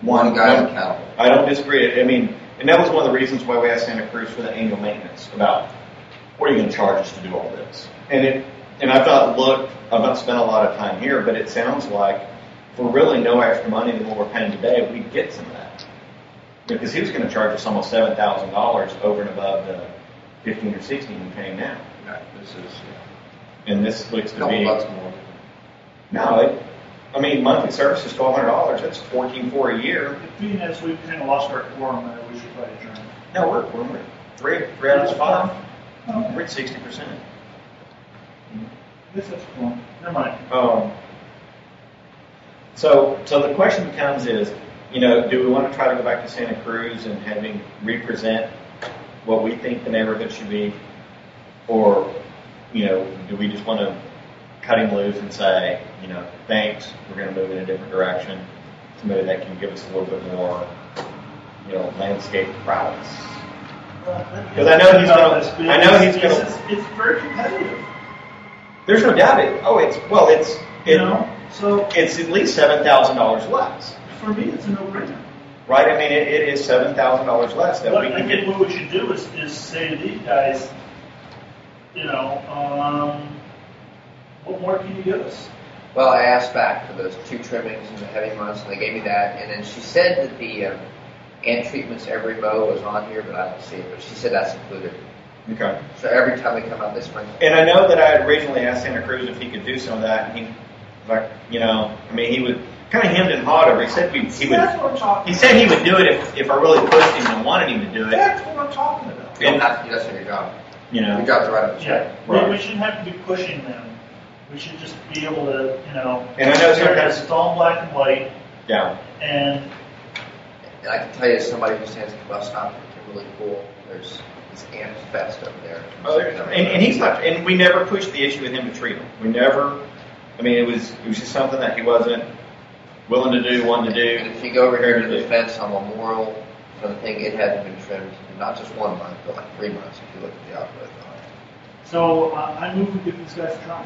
one guy accountable. I don't disagree. I mean, and that was one of the reasons why we asked Santa Cruz for the annual maintenance, about what are you going to charge us to do all this? And I thought, look, I've not spent a lot of time here, but it sounds like for really no extra money than what we're paying today, we'd get some of that. Because he was going to charge us almost $7,000 over and above the 15 or 16 we're paying now. Right, this is And this looks to couple be. bucks more. No, monthly service is $1,200. That's $14,400 a year. Being as we've kind of lost our quorum, we should probably adjourn. No, we're three out of 5. Okay. We're at 60%. This is cool. Never mind. So the question becomes is, do we want to try to go back to Santa Cruz and have him represent what we think the neighborhood should be, or do we just want to cut him loose and say, thanks, we're going to move in a different direction, somebody that can give us a little bit more, landscape prowess. Because I know he's going to. It's very competitive. There's no doubt it. So it's at least $7,000 less. For me, it's a no-brainer. Right? I mean, it is $7,000 less that we I can think get. what we should do is say to these guys, what more can you give us? Well, I asked back for those 2 trimmings in the heavy months, and they gave me that. And then she said that the ant treatments every mow was on here, but I don't see it. But she said that's included. Okay. So every time they come out this spring. And I know that I had originally asked Santa Cruz if he could do some of that, and he would kind of hemmed and hawed over. He said he would. That's what I'm talking He said he would do it if I really pushed him and wanted him to do it. That's what I'm talking about. You don't have to do that for your job. You know. Your job's right up the street. Yeah, Right. we shouldn't have to be pushing them. We should just be able to, And I know sometimes it's all black and white, Yeah. And I can tell you, as somebody who stands at the bus stop at Kimberly Pool, there's this ant fest over there. And he's not. And we never pushed the issue with him to treat him. We never. I mean, it was just something that he wasn't willing to do, wanted to do. And if you go over here to the fence on Memorial, for the thing, it hasn't been trimmed in not just 1 month, but like 3 months if you look at the output on it. So I move we give these guys a try.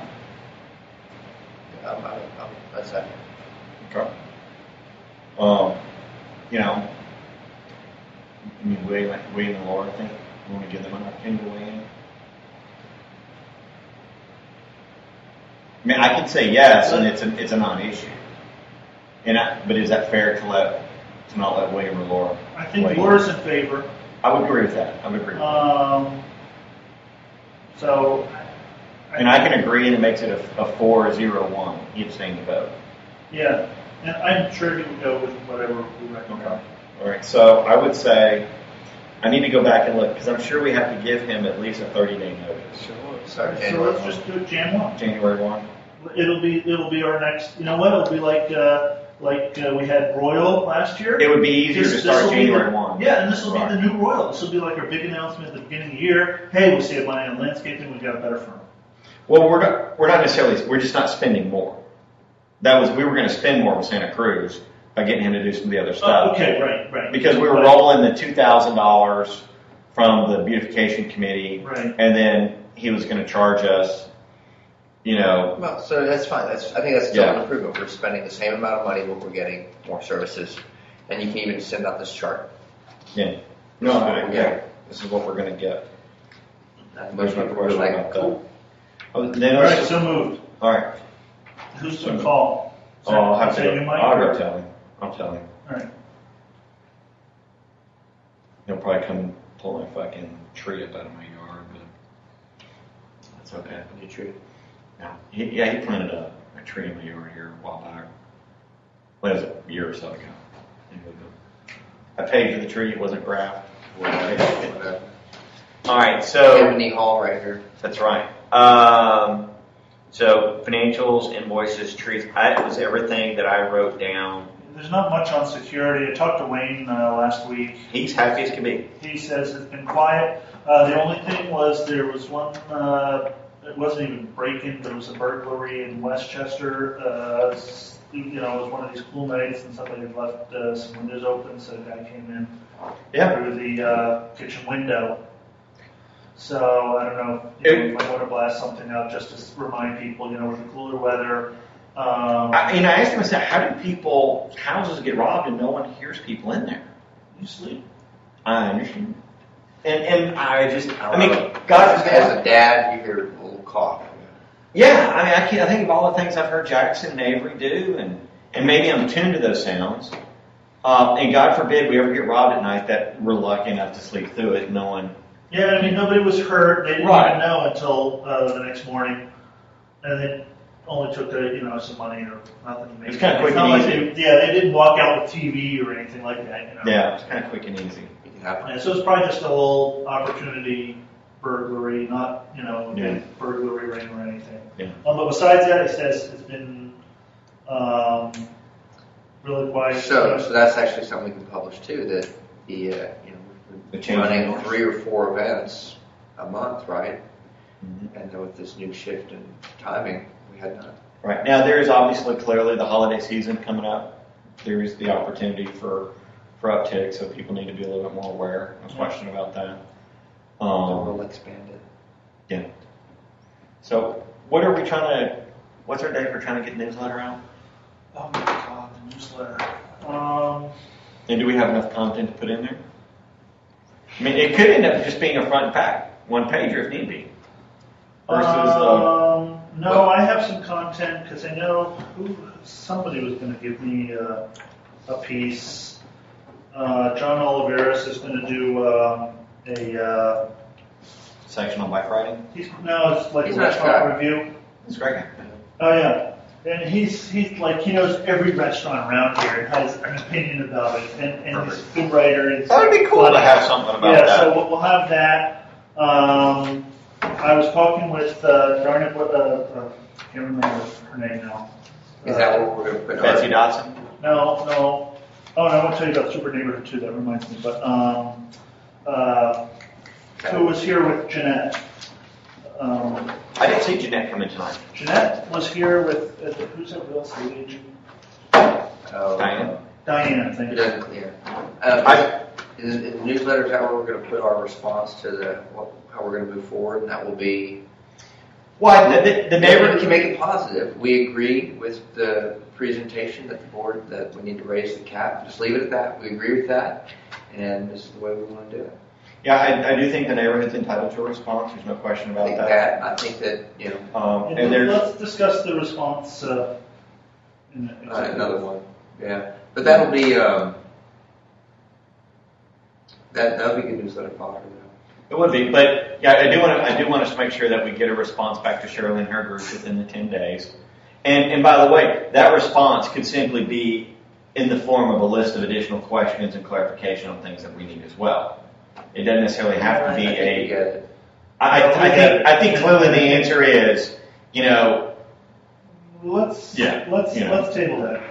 That's that. Okay. I mean, William and Laura think we want to give them an opportunity to weigh in. I mean, I can say yes, and it's a non-issue. But is that fair to not let William or Laura? I think Laura's in favor. I would agree with that. So. And I can agree, and it makes it a 4-0-1. He abstained to vote. Yeah, and I'm sure he would go with whatever we recommend. Okay. All right. So I would say I need to go back and look because I'm sure we have to give him at least a 30-day notice. So let's just do it Jan 1. January 1. It'll be our next. You know what? It'll be like we had Royal last year. It would be easier to start January 1. Yeah, and this will be the new Royal. This will be like our big announcement at the beginning of the year. Hey, we'll save money on landscaping. We've got a better firm. Well, we're not necessarily. We're just not spending more. We were going to spend more with Santa Cruz by getting him to do some of the other stuff. Okay, right. Because we were rolling the $2,000 from the beautification committee, right. And then he was going to charge us, Well, so that's fine. I think that's still an improvement. We're spending the same amount of money, but we're getting more services, and you can even send out this chart. Yeah. This is what we're going to get. There's no question about that. All right, so moved. All right. Who's going to call? I'll have to. I'll go tell him. I'll tell him. All right. He'll probably come pull my fucking tree up out of my yard, but that's okay. New tree? No. He planted a tree in my yard here a while back. Well, it was a year or so ago. I paid for the tree. It wasn't graft. All right, so Ebony Hall right here. That's right. So financials, invoices, trees. That was everything that I wrote down. There's not much on security. I talked to Wayne last week. He's happy as can be. He says it's been quiet. The only thing was there was one. It wasn't even break-in, but it was a burglary in Westchester. It was one of these cool nights, and somebody had left some windows open, so the guy came in through the kitchen window. So I don't know if you might want to blast something out just to remind people, with the cooler weather. I asked him, I said, how do houses get robbed and no one hears people in there? You sleep. I understand. And God as a dad, you hear a little cough. Yeah, I think of all the things I've heard Jackson and Avery do, and maybe I'm tuned to those sounds. And God forbid we ever get robbed at night that we're lucky enough to sleep through it, knowing. Yeah, nobody was hurt. They didn't even know until the next morning, and it only took some money or nothing. It's kind of quick and easy. They didn't walk out with TV or anything like that. Yeah, it's kind of quick and easy. Yeah, so it's probably just a little opportunity burglary, not burglary ring or anything. Yeah. But besides that, he says it's been really quiet. So that's actually something we can publish too. That we're running 3 or 4 events a month, right? Mm-hmm. And then with this new shift in timing, we had none. Right now, there is obviously clearly the holiday season coming up. There is the opportunity for uptick, so people need to be a little bit more aware. No question about that. We'll expand it. Yeah. So, what's our date for trying to get the newsletter out? Oh my God, the newsletter. And do we have enough content to put in there? It could end up just being a front and back, one pager if need be. No, I have some content because I know somebody was going to give me a piece. John Oliveris is going to do a section on bike riding. It's like a restaurant review. He's a great guy. Oh yeah, and he's like he knows every restaurant around here and has an opinion about it, and he's a good writer. That'd be cool to have something about that. Yeah, so we'll have that. I was talking with I can't remember her name now. Is that what we're going to put? Betsy Dodson? No. Oh, and I want to tell you about Super Neighborhood too. That reminds me. But who was here with Jeanette? I didn't see Jeanette come in tonight. Jeanette was here with who's that real estate agent? Diane. Diane, thank you. It doesn't clear. In the newsletter, is that where we're going to put our response to how we're going to move forward, and that will be. Well, the neighborhood can make it positive. We agree with the presentation that the board that we need to raise the cap. Just leave it at that. We agree with that, and this is the way we want to do it. Yeah, I do think the neighborhood's entitled to a response. There's no question about that. I think that let's discuss the response. Another one. Yeah, but that'll be that'll be good newsletter fodder. It would be, but yeah, I do want us to make sure that we get a response back to Shirley and her group within the 10 days. And by the way, that response could simply be in the form of a list of additional questions and clarification on things that we need as well. It doesn't necessarily have to be I think clearly the answer is, let's table that.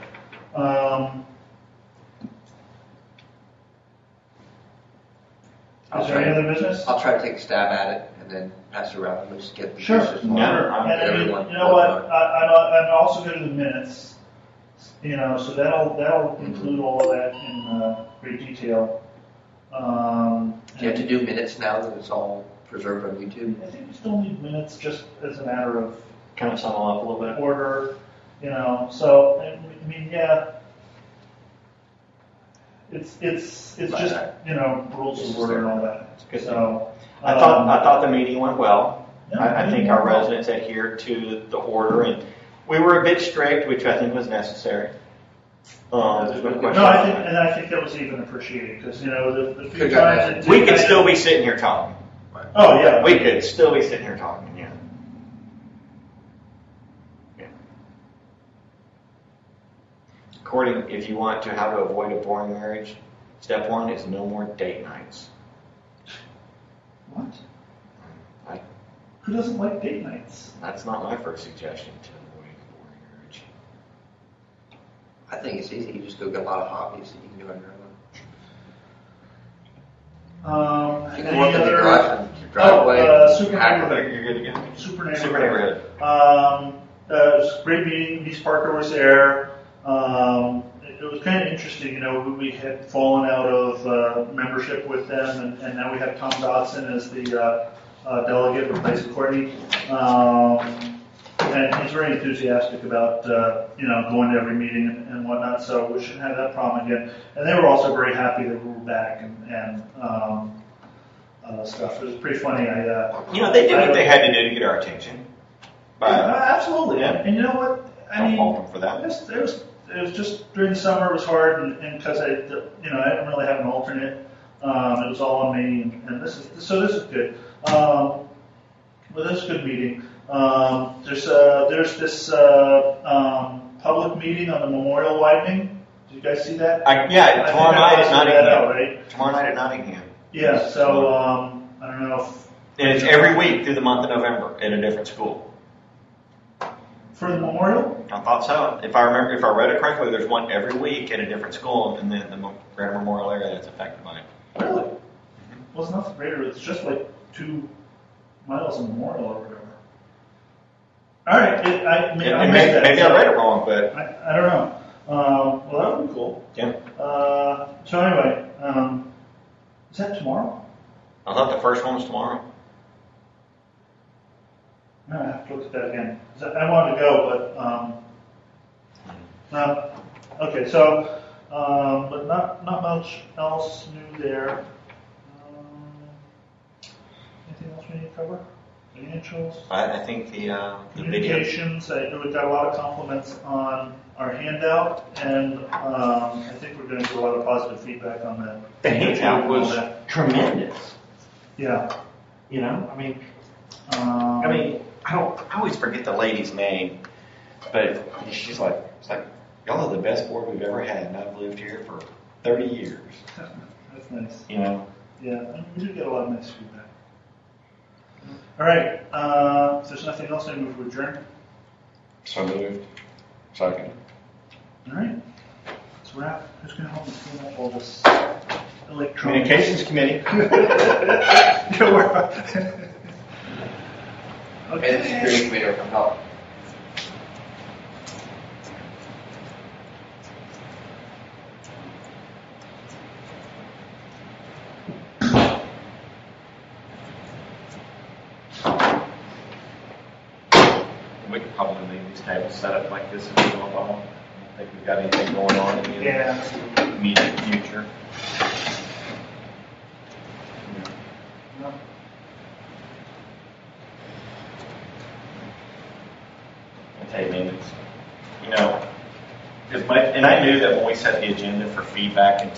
Is there any other business? I'll try to take a stab at it and then pass it around and just get the Sure. pieces. And you know what? I'm also good at the minutes. So that'll include all of that in great detail. Do you have to do minutes now that it's all preserved on YouTube? I think we still need minutes just as a matter of kind of sum them up a little bit. Order, So I mean, yeah. It's just rules of order and all that. So I thought the meeting went well. I think our residents adhered to the order, and we were a bit strict, which I think was necessary. There's no question. No, I think that was even appreciated because the few times we could still be sitting here talking. Oh yeah, we could still be sitting here talking. Yeah. If you want to how to avoid a boring marriage, step 1 is no more date nights. What? Who doesn't like date nights? That's not my first suggestion to avoid a boring marriage. I think it's easy. You just go get a lot of hobbies that you can do on your own. You can work in the garage and your driveway. Super neighborhood. You're good again? Super neighborhood. Super neighborhood. It was a great meeting. East Parker was there. It was kind of interesting, we had fallen out of membership with them, and now we have Tom Dodson as the delegate replacing Courtney. And he's very enthusiastic about, going to every meeting and whatnot, so we shouldn't have that problem again. And they were also very happy that we were back and stuff. It was pretty funny. They did what they had to do to get our attention. Absolutely. Yeah. And you know what? Don't fault them for that. It was just during the summer. It was hard, and because I didn't really have an alternate. It was all on me, and this is good. Well, this is a good meeting. There's this public meeting on the memorial widening. Did you guys see that? Tomorrow night at Nottingham. Right? Tomorrow night at Nottingham. Yeah. So I don't know if. And it's every week through the month of November at a different school. For the memorial? I thought so. If I read it correctly, there's one every week at a different school in the greater memorial area that's affected by it. Really? Mm-hmm. Well, it's not greater. It's just like 2 miles of memorial or whatever. All right. Maybe I read it wrong, but I don't know. Well, that would be cool. Yeah. So anyway, is that tomorrow? I thought the first one was tomorrow. No, I have to look at that again. I wanted to go, but okay. So, but not much else new there. Anything else we need to cover? Financials. I think the communications. We got a lot of compliments on our handout, and I think we're going to get a lot of positive feedback on that. The handout was tremendous. Yeah. I always forget the lady's name, but she's like, y'all are the best board we've ever had, and I've lived here for 30 years. That's nice. Yeah, and we do get a lot of nice feedback. All right, if there's nothing else, I move to adjourn. So moved. Second. All right, let's wrap. Who's going to help me clean up all this electronics? Communications Committee. Don't worry about it. Okay, the security committee will come help. We could probably leave these tables set up like this in a little while. I don't think we've got anything going on in the immediate future. No. I tell you, man, as much, and And I knew that when we set the agenda for feedback and